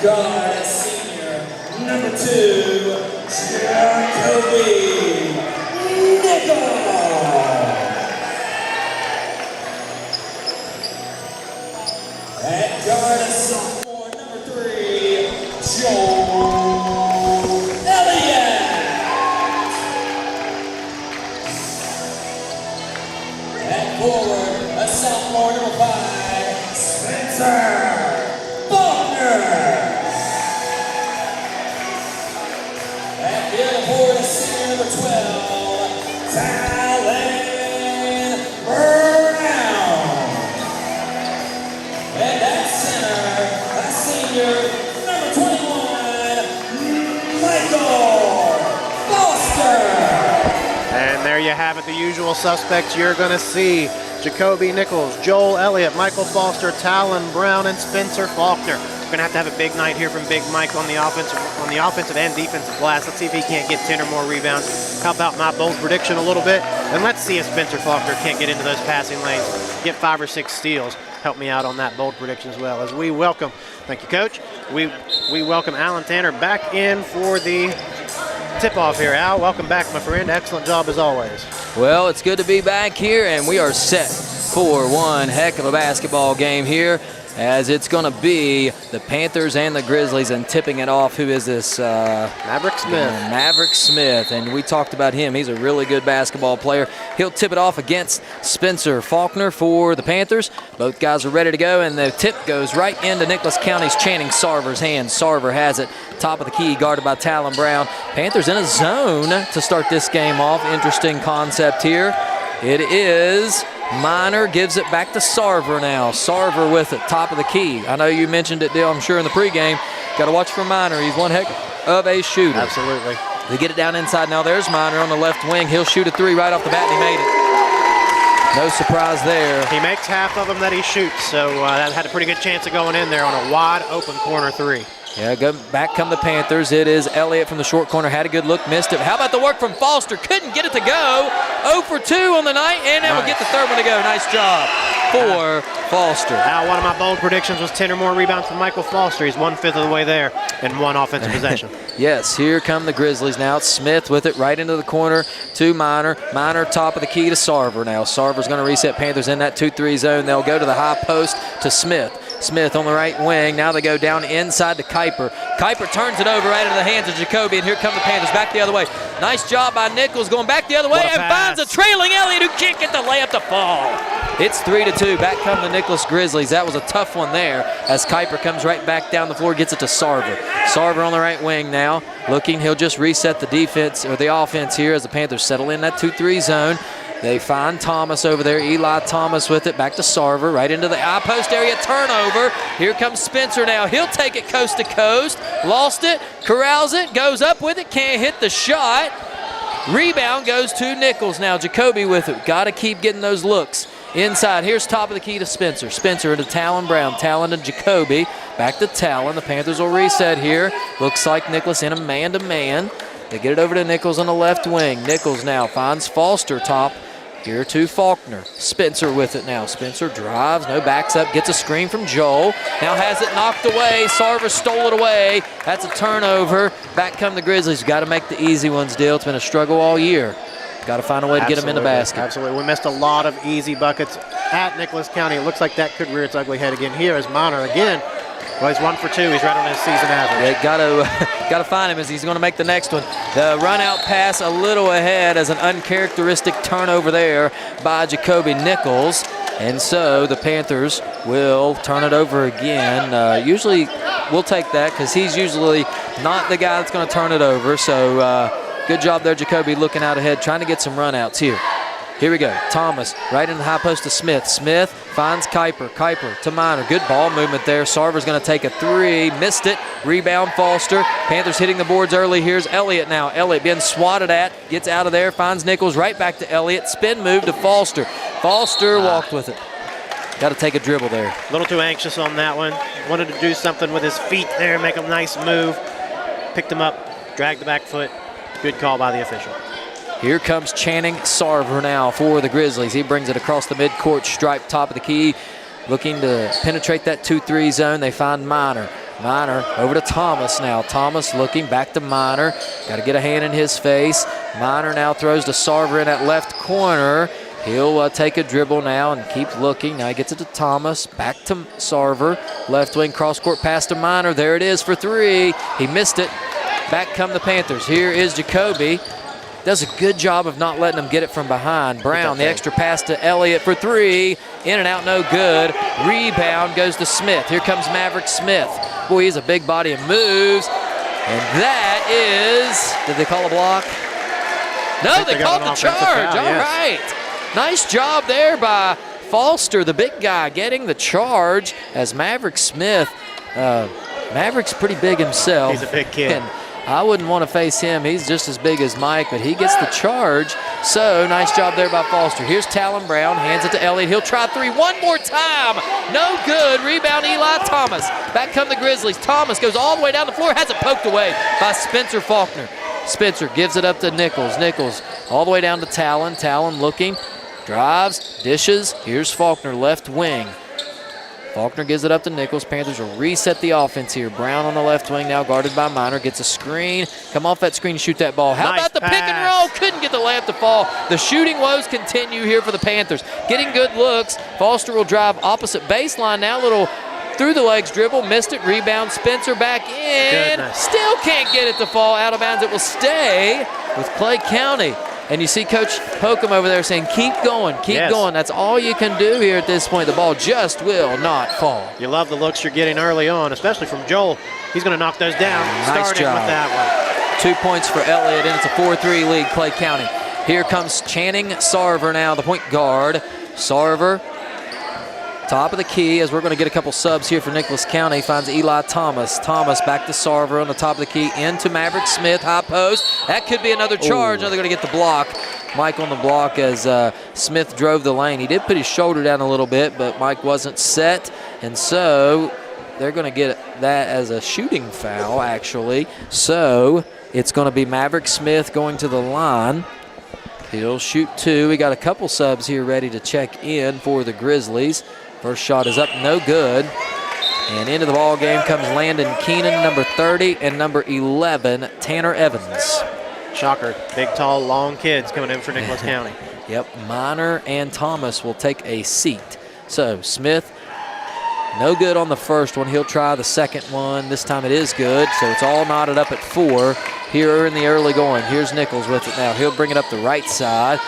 Guard, senior, number 2, Jacoby Nichols. At guard, sophomore, number 3, Joel Elliott. At forward, a sophomore, number 5, Spencer Faulkner. Number 12, Talon Brown. And at center, a senior, number 21, Michael Foster. And there you have it, the usual suspects you're going to see. Jacoby Nichols, Joel Elliott, Michael Foster, Talon Brown, and Spencer Faulkner. We're going to have a big night here from Big Mike on the offensive and defensive glass. Let's see if he can't get 10 or more rebounds. Help out my bold prediction a little bit. And let's see if Spencer Faulkner can't get into those passing lanes, get 5 or 6 steals. Help me out on that bold prediction as well. As we welcome, thank you, Coach. We welcome Alan Tanner back in for the tip-off here. Al, welcome back, my friend. Excellent job as always. Well, it's good to be back here, and we are set for one heck of a basketball game here, as it's going to be the Panthers and the Grizzlies, and tipping it off, who is this? Maverick Smith. Maverick Smith, and we talked about him. He's a really good basketball player. He'll tip it off against Spencer Faulkner for the Panthers. Both guys are ready to go, and the tip goes right into Nicholas County's Channing Sarver's hands. Sarver has it, top of the key, guarded by Talon Brown. Panthers in a zone to start this game off. Interesting concept here. It is Miner, gives it back to Sarver now. Sarver with it, top of the key. I know you mentioned it, Dale, I'm sure, in the pregame. Got to watch for Miner. He's one heck of a shooter. Absolutely. They get it down inside now. There's Miner on the left wing. He'll shoot a 3 right off the bat, and he made it. No surprise there. He makes half of them that he shoots, so that had a pretty good chance of going in there on a wide open corner 3. Yeah, back come the Panthers. It is Elliott from the short corner. Had a good look, missed it. How about the work from Foster? Couldn't get it to go. 0 for 2 on the night, and now we'll get the third one to go. Nice job for Foster. Now, one of my bold predictions was 10 or more rebounds from Michael Foster. He's 1/5 of the way there in one offensive possession. Yes, here come the Grizzlies now. It's Smith with it right into the corner to Miner. Miner top of the key to Sarver now. Sarver's going to reset Panthers in that 2-3 zone. They'll go to the high post to Smith. Smith on the right wing. Now they go down inside to Kuiper. Kuiper turns it over right into the hands of Jacoby, and here come the Panthers back the other way. Nice job by Nichols going back the other way and finds a trailing Elliott who can't get the layup to fall. It's 3-2. Back come the Nicholas Grizzlies. That was a tough one there as Kuiper comes right back down the floor, gets it to Sarver. Sarver on the right wing now. Looking, he'll just reset the defense or the offense here as the Panthers settle in that 2-3 zone. They find Thomas over there. Eli Thomas with it. Back to Sarver. Right into the eye post area. Turnover. Here comes Spencer now. He'll take it coast to coast. Lost it. Corrals it. Goes up with it. Can't hit the shot. Rebound goes to Nichols now. Jacoby with it. Got to keep getting those looks. Inside. Here's top of the key to Spencer. Spencer into Talon Brown. Talon to Jacoby. Back to Talon. The Panthers will reset here. Looks like Nicholas in a man-to-man. They get it over to Nichols on the left wing. Nichols now finds Foster top. Here to Faulkner. Spencer with it now. Spencer drives, no backs up, gets a screen from Joel. Now has it knocked away. Sarver stole it away. That's a turnover. Back come the Grizzlies. Got to make the easy ones, Dale. It's been a struggle all year. Got to find a way to get them in the basket. Absolutely. We missed a lot of easy buckets at Nicholas County. It looks like that could rear its ugly head again. Here is Minor again. Well, he's 1 for 2. He's right on his season average. Yeah, got to find him as he's going to make the next one. The run-out pass a little ahead as an uncharacteristic turnover there by Jacoby Nichols. And so the Panthers will turn it over again. Usually we'll take that because he's usually not the guy that's going to turn it over. So good job there, Jacoby, looking out ahead, trying to get some run-outs here. Here we go. Thomas right in the high post to Smith. Smith finds Kuiper. Kuiper to Minor. Good ball movement there. Sarver's going to take a 3. Missed it. Rebound Foster. Panthers hitting the boards early. Here's Elliott now. Elliott being swatted at. Gets out of there. Finds Nichols. Right back to Elliott. Spin move to Foster. Foster walked with it. Got to take a dribble there. A little too anxious on that one. Wanted to do something with his feet there. Make a nice move. Picked him up. Dragged the back foot. Good call by the official. Here comes Channing Sarver now for the Grizzlies. He brings it across the midcourt stripe, top of the key, looking to penetrate that 2-3 zone. They find Minor. Minor over to Thomas now. Thomas looking back to Minor. Got to get a hand in his face. Minor now throws to Sarver in that left corner. He'll take a dribble now and keep looking. Now he gets it to Thomas. Back to Sarver. Left wing cross-court pass to Minor. There it is for 3. He missed it. Back come the Panthers. Here is Jacoby. Does a good job of not letting them get it from behind. Brown, the extra pass to Elliott for 3. In and out, no good. Rebound goes to Smith. Here comes Maverick Smith. Boy, he's a big body and moves. And that is, did they call a block? No, they called the charge. All right. Nice job there by Foster, the big guy, getting the charge as Maverick Smith. Maverick's pretty big himself. He's a big kid. And I wouldn't want to face him. He's just as big as Mike, but he gets the charge. So nice job there by Foster. Here's Talon Brown, hands it to Elliott. He'll try 3 one more time. No good. Rebound Eli Thomas. Back come the Grizzlies. Thomas goes all the way down the floor, has it poked away by Spencer Faulkner. Spencer gives it up to Nichols. Nichols all the way down to Talon. Talon looking, drives, dishes. Here's Faulkner, left wing. Faulkner gives it up to Nichols. Panthers will reset the offense here. Brown on the left wing now guarded by Minor. Gets a screen. Come off that screen, shoot that ball. How about the pick and roll? Couldn't get the layup to fall. The shooting woes continue here for the Panthers. Getting good looks. Foster will drive opposite baseline now. Little through the legs dribble. Missed it. Rebound. Spencer back in. Goodness. Still can't get it to fall. Out of bounds. It will stay with Clay County. And you see Coach Pokum over there saying, keep going, keep going. That's all you can do here at this point. The ball just will not fall. You love the looks you're getting early on, especially from Joel. He's going to knock those down. Nice Starting job with that one. 2 points for Elliott, and it's a 4-3 lead, Clay County. Here comes Channing Sarver now, the point guard. Sarver, top of the key, as we're going to get a couple subs here for Nicholas County. Finds Eli Thomas. Thomas back to Sarver on the top of the key. Into Maverick Smith, high post. That could be another charge. Now they're going to get the block. Mike on the block as Smith drove the lane. He did put his shoulder down a little bit, but Mike wasn't set. And so they're going to get that as a shooting foul, actually. So it's going to be Maverick Smith going to the line. He'll shoot 2. We got a couple subs here ready to check in for the Grizzlies. First shot is up, no good. And into the ball game comes Landon Keenan, number 30, and number 11, Tanner Evans. Shocker. Big, tall, long kids coming in for Nicholas County. Yep, Minor and Thomas will take a seat. So Smith, no good on the first one. He'll try the second one. This time it is good, so it's all knotted up at 4 here in the early going. Here's Nichols with it now. He'll bring it up the right side.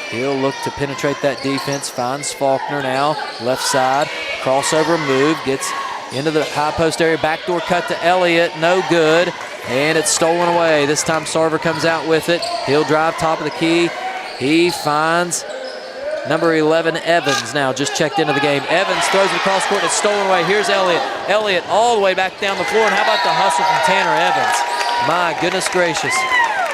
He'll look to penetrate that defense. Finds Faulkner now, left side. Crossover move, gets into the high post area. Backdoor cut to Elliott, no good. And it's stolen away. This time Sarver comes out with it. He'll drive top of the key. He finds number 11, Evans, now just checked into the game. Evans throws it across court. It's stolen away. Here's Elliott. Elliott all the way back down the floor. And how about the hustle from Tanner Evans? My goodness gracious.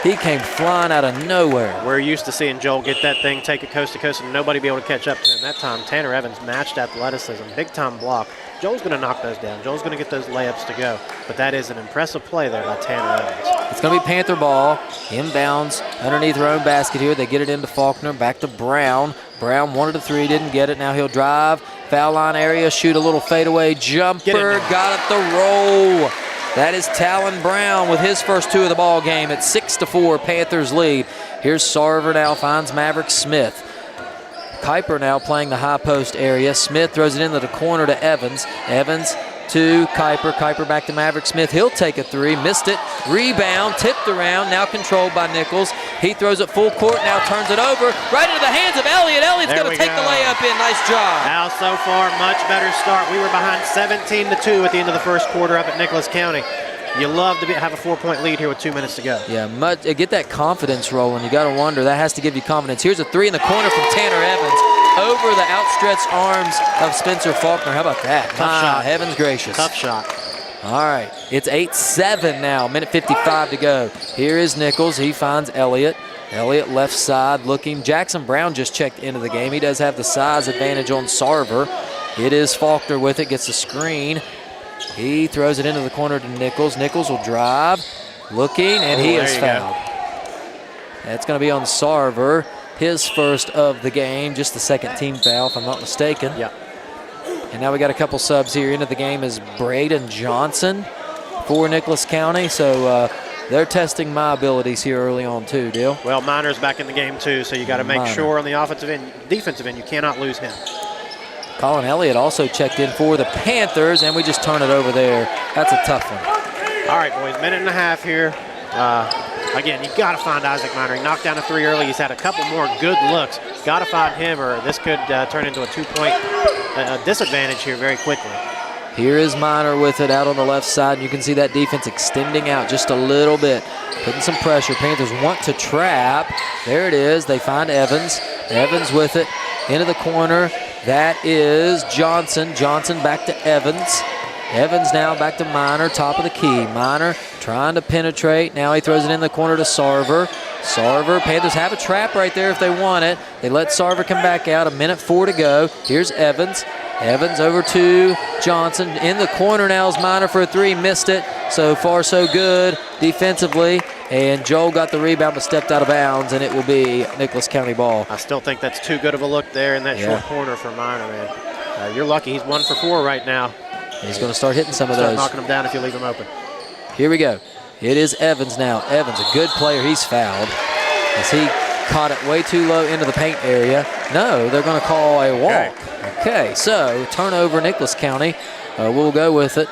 He came flying out of nowhere. We're used to seeing Joel get that thing, take it coast to coast, and nobody be able to catch up to him. That time, Tanner Evans matched athleticism. Big-time block. Joel's going to knock those down. Joel's going to get those layups to go. But that is an impressive play there by Tanner Evans. It's going to be Panther ball. Inbounds underneath their own basket here. They get it into Faulkner. Back to Brown. Brown wanted a 3, didn't get it. Now he'll drive. Foul line area, shoot a little fadeaway jumper. Got it the roll. That is Talon Brown with his first 2 of the ball game. It's 6-4, Panthers lead. Here's Sarver now, finds Maverick Smith. Kuiper now playing the high post area. Smith throws it into the corner to Evans. Evans to Kuiper. Kuiper back to Maverick Smith. He'll take a 3. Missed it. Rebound. Tipped around. Now controlled by Nichols. He throws it full court. Now turns it over. Right into the hands of Elliott. Elliott's going to take the layup in. Nice job. Now so far, much better start. We were behind 17-2 at the end of the first quarter up at Nicholas County. You love to have a 4-point lead here with 2 minutes to go. Yeah, get that confidence rolling. You got to wonder. That has to give you confidence. Here's a 3 in the corner from Tanner Evans over the outstretched arms of Spencer Faulkner. How about that? Tough shot. Heavens gracious. Tough shot. All right, it's 8-7 now. Minute 55 to go. Here is Nichols. He finds Elliott. Elliott left side looking. Jackson Brown just checked into the game. He does have the size advantage on Sarver. It is Faulkner with it. Gets the screen. He throws it into the corner to Nichols. Nichols will drive, looking, and he is fouled. That's going to be on Sarver. His first of the game, just the second team foul, if I'm not mistaken. Yeah. And now we got a couple subs here. Into the game is Braden Johnson for Nicholas County. So they're testing my abilities here early on too, Dale. Well, Minor's back in the game too, so you got to make sure on the offensive end, defensive end, you cannot lose him. Colin Elliott also checked in for the Panthers, and we just turn it over there. That's a tough one. All right, boys, minute and a half here. Again, you got to find Isaac Minor. He knocked down a 3 early. He's had a couple more good looks. Got to find him, or this could turn into a 2-point disadvantage here very quickly. Here is Minor with it out on the left side. You can see that defense extending out just a little bit, putting some pressure. Panthers want to trap. There it is. They find Evans. Evans with it into the corner. That is Johnson. Johnson back to Evans. Evans now back to Minor, top of the key. Minor trying to penetrate. Now he throws it in the corner to Sarver. Sarver, Panthers have a trap right there if they want it. They let Sarver come back out. 1:04 to go. Here's Evans. Evans over to Johnson. In the corner now is Minor for a 3. Missed it. So far so good defensively. And Joel got the rebound but stepped out of bounds, and it will be Nicholas County ball. I still think that's too good of a look there in that short corner for Minor, man. You're lucky he's 1 for 4 right now. He's going to start hitting some of those. Start knocking them down if you leave them open. Here we go. It is Evans now. Evans, a good player. He's fouled as he caught it way too low into the paint area. No, they're going to call a walk. Okay, so turnover, Nicholas County. We'll go with it.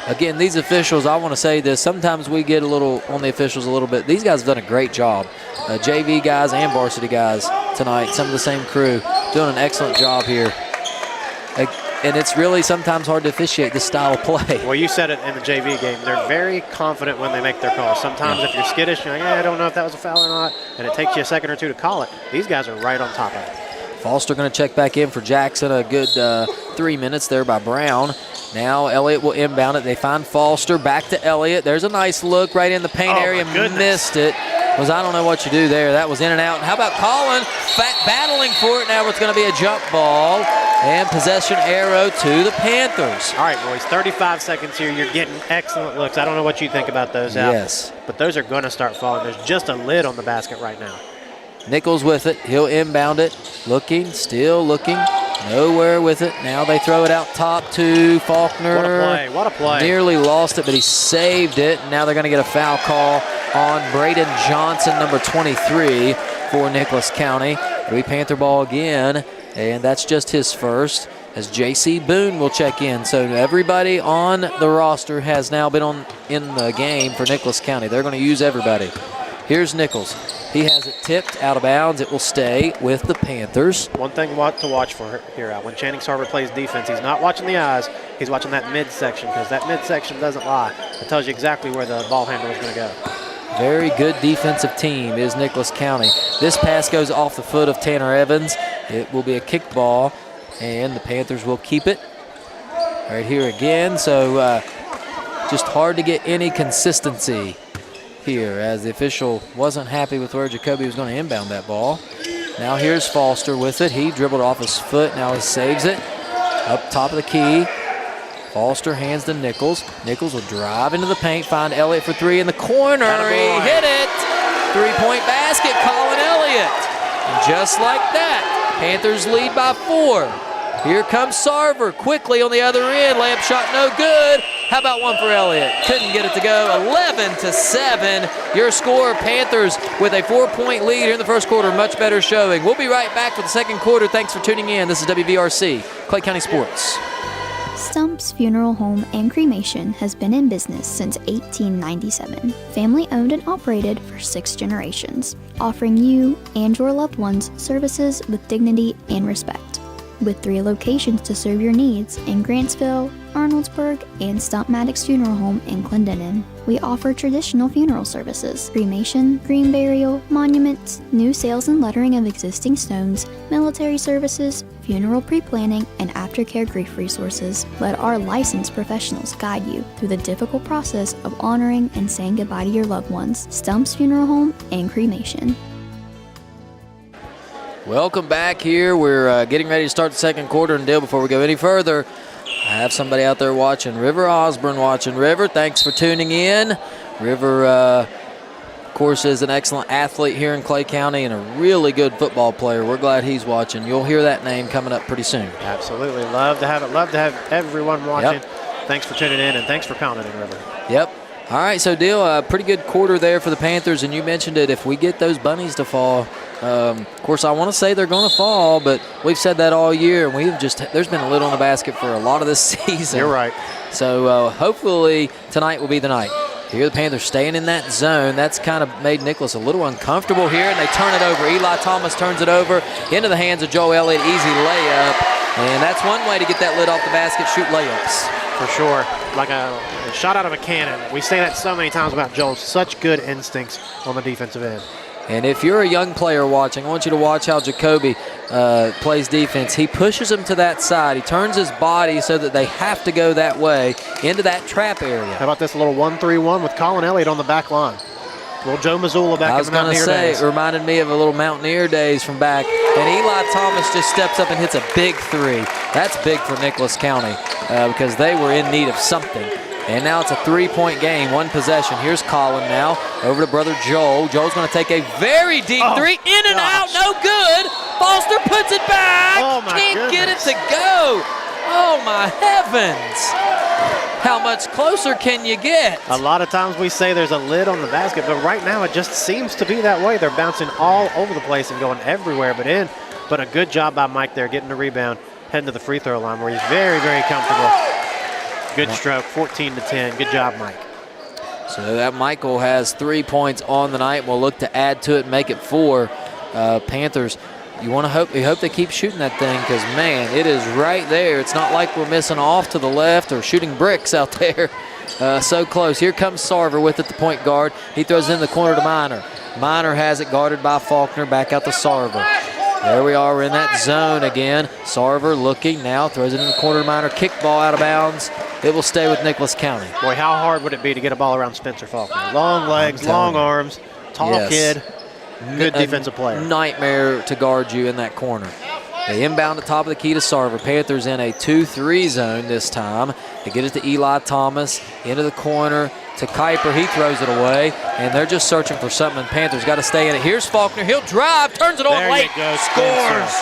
Again, these officials, I want to say this, sometimes we get a little on the officials a little bit. These guys have done a great job. JV guys and varsity guys tonight, some of the same crew, doing an excellent job here. And it's really sometimes hard to officiate this style of play. Well, you said it in the JV game. They're very confident when they make their calls. Sometimes if you're skittish, you're like, I don't know if that was a foul or not, and it takes you a second or two to call it. These guys are right on top of it. Foster going to check back in for Jackson. A good 3 minutes there by Brown. Now Elliott will inbound it. They find Foster. Back to Elliott. There's a nice look right in the paint area. Missed it. I don't know what you do there. That was in and out. And how about Colin battling for it? Now it's going to be a jump ball. And possession arrow to the Panthers. All right, boys, 35 seconds here. You're getting excellent looks. I don't know what you think about those out. Yes. But those are going to start falling. There's just a lid on the basket right now. Nichols with it. He'll inbound it. Looking, still looking. Nowhere with it. Now they throw it out top to Faulkner. What a play. What a play. Nearly lost it, but he saved it. Now they're going to get a foul call on Braden Johnson, number 23 for Nicholas County. It'll be Panther ball again, and that's just his first, as J.C. Boone will check in. So everybody on the roster has now been in the game for Nicholas County. They're going to use everybody. Here's Nichols. He has it tipped out of bounds. It will stay with the Panthers. One thing to watch for here, when Channing Sarver plays defense, he's not watching the eyes. He's watching that midsection, because that midsection doesn't lie. It tells you exactly where the ball handler is going to go. Very good defensive team is Nicholas County. This pass goes off the foot of Tanner Evans. It will be a kick ball, and the Panthers will keep it. Right here again, so just hard to get any consistency here, as the official wasn't happy with where Jacoby was going to inbound that ball. Now here's Foster with it. He dribbled off his foot. Now he saves it. Up top of the key. Foster hands to Nichols. Nichols will drive into the paint, find Elliott for 3 in the corner. He hit it. 3-point basket, Colin Elliott. And just like that, Panthers lead by 4. Here comes Sarver quickly on the other end. Layup shot no good. How about one for Elliott? Couldn't get it to go. 11-7. Your score, Panthers with a 4-point lead here in the first quarter. Much better showing. We'll be right back for the second quarter. Thanks for tuning in. This is WVRC, Clay County Sports. Stumps Funeral Home and Cremation has been in business since 1897. Family owned and operated for 6 generations, offering you and your loved ones services with dignity and respect. With 3 locations to serve your needs in Grantsville, Arnoldsburg, and Stump Maddox Funeral Home in Clendenin. We offer traditional funeral services, cremation, green burial, monuments, new sales and lettering of existing stones, military services, funeral pre-planning, and aftercare grief resources. Let our licensed professionals guide you through the difficult process of honoring and saying goodbye to your loved ones. Stumps Funeral Home and Cremation. Welcome back here. We're getting ready to start the second quarter. And Dale, before we go any further, I have somebody out there watching. River Osborne watching. River, thanks for tuning in. River, of course, is an excellent athlete here in Clay County and a really good football player. We're glad he's watching. You'll hear that name coming up pretty soon. Absolutely. Love to have it. Love to have everyone watching. Yep. Thanks for tuning in, and thanks for pounding in, River. Yep. All right, so Dale, a pretty good quarter there for the Panthers, and you mentioned it. If we get those bunnies to fall, of course, I want to say they're going to fall, but we've said that all year, and there's been a lid on the basket for a lot of this season. You're right. So hopefully tonight will be the night. Here the Panthers staying in that zone. That's kind of made Nicholas a little uncomfortable here, and they turn it over. Eli Thomas turns it over into the hands of Joe Elliott. Easy layup, and that's one way to get that lid off the basket, shoot layups. For sure, like a shot out of a cannon. We say that so many times about Joel. Such good instincts on the defensive end. And if you're a young player watching, I want you to watch how Jacoby plays defense. He pushes them to that side. He turns his body so that they have to go that way into that trap area. How about this little 1-3-1 with Colin Elliott on the back line? Little Joe Mazzulla back in the Mountaineer days. I was going to say, it reminded me of a little Mountaineer days from back. And Eli Thomas just steps up and hits a big 3. That's big for Nicholas County because they were in need of something. And now it's a 3-point game, 1 possession. Here's Colin now over to brother Joel. Joel's going to take a very deep 3. In and out, no good. Foster puts it back. Oh, my Can't goodness. get it to go. Oh, my heavens. How much closer can you get? A lot of times we say there's a lid on the basket, but right now it just seems to be that way. They're bouncing all over the place and going everywhere but in. But a good job by Mike there, getting the rebound, heading to the free throw line where he's very, very comfortable. Good stroke, 14-10. Good job, Mike. So that Michael has 3 points on the night. We'll look to add to it and make it 4. Panthers, we hope they keep shooting that thing because, man, it is right there. It's not like we're missing off to the left or shooting bricks out there. So close. Here comes Sarver with it, the point guard. He throws it in the corner to Minor. Minor has it guarded by Faulkner. Back out to Sarver. There we are. We're in that zone again. Sarver looking now. Throws it in the corner to Minor. Kick ball out of bounds. It will stay with Nicholas County. Boy, how hard would it be to get a ball around Spencer Faulkner? Long legs, long arms, tall kid. Good defensive player. Nightmare to guard you in that corner. They inbound at top of the key to Sarver. Panthers in a 2-3 zone this time. They get it to Eli Thomas. Into the corner to Kuiper. He throws it away. And they're just searching for something. Panthers got to stay in it. Here's Faulkner. He'll drive. Turns it on late. Scores.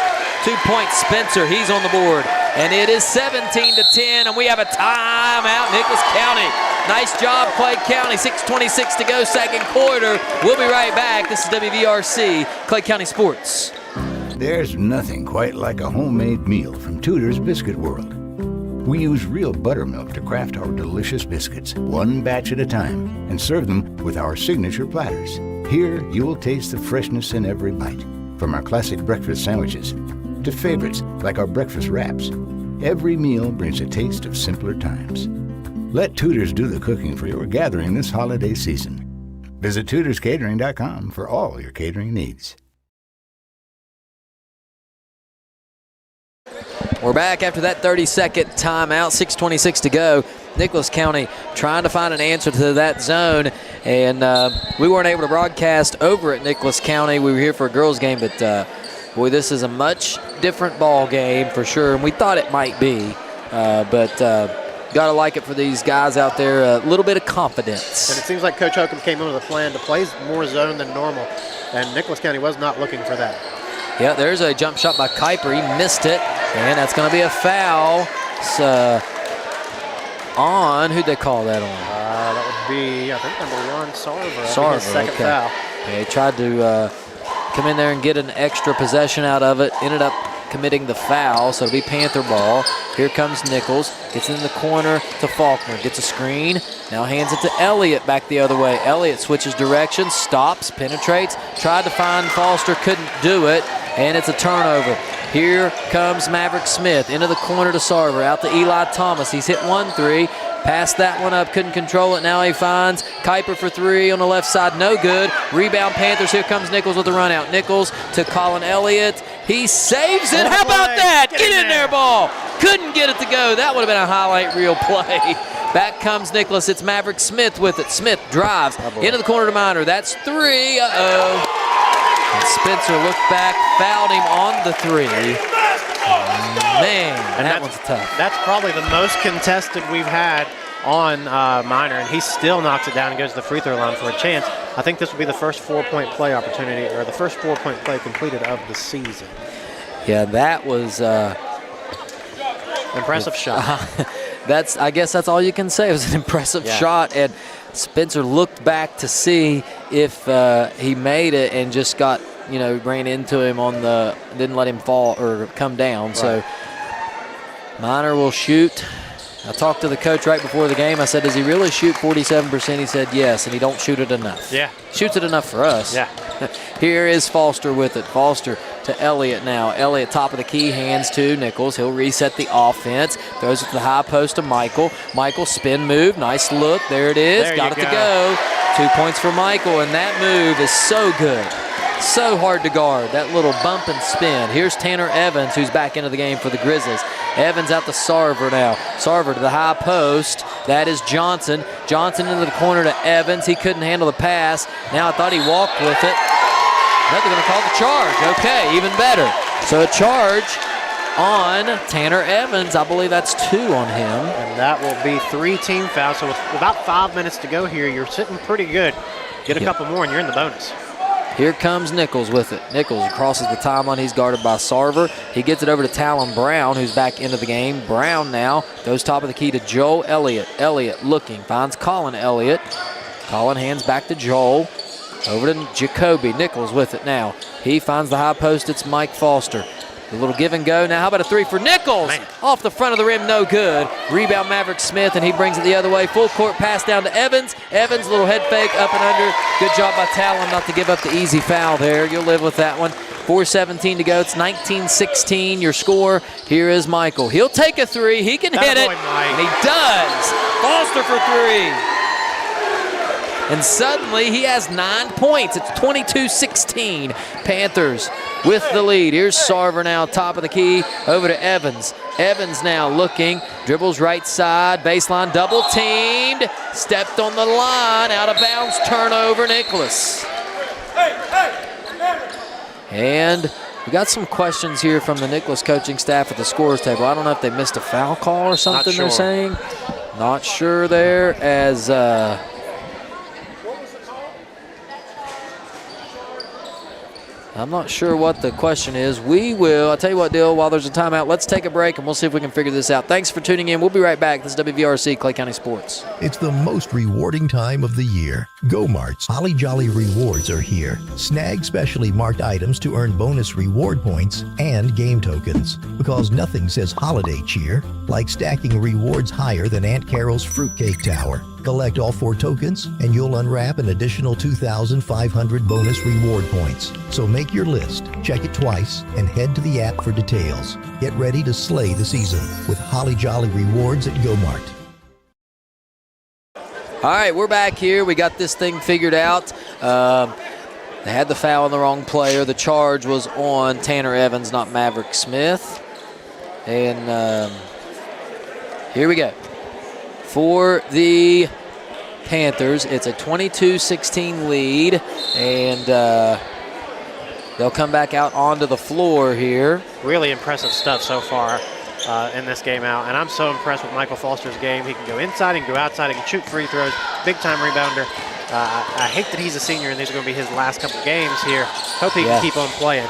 2 points. Spencer. He's on the board. And it is 17-10. And we have a timeout. Nicholas County. Nice job, Clay County. 6:26 to go, second quarter. We'll be right back. This is WVRC, Clay County Sports. There's nothing quite like a homemade meal from Tutors Biscuit World. We use real buttermilk to craft our delicious biscuits, 1 batch at a time, and serve them with our signature platters. Here, you'll taste the freshness in every bite, from our classic breakfast sandwiches to favorites like our breakfast wraps. Every meal brings a taste of simpler times. Let Tutors do the cooking for your gathering this holiday season. Visit tutorscatering.com for all your catering needs. We're back after that 30-second timeout, 6:26 to go. Nicholas County trying to find an answer to that zone, and we weren't able to broadcast over at Nicholas County. We were here for a girls' game, but boy, this is a much different ball game for sure, and we thought it might be, but got to like it for these guys out there, a little bit of confidence. And it seems like Coach Hokum came in with a plan to play more zone than normal, and Nicholas County was not looking for that. Yeah, there's a jump shot by Kuiper. He missed it, and that's going to be a foul. So on, who'd they call that on? That would be, I think, number 1, Sarver. Sarver, Second okay. foul. Yeah, he tried to come in there and get an extra possession out of it. Ended up committing the foul, so it'll be Panther ball. Here comes Nichols. Gets in the corner to Faulkner. Gets a screen. Now hands it to Elliott back the other way. Elliott switches direction, stops, penetrates. Tried to find Foster, couldn't do it, and it's a turnover. Here comes Maverick Smith into the corner to Sarver. Out to Eli Thomas. He's hit 1-3. Passed that one up, couldn't control it. Now he finds Kuiper for 3 on the left side, no good. Rebound Panthers. Here comes Nichols with the run out. Nichols to Colin Elliott. He saves it. How about that? Get in there, ball. Couldn't get it to go. That would have been a highlight reel play. Back comes Nicholas. It's Maverick Smith with it. Smith drives into the corner to Minor. That's 3. And Spencer looked back, fouled him on the 3. Man, and that one's tough. That's probably the most contested we've had on Minor, and he still knocks it down and goes to the free throw line for a chance. I think this will be the first 4-point play opportunity, or the first 4-point play completed of the season. Yeah, that was impressive shot. I guess that's all you can say. It was an impressive shot, and Spencer looked back to see if he made it and just got, ran into him didn't let him fall or come down. Right. So Minor will shoot. I talked to the coach right before the game. I said, does he really shoot 47%? He said yes, and he don't shoot it enough. Yeah. Shoots it enough for us. Yeah. Here is Foster with it. Foster to Elliott now. Elliott top of the key, hands to Nichols. He'll reset the offense. Throws it to the high post to Michael. Michael spin move. Nice look. There it is. Got it to go. 2 points for Michael, and that move is so good. So hard to guard, that little bump and spin. Here's Tanner Evans, who's back into the game for the Grizzlies. Evans out to Sarver now. Sarver to the high post. That is Johnson. Johnson into the corner to Evans. He couldn't handle the pass. Now I thought he walked with it. Now they're going to call the charge. Okay, even better. So a charge on Tanner Evans. I believe that's 2 on him. And that will be 3 team fouls. So with about 5 minutes to go here, you're sitting pretty good. Get a couple more and you're in the bonus. Here comes Nichols with it. Nichols crosses the timeline. He's guarded by Sarver. He gets it over to Talon Brown, who's back into the game. Brown now goes top of the key to Joel Elliott. Elliott looking, finds Colin Elliott. Colin hands back to Joel. Over to Jacoby. Nichols with it now. He finds the high post. It's Mike Foster. A little give and go. Now how about a 3 for Nichols? Man. Off the front of the rim, no good. Rebound Maverick Smith, and he brings it the other way. Full court pass down to Evans. Evans, little head fake up and under. Good job by Talon not to give up the easy foul there. You'll live with that one. 4:17 to go. It's 19-16, your score. Here is Michael. He'll take a 3. He can hit it, and he does. Foster for 3. And suddenly he has 9 points. It's 22-16. Panthers with the lead. Here's Sarver now, top of the key, over to Evans. Evans now looking, dribbles right side, baseline double teamed, stepped on the line, out of bounds, turnover, Nicholas. And we got some questions here from the Nicholas coaching staff at the scorers table. I don't know if they missed a foul call or something. They're saying. Not sure there, as I'm not sure what the question is. I'll tell you what, Dill, while there's a timeout, let's take a break and we'll see if we can figure this out. Thanks for tuning in. We'll be right back. This is WVRC Clay County Sports. It's the most rewarding time of the year. Go Mart's Holly Jolly Rewards are here. Snag specially marked items to earn bonus reward points and game tokens. Because nothing says holiday cheer like stacking rewards higher than Aunt Carol's fruitcake tower. Collect all 4 tokens and you'll unwrap an additional 2,500 bonus reward points. So make your list, check it twice, and head to the app for details. Get ready to slay the season with Holly Jolly Rewards at Go Mart. All right, we're back here. We got this thing figured out. They had the foul on the wrong player. The charge was on Tanner Evans, not Maverick Smith. And here we go. For the Panthers, it's a 22-16 lead, and they'll come back out onto the floor here. Really impressive stuff so far in this game out, and I'm so impressed with Michael Foster's game. He can go inside, he can go outside, he can shoot free throws, big-time rebounder. I hate that he's a senior and these are going to be his last couple games here. Hope he can keep on playing.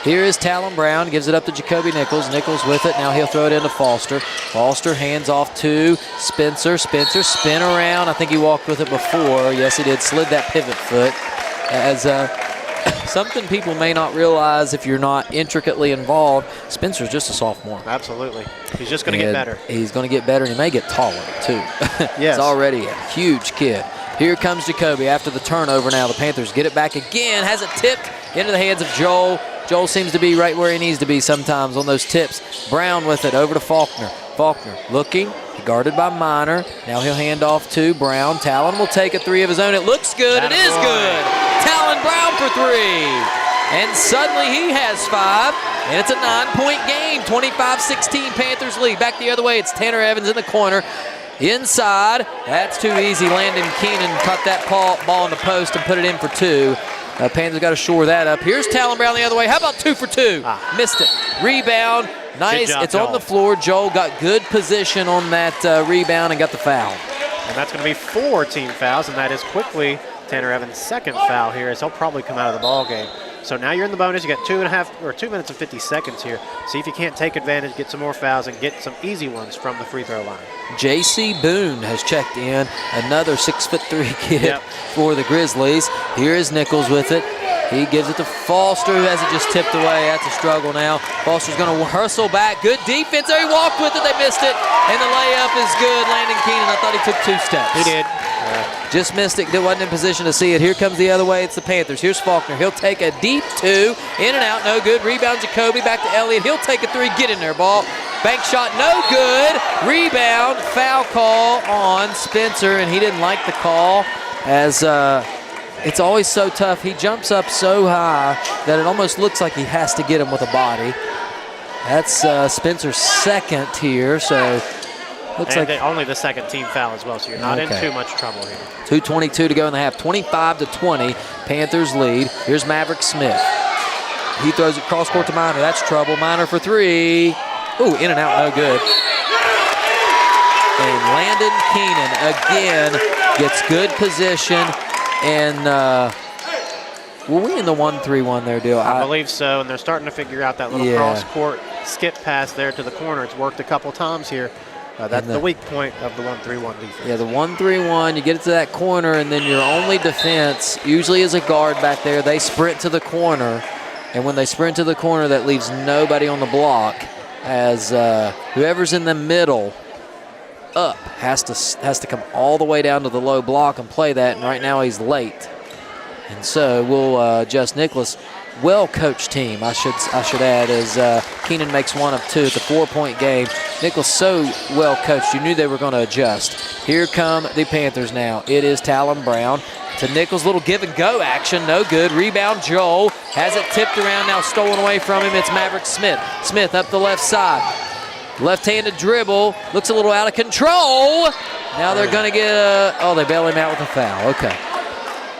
Here is Talon Brown, gives it up to Jacoby Nichols. Nichols with it, now he'll throw it into Foster. Foster hands off to Spencer. Spencer spin around. I think he walked with it before. Yes, he did. Slid that pivot foot. As something people may not realize if you're not intricately involved, Spencer's just a sophomore. Absolutely. He's just going to get better. He's going to get better, and he may get taller, too. Yes. He's already a huge kid. Here comes Jacoby after the turnover now. The Panthers get it back again. Has it tipped into the hands of Joel. Joel seems to be right where he needs to be sometimes on those tips. Brown with it over to Faulkner. Faulkner looking, guarded by Minor. Now he'll hand off to Brown. Talon will take a three of his own. It looks good. It is good. Talon Brown for three. And suddenly he has 5, and it's a 9-point game. 25-16 Panthers lead. Back the other way, it's Tanner Evans in the corner. Inside, that's too easy. Landon Keenan caught that ball in the post and put it in for 2. Panthers got to shore that up. Here's Talon Brown the other way. How about 2 for 2? Missed it. Rebound. Nice. It's on the floor. Joel got good position on that rebound and got the foul. And that's going to be 4 team fouls, and that is quickly Tanner Evans' second foul here, as he'll probably come out of the ball game. So now you're in the bonus. You got 2 minutes and 50 seconds here. See if you can't take advantage, get some more fouls, and get some easy ones from the free throw line. J.C. Boone has checked in, another 6'3" kid for the Grizzlies. Here is Nichols with it. He gives it to Foster, who has it just tipped away. That's a struggle now. Foster's going to hustle back. Good defense there. He walked with it. They missed it. And the layup is good. Landon Keenan, I thought he took 2 steps. He did. Just missed it. Wasn't in position to see it. Here comes the other way. It's the Panthers. Here's Faulkner. He'll take a deep 2. In and out. No good. Rebound Jacoby. Back to Elliott. He'll take a 3. Get in there, ball. Bank shot. No good. Rebound. Foul call on Spencer. And he didn't like the call as it's always so tough. He jumps up so high that it almost looks like he has to get him with a body. That's Spencer's second here. So looks and like only the second team foul as well, so you're not in too much trouble here. 2:22 to go in the half. 25-20, Panthers lead. Here's Maverick Smith. He throws it cross court to Minor. That's trouble. Minor for 3. Ooh, in and out, no good. And Landon Keenan again gets good position. And were we in the 1-3-1 there, Dale? I believe so, and they're starting to figure out that little cross court skip pass there to the corner. It's worked a couple times here. That's the weak point of the 1-3-1 defense. Yeah, the 1-3-1, you get it to that corner, and then your only defense usually is a guard back there. They sprint to the corner, and when they sprint to the corner, that leaves nobody on the block, as whoever's in the middle up has to come all the way down to the low block and play that, and right now he's late. And so we'll adjust Nicholas. Well-coached team, I should add, as Keenan makes 1 of 2. It's a 4-point game. Nicholas so well-coached, you knew they were going to adjust. Here come the Panthers now. It is Talon Brown to Nichols. Little give-and-go action, no good. Rebound, Joel has it tipped around, now stolen away from him. It's Maverick Smith. Smith up the left side. Left-handed dribble, looks a little out of control. Now they're going to get they bail him out with a foul. Okay.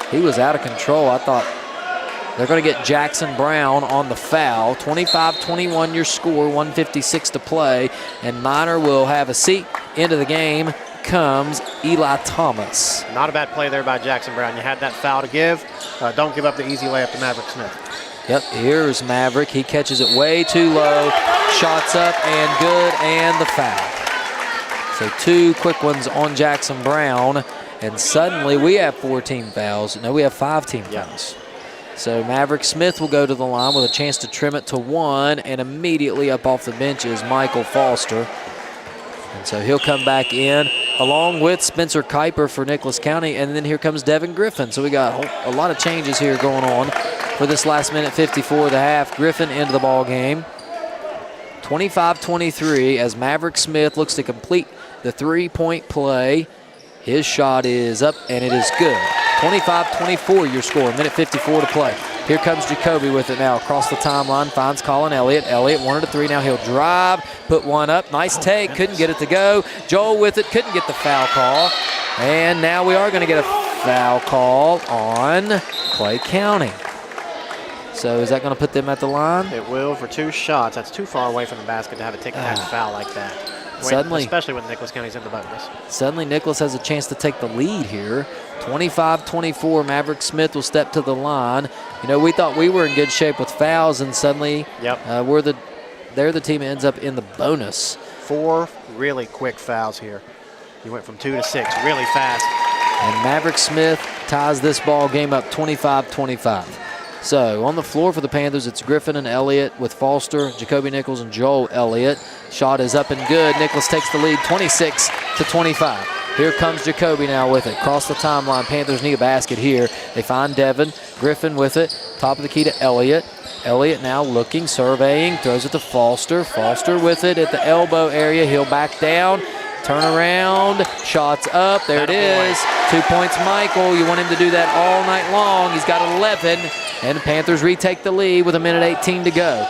He was out of control. I thought they're going to get Jackson Brown on the foul. 25-21 your score, 1:56 to play. And Minor will have a seat. Into the game comes Eli Thomas. Not a bad play there by Jackson Brown. You had that foul to give. Don't give up the easy layup to Maverick Smith. Yep, here's Maverick. He catches it way too low. Shots up and good, and the foul. So 2 quick ones on Jackson Brown, and suddenly we have 4 team fouls. No, we have 5 team fouls. So Maverick Smith will go to the line with a chance to trim it to 1, and immediately up off the bench is Michael Foster. And so he'll come back in along with Spencer Kuiper for Nicholas County, and then here comes Devin Griffin. So we got a lot of changes here going on for this last minute 54 of the half. Griffin into the ball game. 25-23 as Maverick Smith looks to complete the 3-point play. His shot is up, and it is good. 25-24 your score, minute 54 to play. Here comes Jacoby with it now. Across the timeline, finds Colin Elliott. Elliott 1 of 3, now he'll drive, put 1 up. Nice take, couldn't get it to go. Joel with it, couldn't get the foul call. And now we are going to get a foul call on Clay County. So is that going to put them at the line? It will for 2 shots. That's too far away from the basket to have a tic-tac foul like that. Especially when Nicholas County's in the bonus. Suddenly Nicholas has a chance to take the lead here. 25-24, Maverick Smith will step to the line. You know, we thought we were in good shape with fouls, and suddenly they're the team that ends up in the bonus. 4 really quick fouls here. He went from 2 to 6 really fast. And Maverick Smith ties this ball game up 25-25. So on the floor for the Panthers, it's Griffin and Elliott with Foster, Jacoby Nichols, and Joel Elliott. Shot is up and good. Nicholas takes the lead 26-25. Here comes Jacoby now with it. Across the timeline, Panthers need a basket here. They find Devin. Griffin with it. Top of the key to Elliott. Elliott now looking, surveying, throws it to Foster. Foster with it at the elbow area. He'll back down. Turn around, shots up, there it is. 2 points, Michael. You want him to do that all night long. He's got 11, and the Panthers retake the lead with 1:18 to go.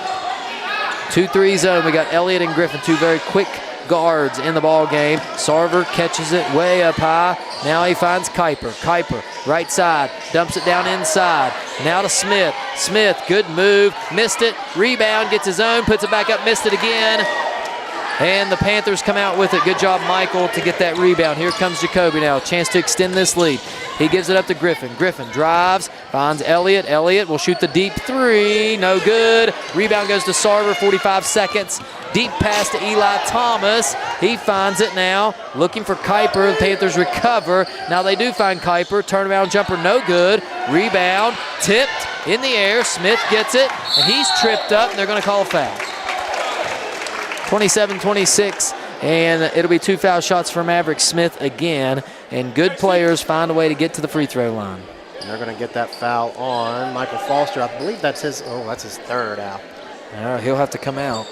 2-3 zone. We got Elliott and Griffin, 2 very quick guards in the ball game. Sarver catches it way up high. Now he finds Kuiper. Kuiper, right side, dumps it down inside. Now to Smith. Smith, good move, missed it. Rebound, gets his own, puts it back up, missed it again. And the Panthers come out with it. Good job, Michael, to get that rebound. Here comes Jacoby now. Chance to extend this lead. He gives it up to Griffin. Griffin drives, finds Elliott. Elliott will shoot the deep 3. No good. Rebound goes to Sarver, 45 seconds. Deep pass to Eli Thomas. He finds it now. Looking for Kuiper. The Panthers recover. Now they do find Kuiper. Turnaround jumper, no good. Rebound, tipped in the air. Smith gets it, and he's tripped up, and they're going to call a foul. 27-26, and it'll be 2 foul shots for Maverick Smith again, and good players find a way to get to the free throw line. And they're going to get that foul on Michael Foster. I believe that's his third out. He'll have to come out.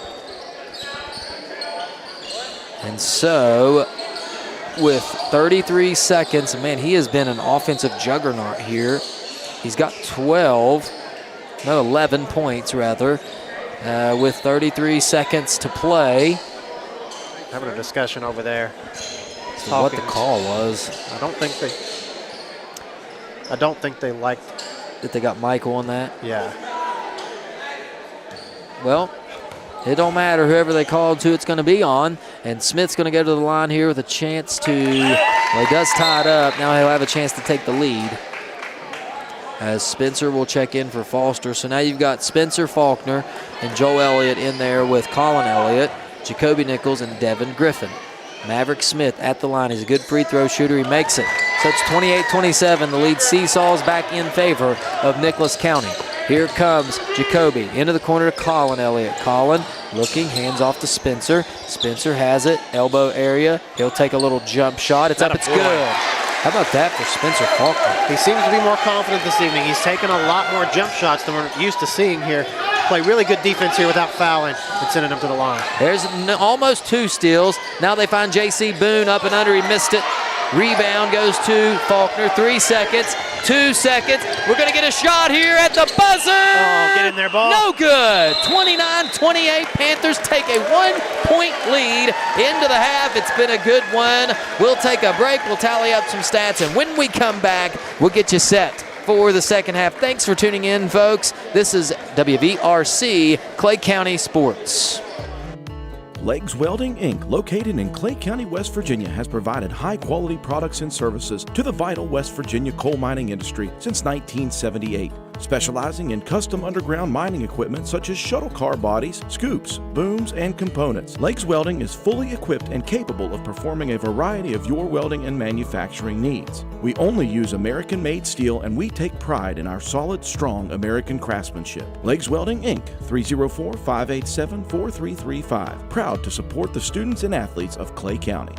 And so, with 33 seconds, man, he has been an offensive juggernaut here. He's got 11 points, rather. With 33 seconts to play. Having a discussion over there. So what the call was. I don't think they liked that they got Michael on that. Yeah. Well, it don't matter whoever they called to, it's going to be on. And Smith's going to go to the line here with a chance to, well, he does tie it up. Now he'll have a chance to take the lead. As Spencer will check in for Foster. So now you've got Spencer Faulkner and Joel Elliott in there with Colin Elliott, Jacoby Nichols, and Devin Griffin. Maverick Smith at the line. He's a good free throw shooter. He makes it. So it's 28-27. The lead seesaws back in favor of Nicholas County. Here comes Jacoby into the corner to Colin Elliott. Colin looking, hands off to Spencer. Spencer has it, elbow area. He'll take a little jump shot. It's up, it's good. How about that for Spencer Faulkner? He seems to be more confident this evening. He's taken a lot more jump shots than we're used to seeing here. Play really good defense here without fouling and sending him to the line. There's almost 2 steals. Now they find J.C. Boone up and under. He missed it. Rebound goes to Faulkner. 3 seconds. 2 seconds. We're going to get a shot here at the buzzer. Oh, get in there, ball. No good. 29-28. Panthers take a 1-point lead into the half. It's been a good one. We'll take a break. We'll tally up some stats, and when we come back, we'll get you set for the second half. Thanks for tuning in, folks. This is WVRC Clay County Sports. Legs Welding, Inc., located in Clay County, West Virginia, has provided high-quality products and services to the vital West Virginia coal mining industry since 1978. Specializing in custom underground mining equipment such as shuttle car bodies, scoops, booms, and components. Legs Welding is fully equipped and capable of performing a variety of your welding and manufacturing needs. We only use American-made steel, and we take pride in our solid, strong American craftsmanship. Legs Welding, Inc., 304-587-4335. Proud to support the students and athletes of Clay County.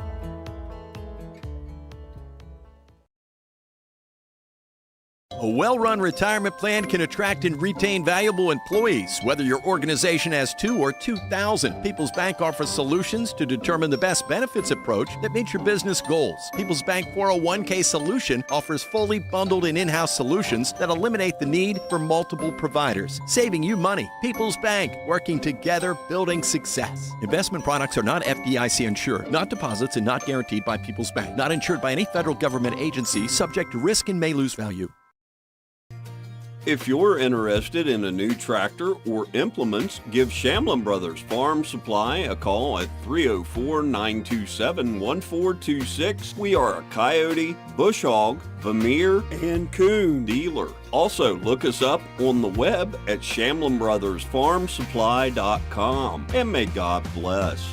A well-run retirement plan can attract and retain valuable employees, whether your organization has 2 or 2,000. People's Bank offers solutions to determine the best benefits approach that meets your business goals. People's Bank 401k solution offers fully bundled and in-house solutions that eliminate the need for multiple providers, saving you money. People's Bank, working together, building success. Investment products are not FDIC insured, not deposits, and not guaranteed by People's Bank. Not insured by any federal government agency, subject to risk and may lose value. If you're interested in a new tractor or implements, give Shamlin Brothers Farm Supply a call at 304-927-1426. We are a coyote, bush hog, Vermeer, and coon dealer. Also, look us up on the web at ShamlinBrothersFarmSupply.com. And may God bless.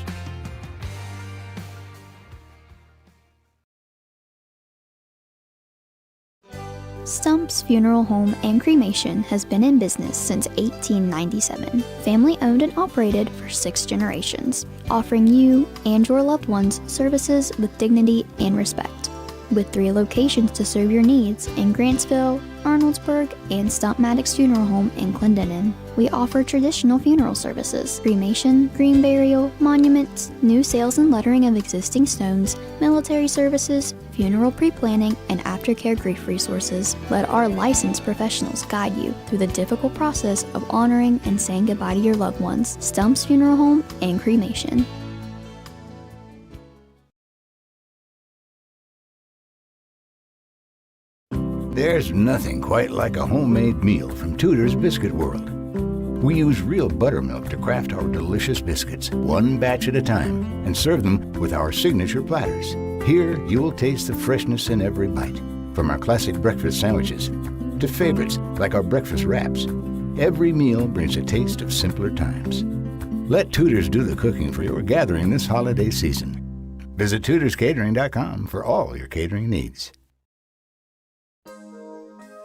Stumps Funeral Home and Cremation has been in business since 1897. Family owned and operated for 6 generations, offering you and your loved ones services with dignity and respect. With 3 locations to serve your needs in Grantsville, Arnoldsburg, and Stump Maddox Funeral Home in Clendenin. We offer traditional funeral services, cremation, green burial, monuments, new sales and lettering of existing stones, military services, funeral pre-planning, and aftercare grief resources. Let our licensed professionals guide you through the difficult process of honoring and saying goodbye to your loved ones. Stumps Funeral Home and Cremation. There's nothing quite like a homemade meal from Tutors Biscuit World. We use real buttermilk to craft our delicious biscuits, one batch at a time, and serve them with our signature platters. Here, you'll taste the freshness in every bite, from our classic breakfast sandwiches to favorites like our breakfast wraps. Every meal brings a taste of simpler times. Let Tutors do the cooking for your gathering this holiday season. Visit tutorscatering.com for all your catering needs.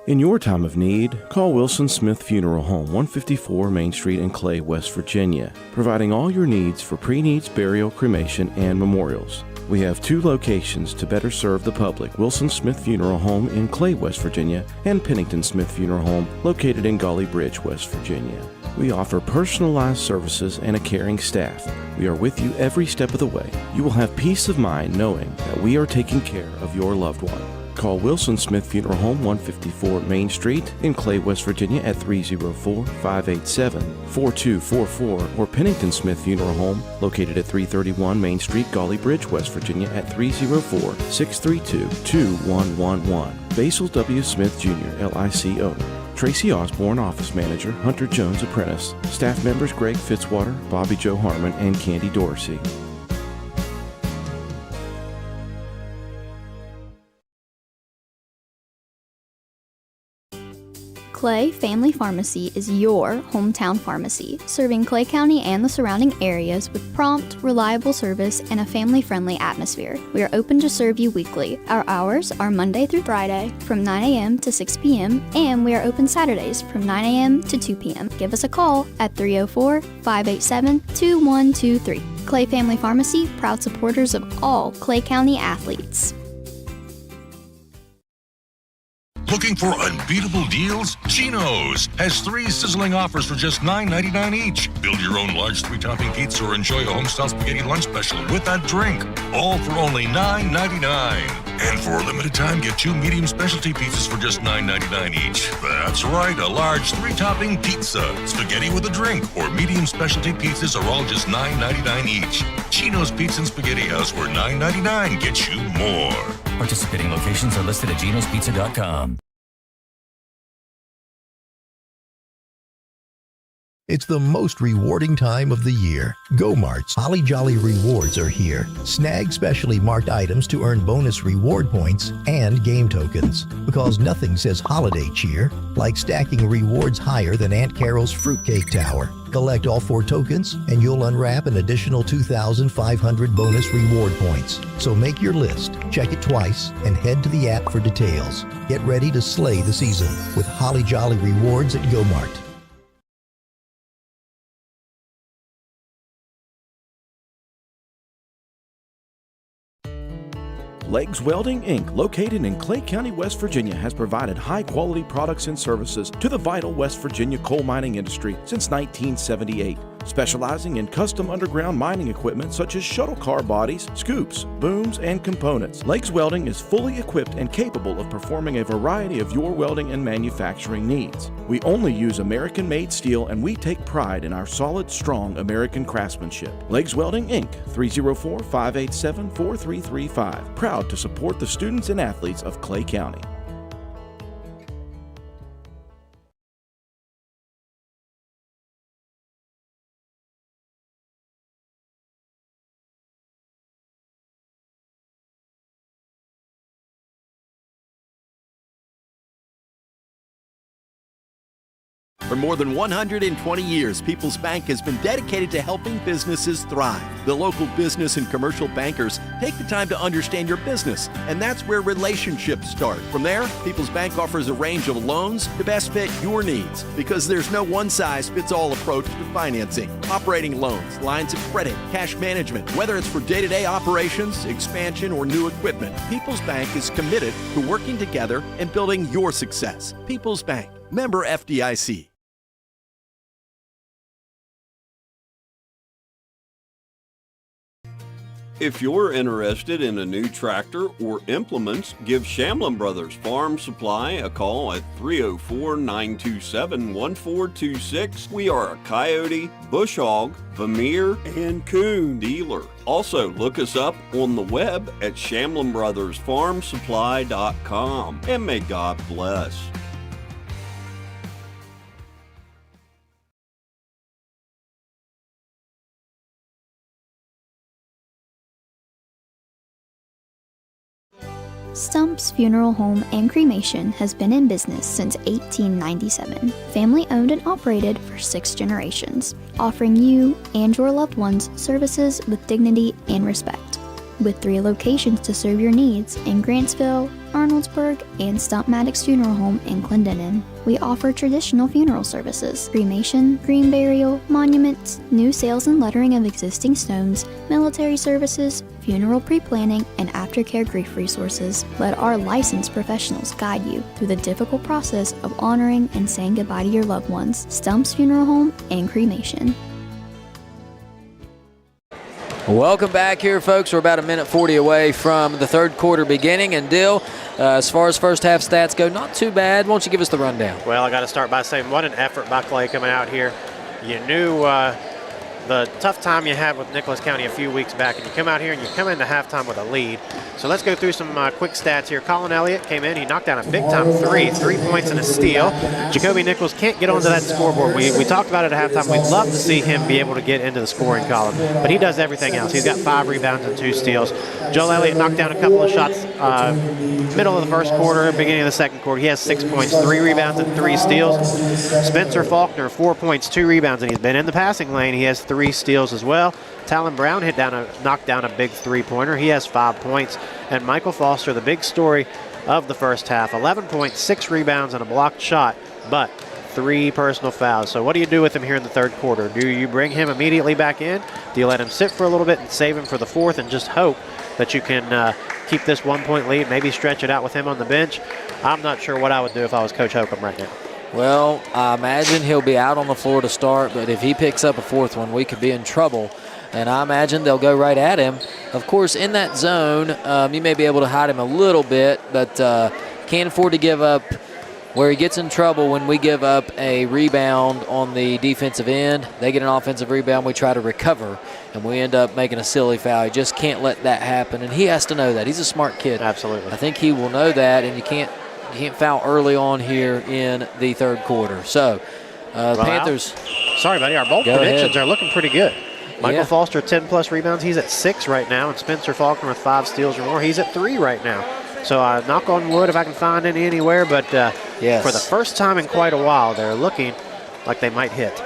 In your time of need, call Wilson Smith Funeral Home, 154 Main Street in Clay, West Virginia, providing all your needs for pre-needs, burial, cremation, and memorials. We have 2 locations to better serve the public: Wilson Smith Funeral Home in Clay, West Virginia, and Pennington Smith Funeral Home located in Gully Bridge, West Virginia. We offer personalized services and a caring staff. We are with you every step of the way. You will have peace of mind knowing that we are taking care of your loved one. Call Wilson Smith Funeral Home, 154 Main Street in Clay, West Virginia at 304-587-4244 or Pennington Smith Funeral Home located at 331 Main Street, Gully Bridge, West Virginia at 304-632-2111. Basil W. Smith Jr., LIC owner. Tracy Osborne, office manager. Hunter Jones, apprentice. Staff members Greg Fitzwater, Bobby Joe Harmon, and Candy Dorsey. Clay Family Pharmacy is your hometown pharmacy, serving Clay County and the surrounding areas with prompt, reliable service and a family-friendly atmosphere. We are open to serve you weekly. Our hours are Monday through Friday from 9 a.m. to 6 p.m. and we are open Saturdays from 9 a.m. to 2 p.m. Give us a call at 304-587-2123. Clay Family Pharmacy, proud supporters of all Clay County athletes. Looking for unbeatable deals? Genos has 3 sizzling offers for just $9.99 each. Build your own large 3-topping pizza or enjoy a homestyle spaghetti lunch special with that drink. All for only $9.99. And for a limited time, get 2 medium specialty pizzas for just $9.99 each. That's right, a large 3-topping pizza, spaghetti with a drink, or medium specialty pizzas are all just $9.99 each. Genos Pizza and Spaghetti House, where $9.99 gets you more. Participating locations are listed at genospizza.com. It's the most rewarding time of the year. Go Mart's Holly Jolly Rewards are here. Snag specially marked items to earn bonus reward points and game tokens. Because nothing says holiday cheer like stacking rewards higher than Aunt Carol's fruitcake tower. Collect all 4 tokens and you'll unwrap an additional 2,500 bonus reward points. So make your list, check it twice, and head to the app for details. Get ready to slay the season with Holly Jolly Rewards at Go Mart. Legs Welding, Inc., located in Clay County, West Virginia, has provided high-quality products and services to the vital West Virginia coal mining industry since 1978, specializing in custom underground mining equipment such as shuttle car bodies, scoops, booms, and components. Legs Welding is fully equipped and capable of performing a variety of your welding and manufacturing needs. We only use American-made steel, and we take pride in our solid, strong American craftsmanship. Legs Welding, Inc., 304-587-4335. Proud to support the students and athletes of Clay County. For more than 120 years, People's Bank has been dedicated to helping businesses thrive. The local business and commercial bankers take the time to understand your business, and that's where relationships start. From there, People's Bank offers a range of loans to best fit your needs, because there's no one-size-fits-all approach to financing. Operating loans, lines of credit, cash management, whether it's for day-to-day operations, expansion, or new equipment, People's Bank is committed to working together and building your success. People's Bank, member FDIC. If you're interested in a new tractor or implements, give Shamlin Brothers Farm Supply a call at 304-927-1426. We are a coyote, bush hog, Vermeer, and coon dealer. Also, look us up on the web at ShamlinBrothersFarmSupply.com. And may God bless. Stumps Funeral Home and Cremation has been in business since 1897. Family owned and operated for 6 generations, offering you and your loved ones services with dignity and respect. With 3 locations to serve your needs in Grantsville, Arnoldsburg, and Stump Maddox Funeral Home in Clendenin. We offer traditional funeral services, cremation, green burial, monuments, new sales and lettering of existing stones, military services, funeral pre-planning, and aftercare grief resources. Let our licensed professionals guide you through the difficult process of honoring and saying goodbye to your loved ones. Stumps Funeral Home and Cremation. Welcome back here, folks. We're about a minute 40 away from the third quarter beginning. And Dill, as far as first half stats go, not too bad. Why don't you give us the rundown? Well, I got to start by saying what an effort by Clay coming out here. You knew the tough time you had with Nicholas County a few weeks back, and you come out here and you come into halftime with a lead. So let's go through some quick stats here. Colin Elliott came in. He knocked down a big-time 3 points and a steal. Jacoby Nichols can't get onto that scoreboard. We talked about it at halftime. We'd love to see him be able to get into the scoring column, but he does everything else. He's got 5 rebounds and 2 steals. Joel Elliott knocked down a couple of shots middle of the first quarter, beginning of the second quarter. He has 6 points, 3 rebounds, and 3 steals. Spencer Faulkner, 4 points, 2 rebounds, and he's been in the passing lane. He has 3 steals as well. Talon Brown knocked down a big 3-pointer. He has 5 points. And Michael Foster, the big story of the first half, 11 points, 6 rebounds, and a blocked shot, but 3 personal fouls. So what do you do with him here in the third quarter? Do you bring him immediately back in? Do you let him sit for a little bit and save him for the fourth and just hope that you can keep this 1-point lead, maybe stretch it out with him on the bench? I'm not sure what I would do if I was Coach Holcomb right now. Well, I imagine he'll be out on the floor to start, but if he picks up a fourth one, we could be in trouble. And I imagine they'll go right at him. Of course, in that zone, you may be able to hide him a little bit, but can't afford to give up where he gets in trouble when we give up a rebound on the defensive end. They get an offensive rebound, we try to recover, and we end up making a silly foul. You just can't let that happen, and he has to know that. He's a smart kid. Absolutely. I think he will know that, and you can't foul early on here in the third quarter. So, Panthers. Sorry, buddy. Our bowl predictions are looking pretty good. Michael Foster, 10-plus rebounds. He's at 6 right now. And Spencer Faulkner with 5 steals or more. He's at 3 right now. So knock on wood if I can find any anywhere. But for the first time in quite a while, they're looking like they might hit.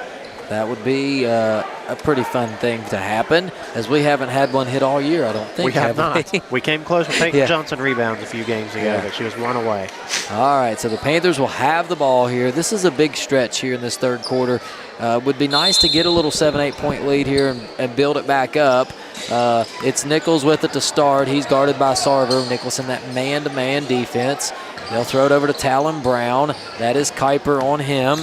That would be a pretty fun thing to happen, as we haven't had one hit all year, I don't think. We have not. We came close with Peyton Johnson rebounds a few games ago, but she was one away. All right, so the Panthers will have the ball here. This is a big stretch here in this third quarter. Would be nice to get a little 7-8 point lead here and build it back up. It's Nichols with it to start. He's guarded by Sarver. Nichols in that man-to-man defense. They'll throw it over to Talon Brown. That is Kuiper on him.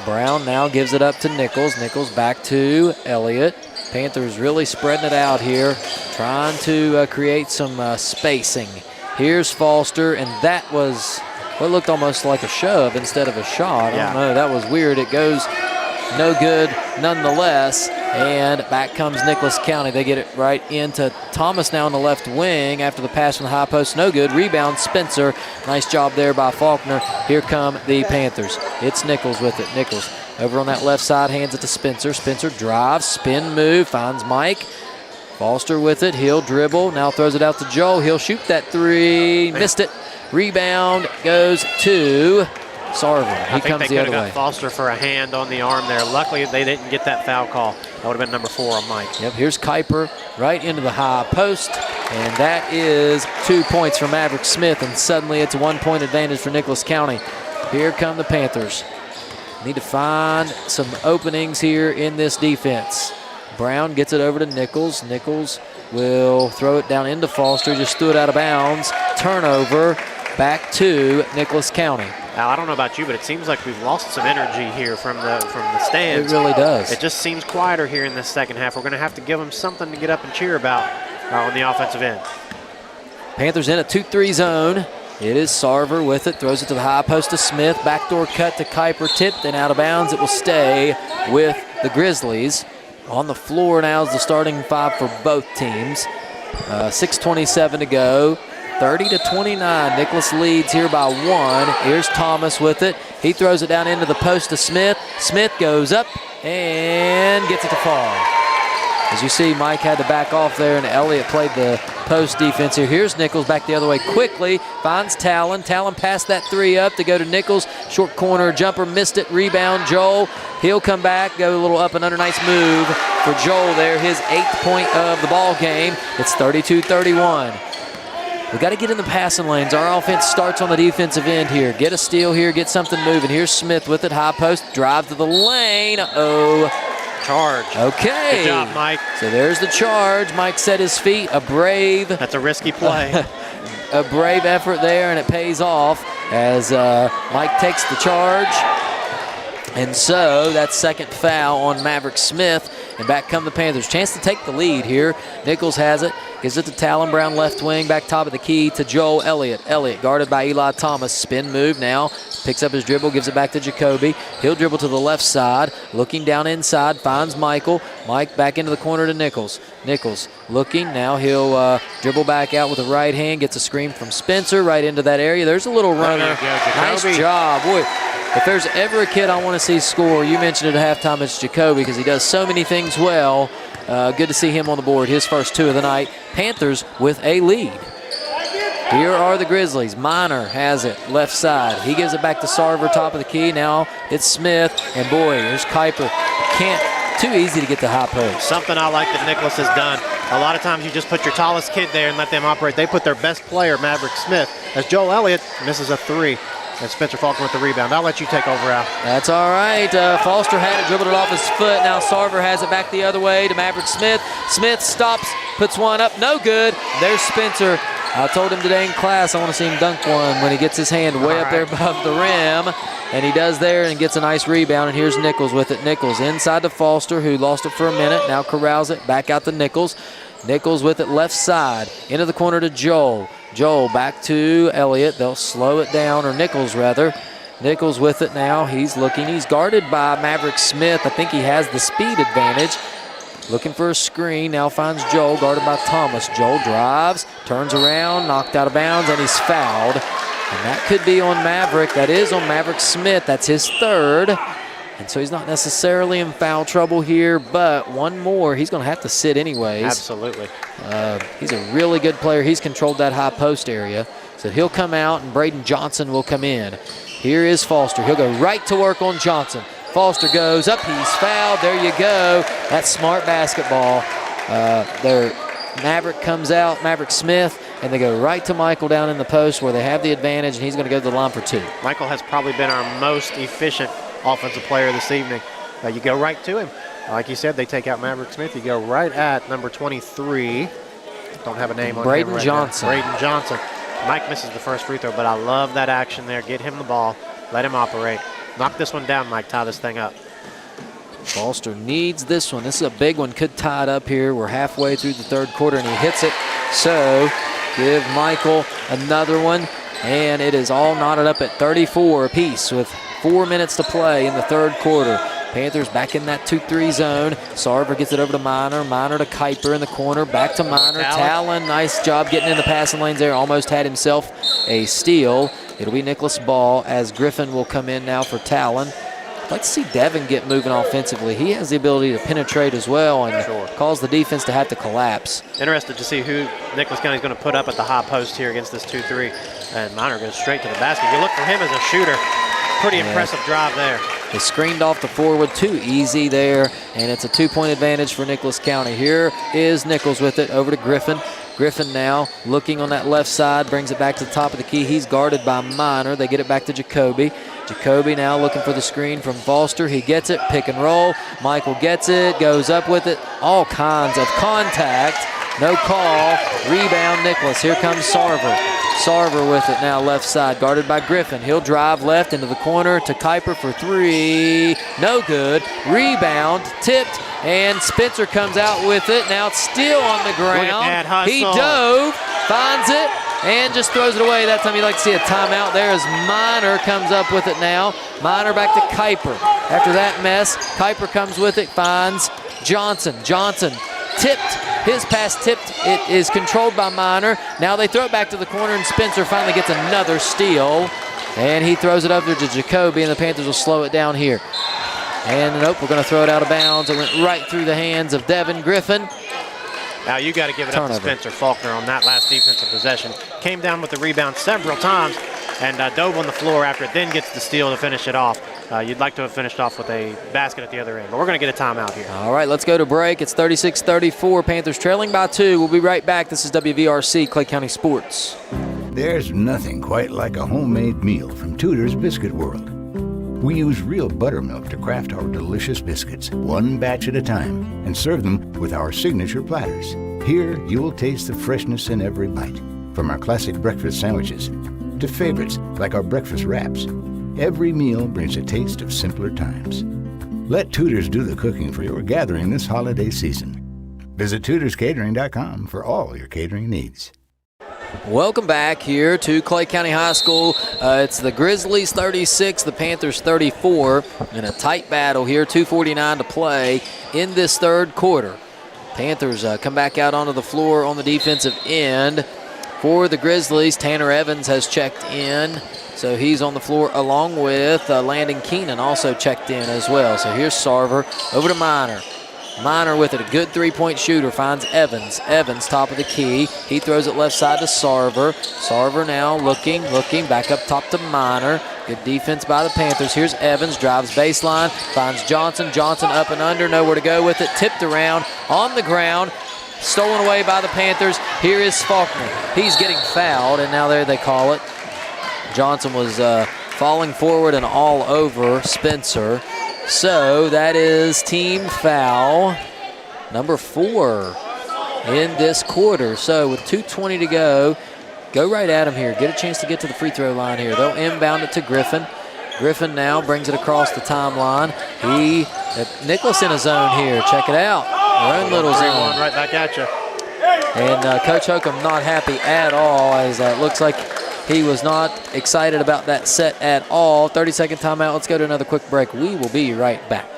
Brown now gives it up to Nichols. Nichols back to Elliott. Panthers really spreading it out here, trying to create some spacing. Here's Foster, and that was what looked almost like a shove instead of a shot. I don't know, that was weird. It goes no good nonetheless, and back comes Nicholas County. They get it right into Thomas now on the left wing after the pass from the high post. No good. Rebound, Spencer. Nice job there by Faulkner. Here come the Panthers. It's Nichols with it. Nichols over on that left side, hands it to Spencer. Spencer drives, spin move, finds Mike. Foster with it. He'll dribble. Now throws it out to Joel. He'll shoot that 3. Missed it. Rebound goes to Sarver. He I think comes they the could other have way. got Foster for a hand on the arm there. Luckily, they didn't get that foul call. That would have been number 4 on Mike. Yep, here's Kuiper right into the high post, and that is 2 points for Maverick Smith, and suddenly it's a 1-point advantage for Nicholas County. Here come the Panthers. Need to find some openings here in this defense. Brown gets it over to Nichols. Nichols will throw it down into Foster, just threw it out of bounds. Turnover, back to Nicholas County. Al, I don't know about you, but it seems like we've lost some energy here from the stands. It really does. It just seems quieter here in this second half. We're going to have to give them something to get up and cheer about on the offensive end. Panthers in a 2-3 zone. It is Sarver with it, throws it to the high post to Smith. Backdoor cut to Kuiper, tipped and out of bounds. It will stay with the Grizzlies. On the floor now is the starting 5 for both teams. 6:27 to go. 30-29. Nicholas leads here by 1. Here's Thomas with it. He throws it down into the post to Smith. Smith goes up and gets it to fall. As you see, Mike had to back off there, and Elliott played the post defense here. Here's Nichols back the other way quickly. Finds Talon. Talon passed that 3 up to go to Nichols. Short corner jumper, missed it. Rebound, Joel. He'll come back, go a little up and under. Nice move for Joel there. His 8th point of the ball game. It's 32-31. We got to get in the passing lanes. Our offense starts on the defensive end here. Get a steal here, get something moving. Here's Smith with it, high post, drive to the lane. Charge. Okay. Good job, Mike. So there's the charge. Mike set his feet. A brave. That's a risky play. A brave effort there, and it pays off as Mike takes the charge. And so that's second foul on Maverick Smith. And back come the Panthers. Chance to take the lead here. Nichols has it. Gives it to Talon Brown, left wing. Back top of the key to Joel Elliott. Elliott guarded by Eli Thomas. Spin move now. Picks up his dribble. Gives it back to Jacoby. He'll dribble to the left side. Looking down inside. Finds Michael. Mike back into the corner to Nichols. Nichols looking. Now he'll dribble back out with the right hand. Gets a screen from Spencer right into that area. There's a little runner. Nice job. Boy, if there's ever a kid I want to see score, you mentioned it at halftime, it's Jacoby, because he does so many things well. Good to see him on the board, his first 2 of the night. Panthers with a lead. Here are the Grizzlies. Minor has it, left side. He gives it back to Sarver, top of the key. Now it's Smith, and boy, there's Kuiper. Too easy to get the high post. Something I like that Nicholas has done. A lot of times you just put your tallest kid there and let them operate. They put their best player, Maverick Smith, as Joel Elliott misses a 3. And Spencer Falcon with the rebound. I'll let you take over, Al. That's all right. Foster had it, dribbled it off his foot. Now Sarver has it back the other way to Maverick Smith. Smith stops, puts one up, no good. There's Spencer. I told him today in class I want to see him dunk one when he gets his hand way up there above the rim. And he does there and gets a nice rebound. And here's Nichols with it. Nichols inside to Foster, who lost it for a minute. Now corrals it back out to Nichols. Nichols with it left side. Into the corner to Joel. Joel back to Elliott. They'll slow it down, or Nichols rather. Nichols with it now. He's looking. He's guarded by Maverick Smith. I think he has the speed advantage. Looking for a screen. Now finds Joel, guarded by Thomas. Joel drives, turns around, knocked out of bounds, and he's fouled. And that could be on Maverick. That is on Maverick Smith. That's his 3rd. And so he's not necessarily in foul trouble here, but one more, he's going to have to sit anyways. Absolutely. He's a really good player. He's controlled that high post area. So he'll come out, and Braden Johnson will come in. Here is Foster. He'll go right to work on Johnson. Foster goes up. He's fouled. There you go. That's smart basketball. Maverick comes out, Maverick Smith, and they go right to Michael down in the post where they have the advantage, and he's going to go to the line for 2. Michael has probably been our most efficient offensive player this evening. You go right to him. Like you said, they take out Maverick Smith. You go right at number 23. Don't have a name on him Braden right Johnson. Now. Braden Johnson. Mike misses the first free throw, but I love that action there. Get him the ball. Let him operate. Knock this one down, Mike. Tie this thing up. Foster needs this one. This is a big one. Could tie it up here. We're halfway through the 3rd quarter, and he hits it. So give Michael another one, and it is all knotted up at 34 apiece with 4 minutes to play in the 3rd quarter. Panthers back in that 2-3 zone. Sarver gets it over to Minor. Minor to Kuiper in the corner. Back to Minor. Talon, nice job getting in the passing lanes there. Almost had himself a steal. It'll be Nicholas Ball as Griffin will come in now for Talon. I'd like to see Devin get moving offensively. He has the ability to penetrate as well and cause the defense to have to collapse. Interested to see who Nicholas County is going to put up at the high post here against this 2-3. And Minor goes straight to the basket. You look for him as a shooter. Pretty impressive drive there. They screened off the forward, too easy there, and it's a 2-point advantage for Nicholas County. Here is Nichols with it over to Griffin. Griffin now looking on that left side, brings it back to the top of the key. He's guarded by Minor. They get it back to Jacoby. Jacoby now looking for the screen from Foster. He gets it, pick and roll. Michael gets it, goes up with it. All kinds of contact. No call. Rebound Nicholas. Here comes Sarver. Sarver with it now left side, guarded by Griffin. He'll drive left into the corner to Kuiper for three. No good. Rebound, tipped, and Spencer comes out with it. Now it's still on the ground. He dove, finds it, and just throws it away. That time you'd like to see a timeout there as Minor comes up with it now. Minor back to Kuiper. After that mess, Kuiper comes with it, finds Johnson. Johnson tipped. His pass tipped. It is controlled by Minor. Now they throw it back to the corner, and Spencer finally gets another steal. And he throws it over to Jacoby, and the Panthers will slow it down here. And nope, we're going to throw it out of bounds. It went right through the hands of Devin Griffin. Now you got to give it up to Spencer Faulkner on that last defensive possession. Came down with the rebound several times and dove on the floor after it, then gets the steal to finish it off. You'd like to have finished off with a basket at the other end, but we're going to get a timeout here. All right, let's go to break. It's 36-34. Panthers trailing by 2. We'll be right back. This is WVRC Clay County Sports. There's nothing quite like a homemade meal from Tutors Biscuit World. We use real buttermilk to craft our delicious biscuits, one batch at a time, and serve them with our signature platters. Here, you'll taste the freshness in every bite, from our classic breakfast sandwiches to favorites like our breakfast wraps. Every meal brings a taste of simpler times. Let Tutors do the cooking for your gathering this holiday season. Visit tutorscatering.com for all your catering needs. Welcome back here to Clay County High School. It's the Grizzlies 36, the Panthers 34, in a tight battle here, 2:49 to play in this third quarter. Panthers come back out onto the floor on the defensive end. For the Grizzlies, Tanner Evans has checked in, so he's on the floor along with Landon Keenan also checked in as well. So here's Sarver over to Minor. Minor with it, a good three-point shooter, finds Evans. Evans, top of the key. He throws it left side to Sarver. Sarver now looking, back up top to Minor. Good defense by the Panthers. Here's Evans, drives baseline, finds Johnson. Johnson up and under, nowhere to go with it. Tipped around, on the ground, stolen away by the Panthers. Here is Faulkner. He's getting fouled, and now there they call it. Johnson was falling forward and all over Spencer. So that is team foul number 4 in this quarter. So with 2:20 to go right at him here. Get a chance to get to the free throw line here. They'll inbound it to Griffin. Griffin now brings it across the timeline. Nicholas in a zone here. Check it out. Their own little zone. Right back at you. And Coach Holcomb not happy at all, as it looks like he was not excited about that set at all. 30-second timeout. Let's go to another quick break. We will be right back.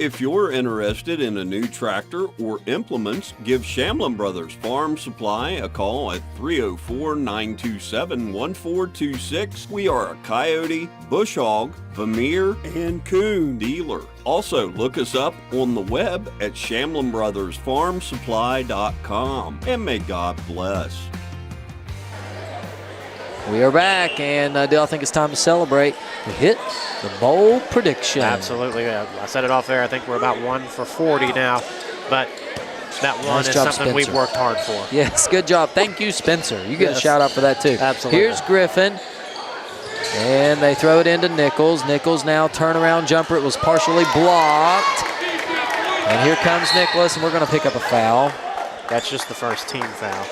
If you're interested in a new tractor or implements, give Shamlin Brothers Farm Supply a call at 304-927-1426. We are a coyote, bush hog, Vermeer, and coon dealer. Also, look us up on the web at ShamlinBrothersFarmSupply.com. And may God bless. We are back, and Dale, I think it's time to celebrate. We hit the bowl prediction. Absolutely. I said it off there. I think we're about 1 for 40 now, but that one nice is job, something Spencer. we've worked hard for. Yes, good job. Thank you, Spencer. You get a shout out for that, too. Absolutely. Here's Griffin, and they throw it into Nichols. Nichols now turnaround jumper. It was partially blocked. And here comes Nicholas, and we're going to pick up a foul. That's just the first team foul.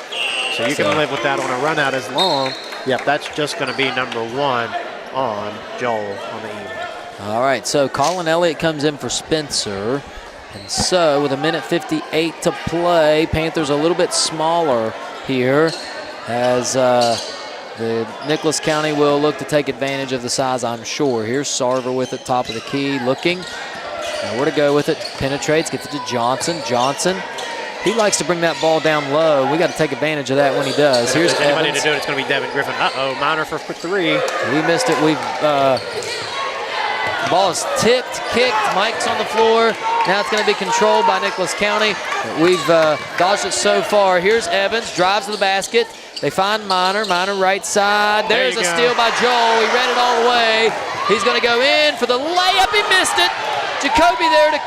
So you can live with that on a run out as long. Yep, that's just going to be number 1 on Joel on the evening. All right, so Colin Elliott comes in for Spencer. And so with 1:58 to play, Panthers a little bit smaller here as the Nicholas County will look to take advantage of the size, I'm sure. Here's Sarver with it, top of the key, looking. Nowhere to go with it. Penetrates, gets it to Johnson. Johnson. He likes to bring that ball down low. We got to take advantage of that when he does. Here's Evans. Anybody to do it, it's going to be Devin Griffin. Minor for 3. We missed it. Ball is tipped, kicked. Mike's on the floor. Now it's going to be controlled by Nicholas County. We've dodged it so far. Here's Evans, drives to the basket. They find Minor right side. There's a steal by Joel. He read it all the way. He's going to go in for the layup. He missed it. Jacoby there to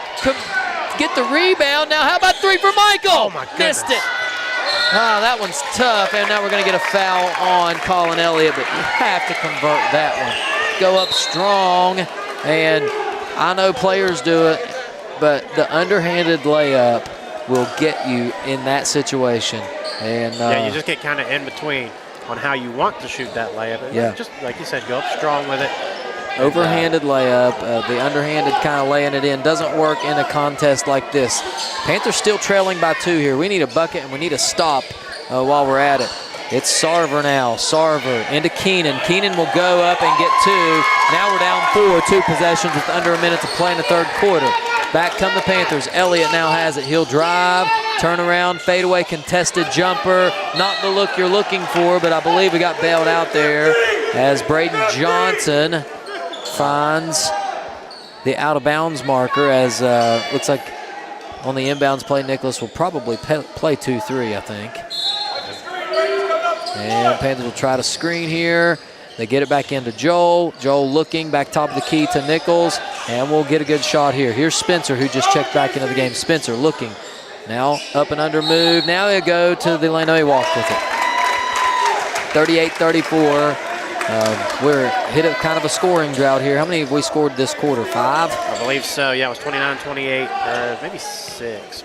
get the rebound. Now how about three for Michael? Oh my goodness. Missed it. That one's tough, and now we're going to get a foul on Colin Elliott, but you have to convert that one. Go up strong, and I know players do it, but the underhanded layup will get you in that situation. And yeah, you just get kind of in between on how you want to shoot that layup. Yeah. Just like you said, go up strong with it. Overhanded layup, the underhanded kind of laying it in doesn't work in a contest like this. Panthers still trailing by 2 here. We need a bucket and we need a stop while we're at it. It's Sarver now. Sarver into Keenan. Keenan will go up and get 2. Now we're down 4, 2 possessions with under a minute to play in the third quarter. Back come the Panthers. Elliott now has it. He'll drive, turn around, fadeaway, contested jumper. Not the look you're looking for, but I believe we got bailed out there as Braden Johnson finds the out-of-bounds marker as looks like on the inbounds play, Nicholas will probably play 2-3, I think. And Panthers will try to screen here. They get it back into Joel. Joel looking back top of the key to Nichols, and we'll get a good shot here. Here's Spencer, who just checked back into the game. Spencer looking. Now up and under move. Now they go to the lane. He walked with it. 38-34. We're hit a kind of a scoring drought here. How many have we scored this quarter? 5? I believe so. Yeah, it was 29-28, maybe 6.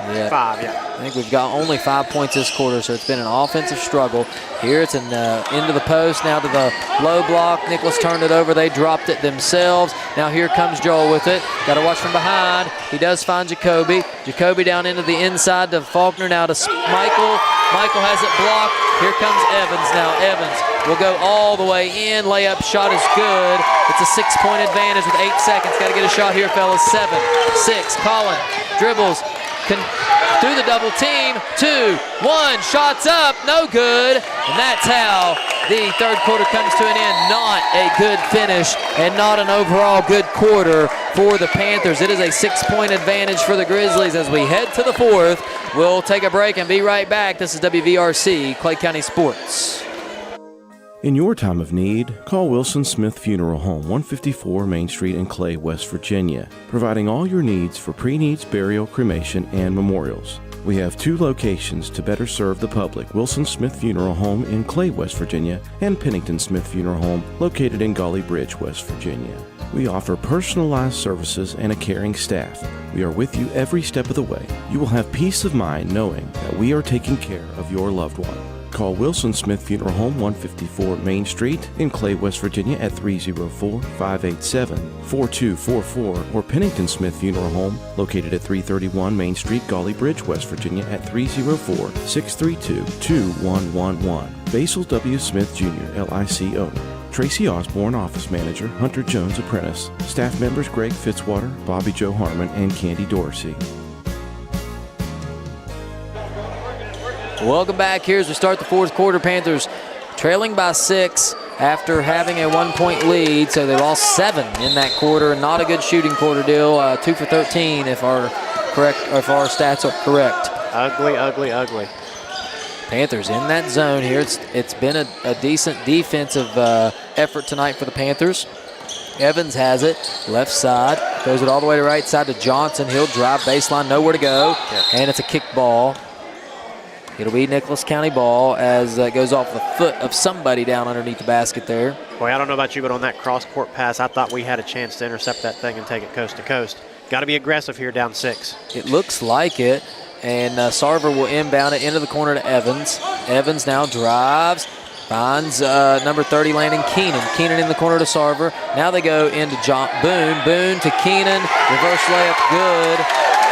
Yeah. 5, yeah. I think we've got only 5 points this quarter, so it's been an offensive struggle. Here it's into the post, now to the low block. Nicholas turned it over. They dropped it themselves. Now here comes Joel with it. Got to watch from behind. He does find Jacoby. Jacoby down into the inside to Faulkner, now to Michael. Michael has it blocked. Here comes Evans now. Evans will go all the way in. Layup shot is good. It's a 6-point advantage with 8 seconds. Got to get a shot here, fellas. 7, 6. Colin dribbles through the double team. 2, 1. Shots up. No good. And that's how the third quarter comes to an end. Not a good finish and not an overall good quarter for the Panthers. It is a 6-point advantage for the Grizzlies as we head to the fourth. We'll take a break and be right back. This is WVRC Clay County Sports. In your time of need, call Wilson Smith Funeral Home, 154 Main Street in Clay, West Virginia, providing all your needs for pre-needs, burial, cremation, and memorials. We have 2 locations to better serve the public, Wilson Smith Funeral Home in Clay, West Virginia, and Pennington Smith Funeral Home located in Golly Bridge, West Virginia. We offer personalized services and a caring staff. We are with you every step of the way. You will have peace of mind knowing that we are taking care of your loved one. Call Wilson Smith Funeral Home, 154 Main Street in Clay, West Virginia at 304-587-4244 or Pennington Smith Funeral Home located at 331 Main Street, Golly Bridge, West Virginia at 304-632-2111. Basil W. Smith Jr., LIC owner. Tracy Osborne, office manager. Hunter Jones, apprentice. Staff members Greg Fitzwater, Bobby Joe Harmon, and Candy Dorsey. Welcome back here as we start the fourth quarter. Panthers trailing by 6 after having a 1-point lead, so they lost 7 in that quarter. Not a good shooting quarter deal. 2 for 13 if our stats are correct. Ugly, ugly, ugly. Panthers in that zone here. It's been a decent defensive effort tonight for the Panthers. Evans has it, left side, throws it all the way to right side to Johnson. He'll drive baseline, nowhere to go, and it's a kick ball. It'll be Nicholas County ball as it goes off the foot of somebody down underneath the basket there. Boy, I don't know about you, but on that cross-court pass, I thought we had a chance to intercept that thing and take it coast to coast. Got to be aggressive here down 6. It looks like it, and Sarver will inbound it into the corner to Evans. Evans now drives, finds number 30, Landon Keenan. Keenan in the corner to Sarver. Now they go into Boone. Boone to Keenan. Reverse layup good.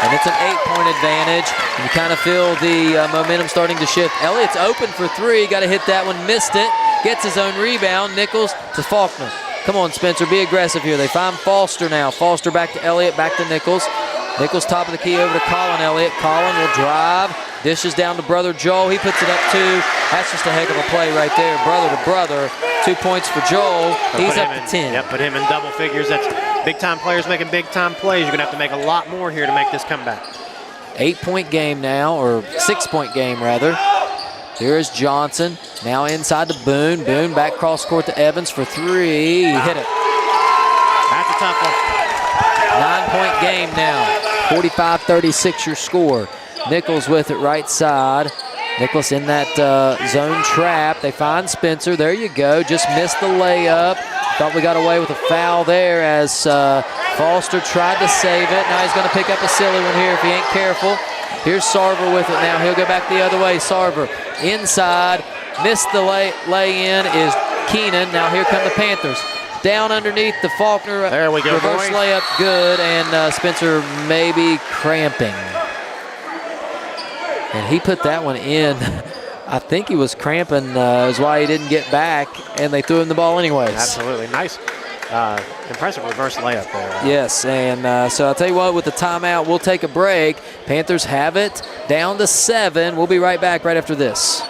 And it's an 8-point advantage. You kind of feel the momentum starting to shift. Elliott's open for 3. Got to hit that one. Missed it. Gets his own rebound. Nichols to Faulkner. Come on, Spencer. Be aggressive here. They find Foster now. Foster back to Elliott. Back to Nichols. Nichols top of the key over to Colin Elliott. Colin will drive. Dishes down to brother Joel. He puts it up 2. That's just a heck of a play right there. Brother to brother. 2 points for Joel. He's up to 10. Yep, put him in double figures. That's Big-time players making big-time plays. You're going to have to make a lot more here to make this comeback. 8-point game now, or 6-point game rather. Here's Johnson, now inside to Boone. Boone back cross court to Evans for 3. He hit it. That's a tough one. 9-point game now. 45-36 your score. Nichols with it right side. Nichols in that zone trap. They find Spencer. There you go. Just missed the layup. Thought we got away with a foul there as Foster tried to save it. Now he's going to pick up a silly one here if he ain't careful. Here's Sarver with it now. He'll go back the other way. Sarver inside. Missed the lay-in is Keenan. Now here come the Panthers. Down underneath the Faulkner. There we go, reverse boys. layup good, and Spencer maybe cramping. And he put that one in. I think he was cramping is why he didn't get back, and they threw him the ball anyways. Absolutely. Nice. Impressive reverse layup there. Yes, and so I'll tell you what, with the timeout, we'll take a break. Panthers have it down to 7. We'll be right back right after this.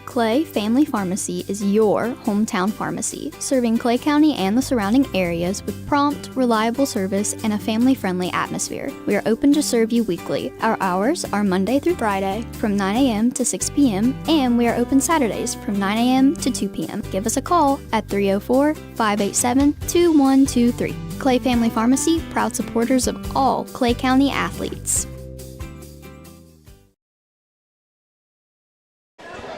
Clay Family Pharmacy is your hometown pharmacy, serving Clay County and the surrounding areas with prompt, reliable service and a family-friendly atmosphere. We are open to serve you weekly. Our hours are Monday through Friday from 9 a.m. to 6 p.m. and we are open Saturdays from 9 a.m. to 2 p.m. Give us a call at 304-587-2123. Clay Family Pharmacy, proud supporters of all Clay County athletes.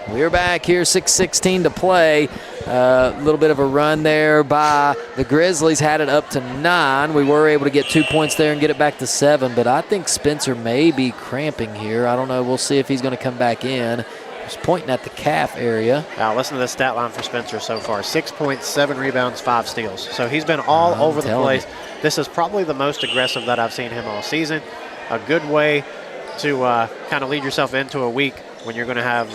We're back here, 6:16 to play. A little bit of a run there by the Grizzlies. Had it up to 9. We were able to get 2 points there and get it back to 7, but I think Spencer may be cramping here. I don't know. We'll see if he's going to come back in. He's pointing at the calf area. Now listen to the stat line for Spencer so far. 6 points, 7 rebounds, 5 steals. So he's been all over the place. This is probably the most aggressive that I've seen him all season. A good way to kind of lead yourself into a week when you're going to have,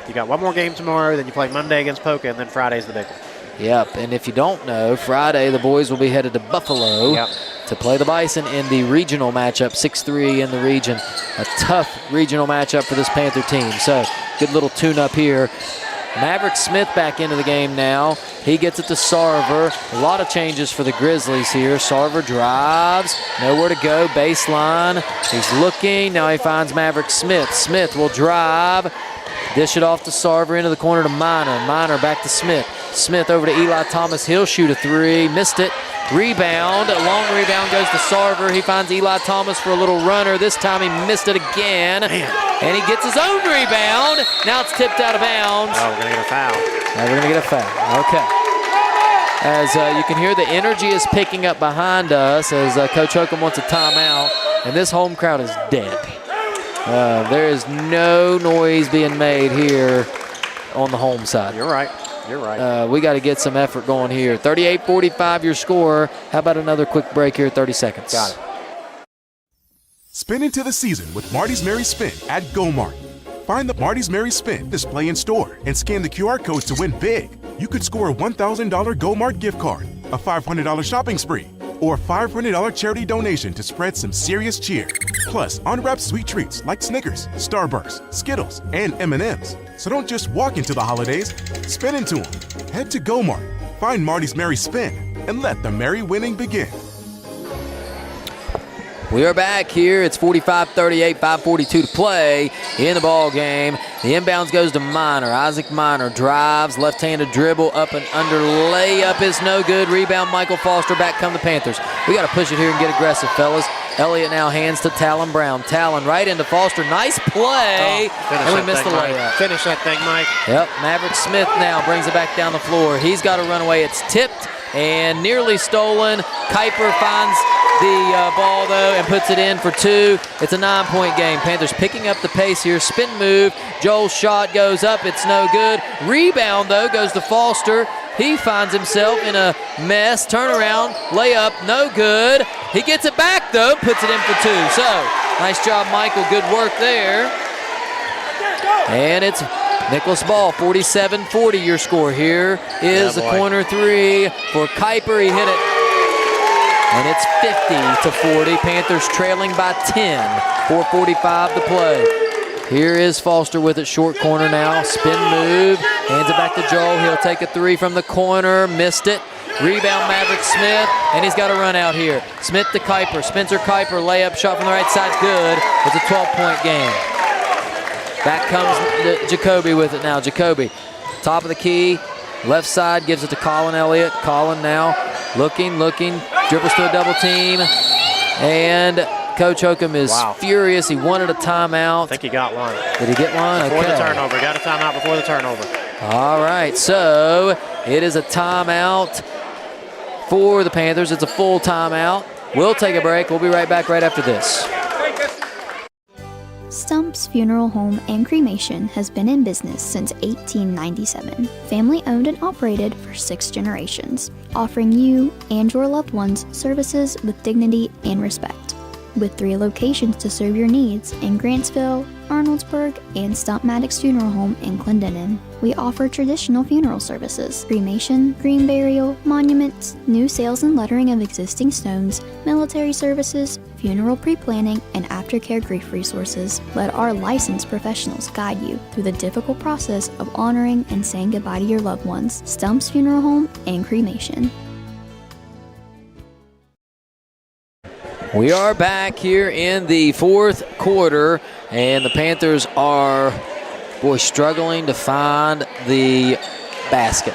you got one more game tomorrow, then you play Monday against Poca, and then Friday's the big one. Yep, and if you don't know, Friday the boys will be headed to Buffalo to play the Bison in the regional matchup, 6-3 in the region. A tough regional matchup for this Panther team. So, good little tune-up here. Maverick Smith back into the game now. He gets it to Sarver. A lot of changes for the Grizzlies here. Sarver drives, nowhere to go, baseline. He's looking, now he finds Maverick Smith. Smith will drive, dish it off to Sarver, into the corner to Minor. Minor back to Smith. Smith over to Eli Thomas. He'll shoot a 3, missed it. Rebound, a long rebound goes to Sarver. He finds Eli Thomas for a little runner. This time he missed it again. And he gets his own rebound. Now it's tipped out of bounds. Oh, we're going to get a foul. Now we're going to get a foul. Okay. As you can hear, the energy is picking up behind us as Coach Holcomb wants a timeout. And this home crowd is dead. There is no noise being made here on the home side. You're right. You're right. We got to get some effort going here. 38-45 your score. How about another quick break here, 30 seconds? Got it. Spin into the season with Marty's Merry Spin at GoMart. Find the Marty's Merry Spin display in store and scan the QR code to win big. You could score a $1,000 GoMart gift card, a $500 shopping spree, or a $500 charity donation to spread some serious cheer. Plus, unwrapped sweet treats like Snickers, Starburst, Skittles, and M&Ms. So don't just walk into the holidays, spin into them. Head to GoMart, find Marty's Merry Spin, and let the merry winning begin. We are back here. It's 45-38, 5:42 to play in the ball game. The inbounds goes to Minor. Isaac Minor drives, left-handed dribble, up and under layup is no good. Rebound, Michael Foster. Back come the Panthers. We got to push it here and get aggressive, fellas. Elliott now hands to Talon Brown. Talon right into Foster. Nice play. And we missed the layup. Finish that thing, Mike. Yep. Maverick Smith now brings it back down the floor. He's got to run away. It's tipped and nearly stolen. Kuiper finds the ball, though, and puts it in for 2. It's a 9-point game. Panthers picking up the pace here. Spin move. Joel's shot goes up. It's no good. Rebound, though, goes to Foster. He finds himself in a mess. Turnaround, layup, no good. He gets it back, though, puts it in for 2. So, nice job, Michael. Good work there. And it's Nicholas ball, 47-40 your score. Here is the corner 3 for Kuiper. He hit it. And it's 50-40. Panthers trailing by 10. 4:45 to play. Here is Foster with it, short corner now. Spin move, hands it back to Joel. He'll take a 3 from the corner, missed it. Rebound Maverick Smith, and he's got a run out here. Smith to Kuiper. Spencer Kuiper, layup shot from the right side, good. It's a 12-point game. Back comes Jacoby with it now. Jacoby, top of the key, left side, gives it to Colin Elliott. Colin now looking, dribbles to a double team, and Coach Hokum is furious. He wanted a timeout. I think he got one. Did he get one? Before okay. the turnover. Got a timeout before the turnover. All right, so it is a timeout for the Panthers. It's a full timeout. We'll take a break. We'll be right back right after this. Stumps Funeral Home and Cremation has been in business since 1897. Family owned and operated for 6 generations, offering you and your loved ones services with dignity and respect. With 3 locations to serve your needs in Grantsville, Arnoldsburg, and Stump Maddox Funeral Home in Clendenin. We offer traditional funeral services, cremation, green burial, monuments, new sales and lettering of existing stones, military services, funeral pre-planning, and aftercare grief resources. Let our licensed professionals guide you through the difficult process of honoring and saying goodbye to your loved ones. Stumps Funeral Home and Cremation. We are back here in the fourth quarter, and the Panthers are, struggling to find the basket.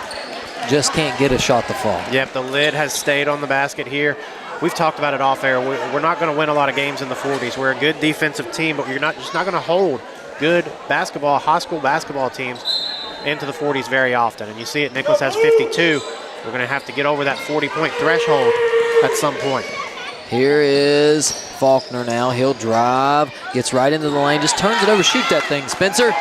Just can't get a shot to fall. Yep, the lid has stayed on the basket here. We've talked about it off air. We're not going to win a lot of games in the 40s. We're a good defensive team, but you're just not going to hold good basketball, high school basketball teams into the 40s very often. And you see it, Nicholas has 52. We're going to have to get over that 40-point threshold at some point. Here is Faulkner now. He'll drive, gets right into the lane, just turns it over, shoot that thing, Spencer.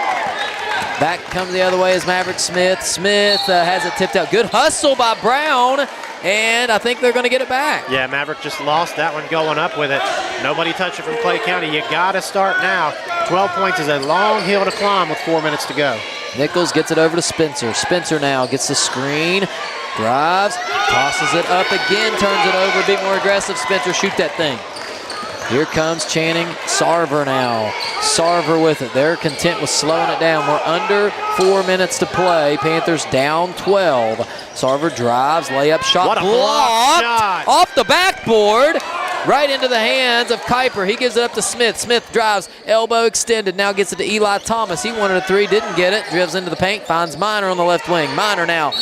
Back comes the other way is Maverick Smith. Smith has it tipped out. Good hustle by Brown, and I think they're going to get it back. Yeah, Maverick just lost that one going up with it. Nobody touched it from Clay County. You got to start now. 12 points is a long hill to climb with 4 minutes to go. Nichols gets it over to Spencer. Spencer now gets the screen. Drives, tosses it up again, turns it over, be more aggressive. Spencer, shoot that thing. Here comes Channing Sarver now. Sarver with it. They're content with slowing it down. We're under 4 minutes to play. Panthers down 12. Sarver drives, layup shot, what a blocked shot. Off the backboard, right into the hands of Kuiper. He gives it up to Smith. Smith drives, elbow extended, now gets it to Eli Thomas. He wanted a 3, didn't get it. Dribbles into the paint, finds Minor on the left wing. Minor now.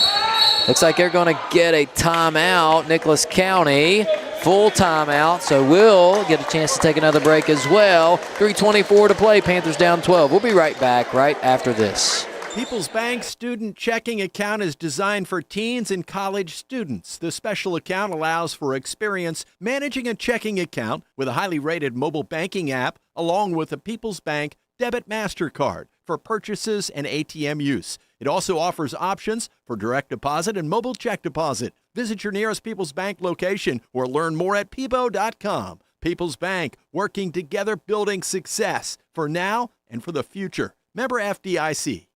Looks like they're going to get a timeout. Nicholas County, full timeout, so we'll get a chance to take another break as well. 3:24 to play, Panthers down 12. We'll be right back right after this. People's Bank Student Checking Account is designed for teens and college students. The special account allows for experience managing a checking account with a highly rated mobile banking app, along with a People's Bank Debit MasterCard for purchases and ATM use. It also offers options for direct deposit and mobile check deposit. Visit your nearest People's Bank location or learn more at peebo.com. People's Bank, working together, building success for now and for the future. Member FDIC.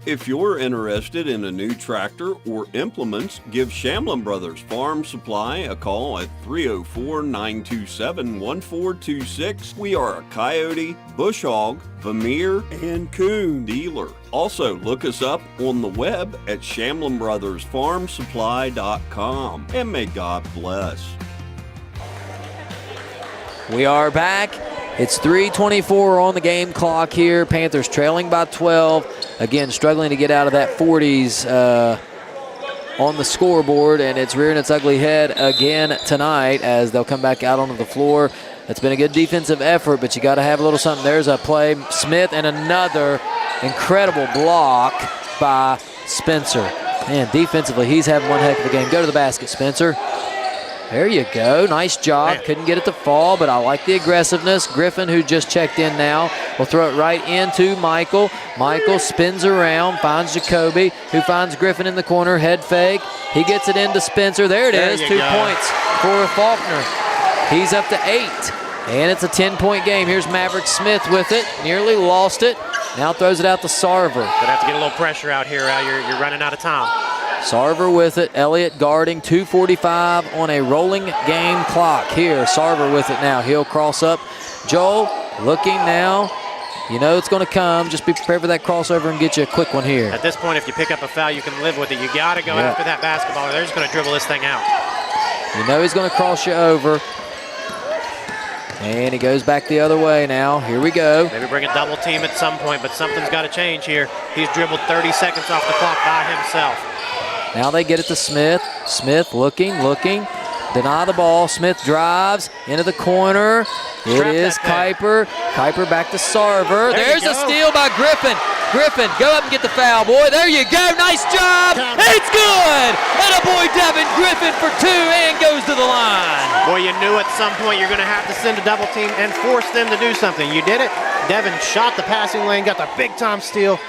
If you're interested in a new tractor or implements, give Shamlin Brothers Farm Supply a call at 304-927-1426. We are a coyote, bush hog, Vermeer, and coon dealer. Also, look us up on the web at ShamlinBrothersFarmSupply.com. And may God bless. We are back. It's 3:24 on the game clock here. Panthers trailing by 12. Again, struggling to get out of that 40s on the scoreboard, and it's rearing its ugly head again tonight as they'll come back out onto the floor. It's been a good defensive effort, but you got to have a little something. There's a play. Smith, and another incredible block by Spencer. Man, defensively, he's having one heck of a game. Go to the basket, Spencer. There you go. Nice job. Man. Couldn't get it to fall, but I like the aggressiveness. Griffin, who just checked in now, will throw it right into Michael. Michael spins around, finds Jacoby, who finds Griffin in the corner. Head fake. He gets it into Spencer. There it is. 2 points for Faulkner. He's up to 8, and it's a 10-point game. Here's Maverick Smith with it. Nearly lost it. Now throws it out to Sarver. Gonna have to get a little pressure out here. You're running out of time. Sarver with it. Elliott guarding. 2:45 on a rolling game clock. Here, Sarver with it now. He'll cross up. Joel looking now. You know it's going to come. Just be prepared for that crossover and get you a quick one here. At this point, if you pick up a foul, you can live with it. You got to go after that basketball, or they're just going to dribble this thing out. You know he's going to cross you over. And he goes back the other way now. Here we go. Maybe bring a double team at some point, but something's got to change here. He's dribbled 30 seconds off the clock by himself. Now they get it to Smith. Smith looking. Deny the ball. Smith drives into the corner. It is Kuiper. Kuiper back to Sarver. There's a steal by Griffin. Griffin, go up and get the foul, boy. There you go. Nice job. It's good. And a boy, Devin Griffin for 2 and goes to the line. Boy, you knew at some point you're going to have to send a double team and force them to do something. You did it. Devin shot the passing lane, got the big-time steal.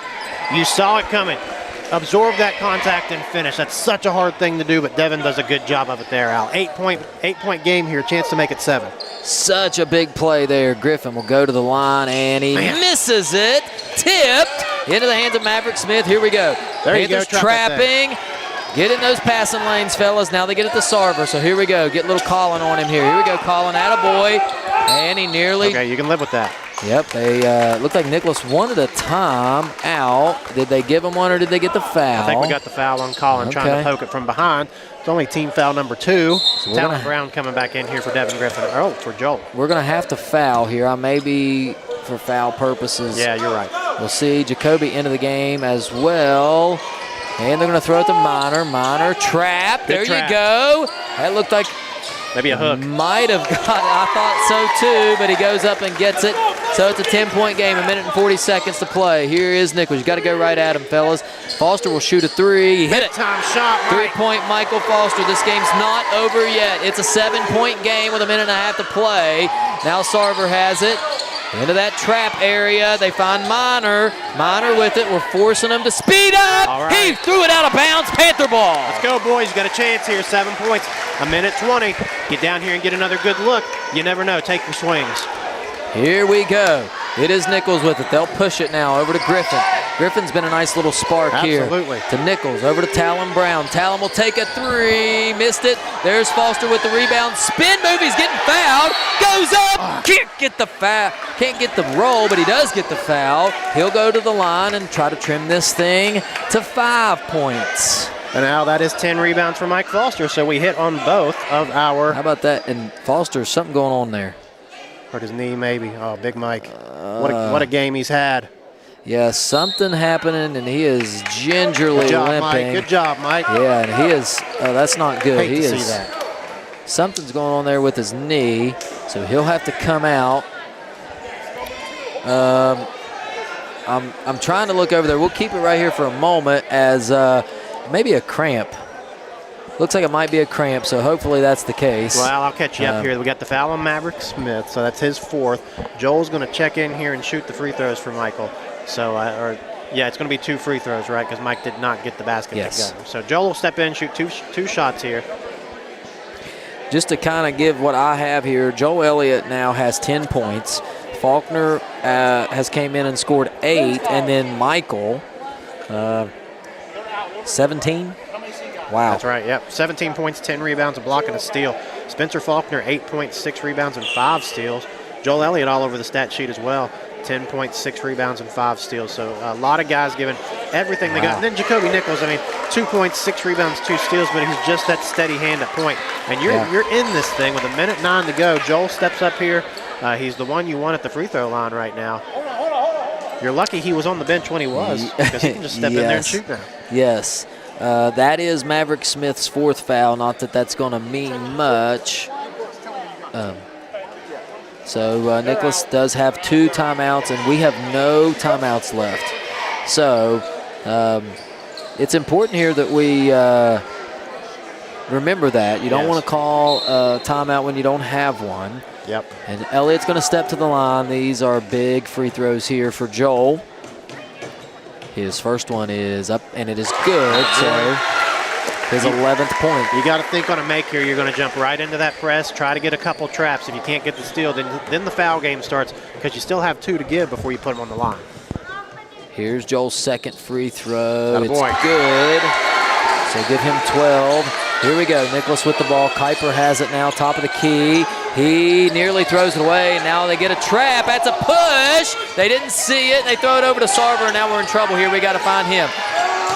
You saw it coming. Absorb that contact and finish. That's such a hard thing to do, but Devin does a good job of it there, Al. 8-point game here, chance to make it 7. Such a big play there. Griffin will go to the line, and he misses it. Tipped into the hands of Maverick Smith. Here we go. There you go. Trapping. Get in those passing lanes, fellas. Now they get it to Sarver. So here we go. Get a little Colin on him here. Here we go, Colin. Attaboy. And he nearly. Okay, you can live with that. Yep, they looked like Nicholas wanted a time out. Did they give him one or did they get the foul? I think we got the foul on Colin, trying to poke it from behind. It's only team foul number 2. So Talon Brown coming back in here for Devin Griffin. Oh, for Joel. We're going to have to foul here. I may be for foul purposes. Yeah, you're right. We'll see. Jacoby into the game as well. And they're going to throw it to Minor. Minor trap. There you go. That looked like maybe a hook. Might have got, I thought so too, but he goes up and gets it. So it's a 10-point game, 1 minute and 40 seconds to play. Here is Nichols. You got to go right at him, fellas. Foster will shoot a 3. He hit it. Time shot. 3-point Michael Foster. This game's not over yet. It's a 7-point game with 1.5 minutes to play. Now Sarver has it. Into that trap area. They find Minor. Minor with it. We're forcing him to speed up. All right. He threw it out of bounds. Panther ball. Let's go, boys. You got a chance here. 7 points. 1 minute 20. Get down here and get another good look. You never know. Take your swings. Here we go. It is Nichols with it. They'll push it now over to Griffin. Griffin's been a nice little spark here. Absolutely. To Nichols, over to Talon Brown. Talon will take a 3. Missed it. There's Foster with the rebound. Spin move. He's getting fouled. Goes up. Can't get the foul. Can't get the roll, but he does get the foul. He'll go to the line and try to trim this thing to 5 points. And now that is 10 rebounds for Mike Foster, so we hit on both of our... How about that? And Foster, something going on there. Hurt his knee, maybe. Oh, Big Mike. What a game he's had. Yeah, something happening, and he is gingerly Good job, limping. Mike. Good job, Mike. Yeah, and he is. That's not good. Hate to see that. Something's going on there with his knee, so he'll have to come out. I'm trying to look over there. We'll keep it right here for a moment as maybe a cramp. Looks like it might be a cramp, so hopefully that's the case. Well, I'll catch you up here. We got the foul on Maverick Smith, so that's his 4th. Joel's going to check in here and shoot the free throws for Michael. So, yeah, it's going to be 2 free throws, right? Because Mike did not get the basket to go. So Joel will step in, shoot two shots here. Just to kind of give what I have here, Joel Elliott now has 10 points. Faulkner has came in and scored 8, and then Michael, 17. Wow. That's right, yep. 17 points, 10 rebounds, a block, and a steal. Spencer Faulkner, 8 points, 6 rebounds, and 5 steals. Joel Elliott all over the stat sheet as well. 10 points, 6 rebounds, and 5 steals. So a lot of guys giving everything they got. And then Jacoby Nichols, 2 points, 6 rebounds, 2 steals, but he's just that steady hand at point. And you're in this thing with 1 minute 9 to go. Joel steps up here. He's the one you want at the free throw line right now. You're lucky he was on the bench when he was, because he can just step in there and shoot now. Yes. That is Maverick Smith's 4th foul. Not that that's going to mean much. So Nicholas does have 2 timeouts, and we have no timeouts left. So it's important here that we remember that. You don't want to call a timeout when you don't have one. Yep. And Elliott's going to step to the line. These are big free throws here for Joel. His first one is up, and it is good. So his 11th point. You got to think on a make here. You're going to jump right into that press, try to get a couple traps. If you can't get the steal, then the foul game starts, because you still have 2 to give before you put them on the line. Here's Joel's 2nd free throw. Attaboy. It's good. So give him 12. Here we go. Nicholas with the ball. Kuiper has it now, top of the key. He nearly throws it away. Now they get a trap. That's a push. They didn't see it. They throw it over to Sarver, and now we're in trouble here. We got to find him.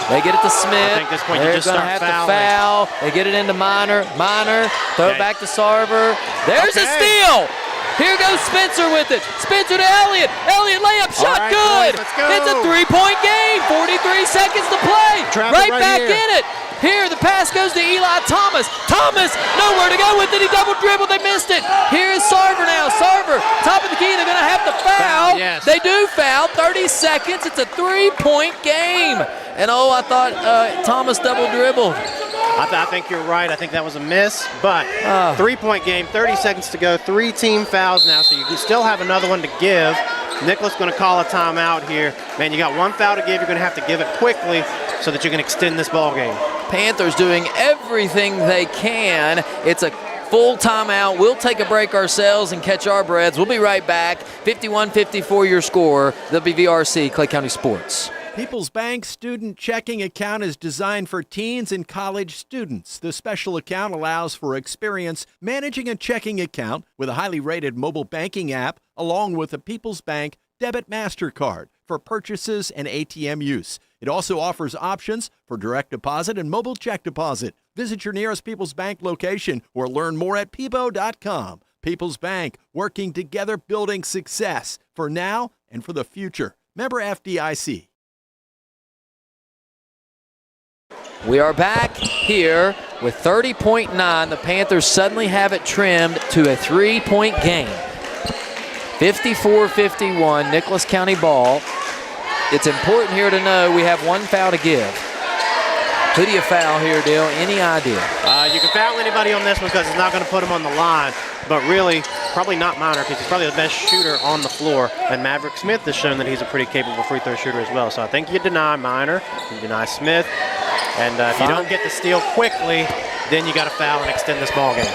They get it to Smith. I think at this point They're you just gonna start have fouling. to foul. They get it into Minor. Minor, throw it back to Sarver. There's a steal. Here goes Spencer with it. Spencer to Elliott. Elliott layup shot, right, good. boys, let's go. It's a 3-point game. 43 seconds to play. Trap it Right right back here. in it. Here, the pass goes to Eli Thomas. Thomas, nowhere to go with it. He double dribbled. They missed it. Here is Sarver now. Sarver, top of the key. They're going to have to foul. Yes. They do foul. 30 seconds. It's a 3-point game. And I thought Thomas double dribbled. I think you're right. I think that was a miss, but 3-point game, 30 seconds to go, 3 team fouls now, so you can still have another one to give. Nicholas going to call a timeout here. Man, you got 1 foul to give. You're going to have to give it quickly so that you can extend this ball game. Panthers doing everything they can. It's a full timeout. We'll take a break ourselves and catch our breaths. We'll be right back. 51-54 your score. WVRC, Clay County Sports. People's Bank Student Checking Account is designed for teens and college students. The special account allows for experience managing a checking account with a highly rated mobile banking app, along with a People's Bank Debit MasterCard for purchases and ATM use. It also offers options for direct deposit and mobile check deposit. Visit your nearest People's Bank location or learn more at peebo.com. People's Bank, working together, building success for now and for the future. Member FDIC. We are back here with 30.9. The Panthers suddenly have it trimmed to a 3-point game. 54-51, Nicholas County ball. It's important here to know we have 1 foul to give. Who do you foul here, Dale? Any idea? You can foul anybody on this one because it's not going to put him on the line, but really, probably not Minor because he's probably the best shooter on the floor, and Maverick Smith has shown that he's a pretty capable free throw shooter as well. So I think you deny Minor, you deny Smith, and if you don't get the steal quickly, then you got to foul and extend this ball game.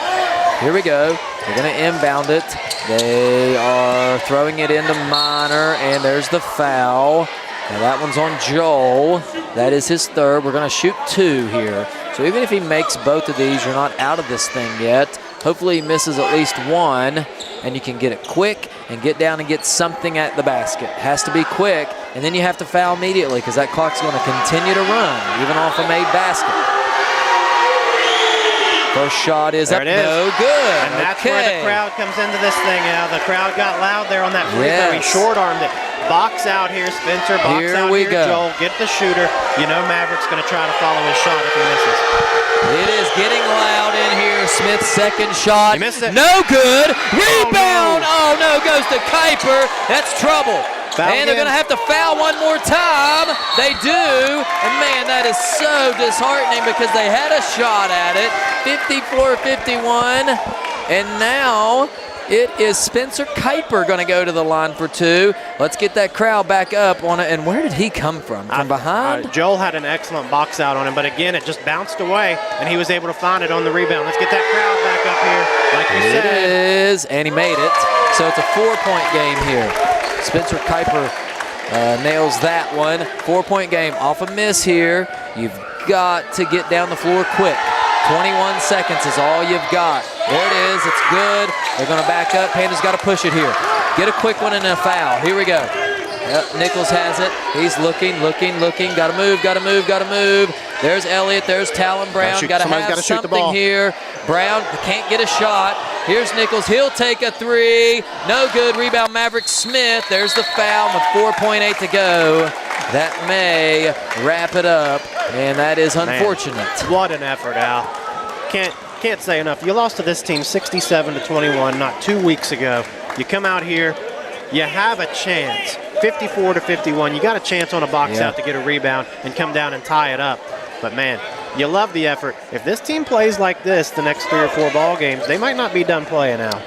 Here we go. They're going to inbound it. They are throwing it into Minor, and there's the foul. Now that one's on Joel. That is his 3rd. We're going to shoot 2 here. So even if he makes both of these, you're not out of this thing yet. Hopefully he misses at least 1, and you can get it quick and get down and get something at the basket. Has to be quick, and then you have to foul immediately because that clock's going to continue to run, even off a made basket. First shot is up, no good. And that's where the crowd comes into this thing now. The crowd got loud there on that free throw. He short-armed it. Box out here, Spencer. Box out here, Joel. Get the shooter. You know Maverick's going to try to follow his shot if he misses. It is getting loud in here. Smith's 2nd shot. He missed it. No good. Rebound. Oh, no. Goes to Kuiper. That's trouble. And they're going to have to foul 1 more time. They do. And, man, that is so disheartening because they had a shot at it. 54-51. And now it is Spencer Kuiper going to go to the line for 2. Let's get that crowd back up on it. And where did he come from? From behind? Joel had an excellent box out on him, but again, it just bounced away, and he was able to find it on the rebound. Let's get that crowd back up here, like you said. It is, and he made it. So it's a 4-point game here. Spencer Kuiper nails that one. 4-point game off a miss here. You've got to get down the floor quick. 21 seconds is all you've got. There it is. It's good. They're going to back up. Panthers got to push it here. Get a quick one and a foul. Here we go. Yep, Nichols has it. He's looking. Got to move. There's Elliott. There's Talon Brown. Got to have something here. Brown can't get a shot. Here's Nichols. He'll take a 3. No good. Rebound Maverick Smith. There's the foul with 4.8 to go. That may wrap it up, and that is unfortunate. Man, what an effort, Al. Can't say enough. You lost to this team 67-21 not 2 weeks ago. You come out here, you have a chance. 54-51. You got a chance on a box out to get a rebound and come down and tie it up. But man, you love the effort. If this team plays like this the next 3 or 4 ball games, they might not be done playing now.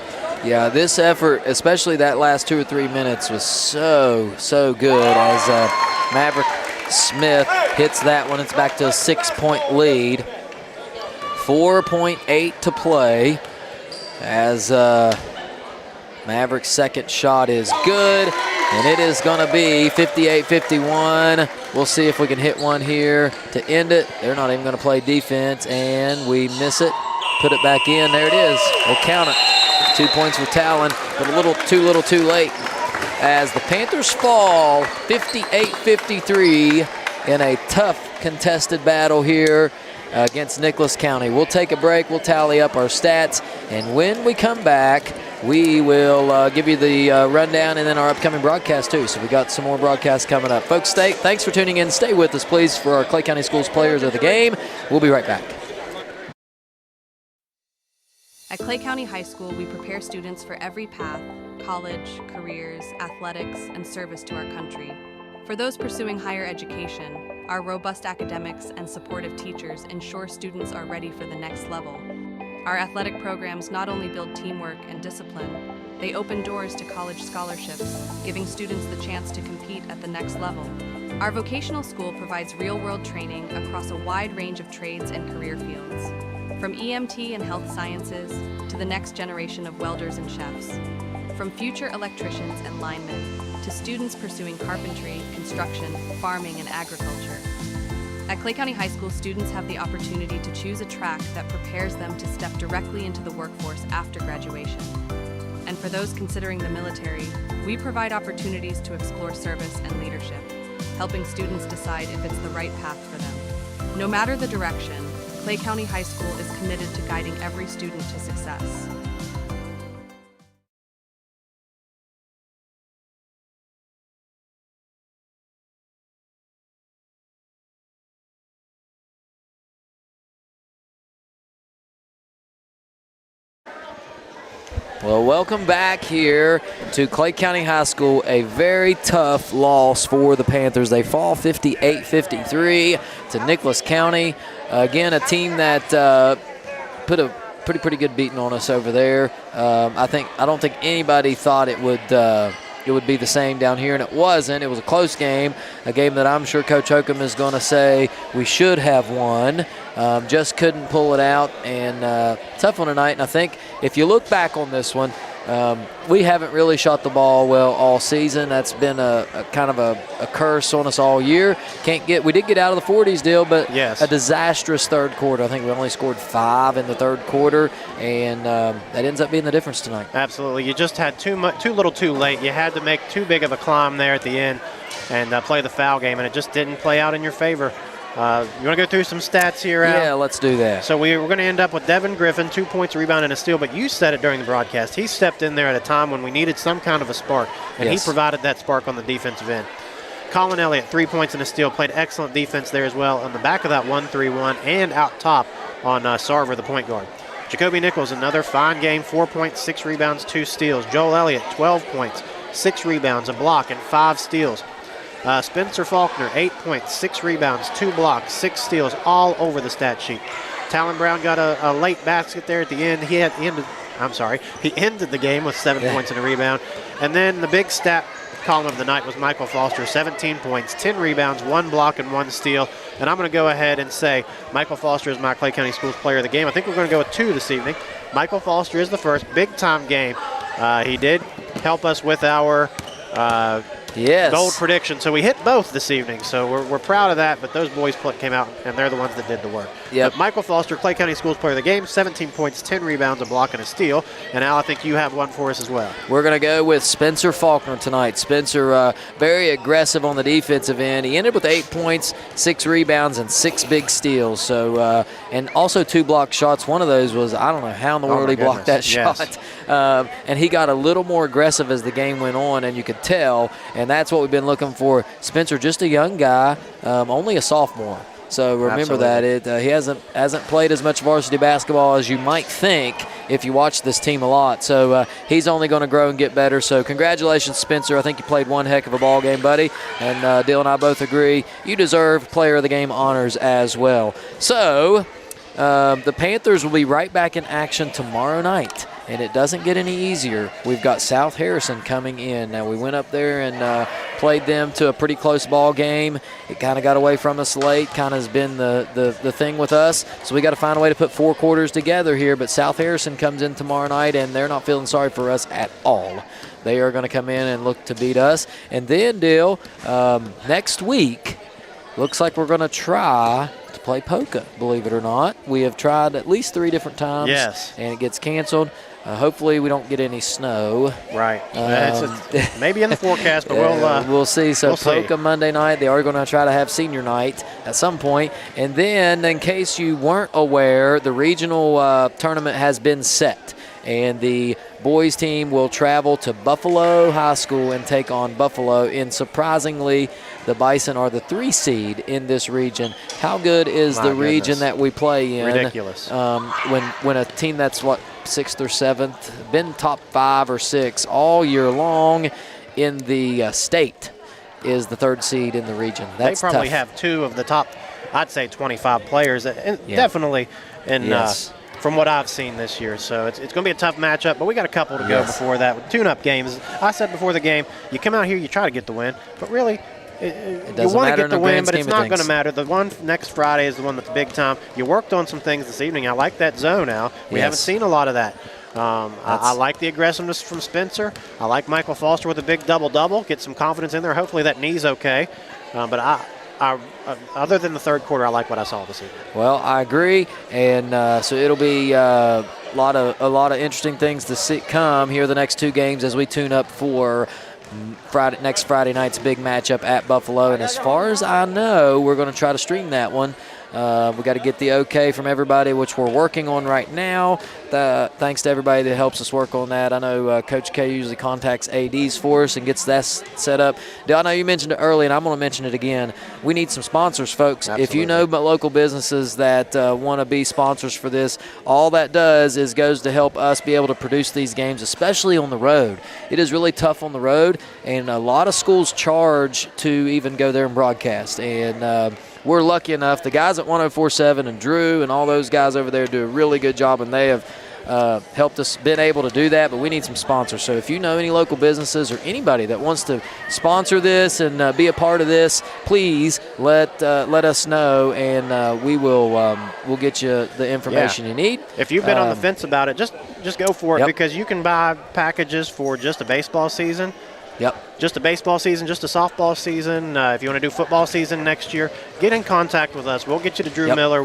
Yeah, this effort, especially that last 2 or 3 minutes, was so good as Maverick Smith hits that one. It's back to a 6-point lead. 4.8 to play as Maverick's 2nd shot is good, and it is going to be 58-51. We'll see if we can hit one here to end it. They're not even going to play defense, and we miss it. Put it back in. There it is. We'll count it. 2 points for Talon, but a little too late. As the Panthers fall 58-53 in a tough contested battle here against Nicholas County. We'll take a break. We'll tally up our stats, and when we come back, we will give you the rundown and then our upcoming broadcast too. So we got some more broadcasts coming up. Folks, thanks for tuning in. Stay with us, please, for our Clay County Schools Players of the Game. We'll be right back. At Clay County High School, we prepare students for every path: college, careers, athletics, and service to our country. For those pursuing higher education, our robust academics and supportive teachers ensure students are ready for the next level. Our athletic programs not only build teamwork and discipline, they open doors to college scholarships, giving students the chance to compete at the next level. Our vocational school provides real-world training across a wide range of trades and career fields, from EMT and health sciences to the next generation of welders and chefs, from future electricians and linemen to students pursuing carpentry, construction, farming, and agriculture. At Clay County High School, students have the opportunity to choose a track that prepares them to step directly into the workforce after graduation. And for those considering the military, we provide opportunities to explore service and leadership, helping students decide if it's the right path for them. No matter the direction, Clay County High School is committed to guiding every student to success. Well, welcome back here to Clay County High School. A very tough loss for the Panthers. They fall 58-53 to Nicholas County. Again, a team that put a pretty good beating on us over there. I don't think anybody thought it would be the same down here, and it wasn't. It was a close game, a game that I'm sure Coach Hokum is going to say we should have won. Just couldn't pull it out, and tough one tonight. And I think if you look back on this one, we haven't really shot the ball well all season. That's been a kind of a curse on us all year. We did get out of the 40s deal, but yes, a disastrous third quarter. I think we only scored 5 in the third quarter, and that ends up being the difference tonight. Absolutely. You just had too little too late. You had to make too big of a climb there at the end and play the foul game, and it just didn't play out in your favor. You want to go through some stats here, Al? Yeah, let's do that. So we're going to end up with Devin Griffin, 2 points, a rebound, and a steal. But you said it during the broadcast. He stepped in there at a time when we needed some kind of a spark, and yes, he provided that spark on the defensive end. Colin Elliott, 3 points and a steal, played excellent defense there as well on the back of that 1-3-1 and out top on Sarver, the point guard. Jacoby Nichols, another fine game, 4 points, 6 rebounds, 2 steals. Joel Elliott, 12 points, 6 rebounds, a block, and 5 steals. Spencer Faulkner, 8 points, 6 rebounds, 2 blocks, 6 steals, all over the stat sheet. Talon Brown got a late basket there at the end. He ended the game with 7 points and a rebound. And then the big stat column of the night was Michael Foster, 17 points, 10 rebounds, 1 block, and 1 steal. And I'm going to go ahead and say Michael Foster is my Clay County Schools Player of the Game. I think we're going to go with 2 this evening. Michael Foster is the first big-time game. He did help us with our gold prediction. So we hit both this evening. So we're proud of that. But those boys came out, and they're the ones that did the work. Yep. But Michael Foster, Clay County Schools Player of the Game, 17 points, 10 rebounds, a block, and a steal. And Al, I think you have one for us as well. We're going to go with Spencer Faulkner tonight. Spencer, very aggressive on the defensive end. He ended with 8 points, 6 rebounds, and 6 big steals. So, and also 2 blocked shots. One of those was, I don't know how in the world he blocked that shot. Yes. And he got a little more aggressive as the game went on, and you could tell. And that's what we've been looking for. Spencer, just a young guy, only a sophomore. So remember that he hasn't played as much varsity basketball as you might think if you watch this team a lot. So he's only going to grow and get better. So congratulations, Spencer. I think you played one heck of a ball game, buddy. And Dale and I both agree you deserve Player of the Game honors as well. So the Panthers will be right back in action tomorrow night. And it doesn't get any easier. We've got South Harrison coming in. Now, we went up there and played them to a pretty close ball game. It kind of got away from us late, kind of has been the thing with us. So we got to find a way to put 4 quarters together here. But South Harrison comes in tomorrow night, and they're not feeling sorry for us at all. They are going to come in and look to beat us. And then, Dale, next week, looks like we're going to try to play polka, believe it or not. We have tried at least 3 different times. Yes. And it gets canceled. Hopefully we don't get any snow. Right. It's maybe in the forecast, but we'll see. So we'll polka see. Monday night. They are going to try to have senior night at some point. And then, in case you weren't aware, the regional tournament has been set. And the boys team will travel to Buffalo High School and take on Buffalo. And surprisingly, the Bison are the 3 seed in this region. How good is the region that we play in? Ridiculous. When a team that's 6th or 7th, been top 5 or 6 all year long in the state, is the 3rd seed in the region. That's they probably tough. have 2 of the top, I'd say 25 players, definitely. And from what I've seen this year. So it's going to be a tough matchup, but we got a couple to go before that with tune-up games. I said before the game, you come out here, you try to get the win, but really you want to get the win, but it's not going to matter. The one next Friday is the one that's big time. You worked on some things this evening. I like that zone now. We haven't seen a lot of that. I like the aggressiveness from Spencer. I like Michael Foster with a big double-double. Get some confidence in there. Hopefully that knee's okay. But other than the 3rd quarter, I like what I saw this evening. Well, I agree, and so it'll be a lot of interesting things to come here the next 2 games as we tune up for next Friday night's big matchup at Buffalo. And as far as I know, we're going to try to stream that one. We got to get the okay from everybody, which we're working on right now. Thanks to everybody that helps us work on that. I know Coach K usually contacts ADs for us and gets that set up. Dale, I know you mentioned it early, and I'm going to mention it again. We need some sponsors, folks. Absolutely. If you know local businesses that want to be sponsors for this, all that does is goes to help us be able to produce these games, especially on the road. It is really tough on the road, and a lot of schools charge to even go there and broadcast. And we're lucky enough. The guys at 104.7 and Drew and all those guys over there do a really good job, and they have helped us been able to do that, but we need some sponsors. So if you know any local businesses or anybody that wants to sponsor this and be a part of this, please let us know, and we'll get you the information you need. If you've been on the fence about it, just go for it, because you can buy packages for just a baseball season. Yep. Just a baseball season, just a softball season. If you want to do football season next year, get in contact with us. We'll get you to Drew Miller.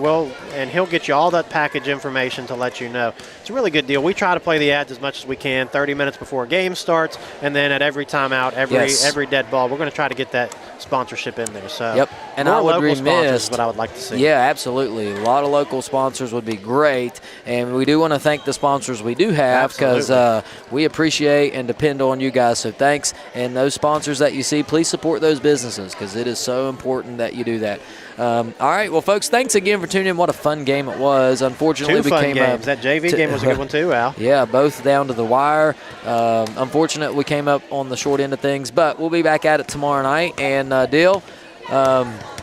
And he'll get you all that package information to let you know. It's a really good deal. We try to play the ads as much as we can, 30 minutes before a game starts, and then at every timeout, every dead ball, we're going to try to get that sponsorship in there. So and more I would local sponsors is remiss what I would like to see. Yeah, absolutely. A lot of local sponsors would be great, and we do want to thank the sponsors we do have, because we appreciate and depend on you guys. So thanks, and those sponsors that you see, please support those businesses, because it is so important that you do that. All right, well, folks, thanks again for tuning in. What a fun game it was. Unfortunately, Two fun games. That JV game was a good one too, Al. Yeah, both down to the wire. Unfortunate we came up on the short end of things, but we'll be back at it tomorrow night. And Dill,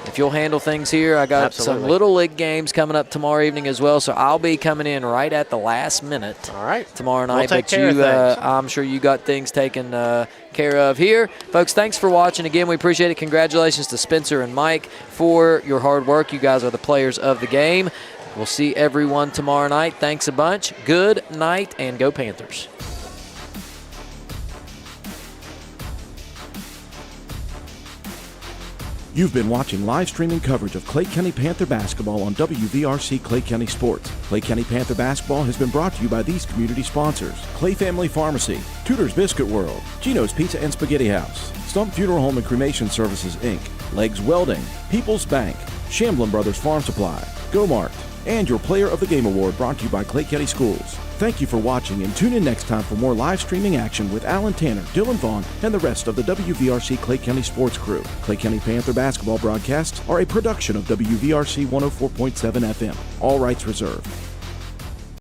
if you'll handle things here, I got some Little League games coming up tomorrow evening as well, so I'll be coming in right at the last minute tomorrow night. We'll take care of things. I'm sure you got things taken care of here. Folks, thanks for watching. Again, we appreciate it. Congratulations to Spencer and Mike for your hard work. You guys are the players of the game. We'll see everyone tomorrow night. Thanks a bunch. Good night, and go Panthers. You've been watching live streaming coverage of Clay County Panther basketball on WVRC Clay County Sports. Clay County Panther basketball has been brought to you by these community sponsors: Clay Family Pharmacy, Tutors Biscuit World, Genos Pizza and Spaghetti House, Stump Funeral Home and Cremation Services, Inc., Legs Welding, People's Bank, Shamlin Brothers Farm Supply, Mart, and your Player of the Game Award brought to you by Clay County Schools. Thank you for watching, and tune in next time for more live streaming action with Alan Tanner, Dylan Vaughn, and the rest of the WVRC Clay County Sports crew. Clay County Panther basketball broadcasts are a production of WVRC 104.7 FM. All rights reserved.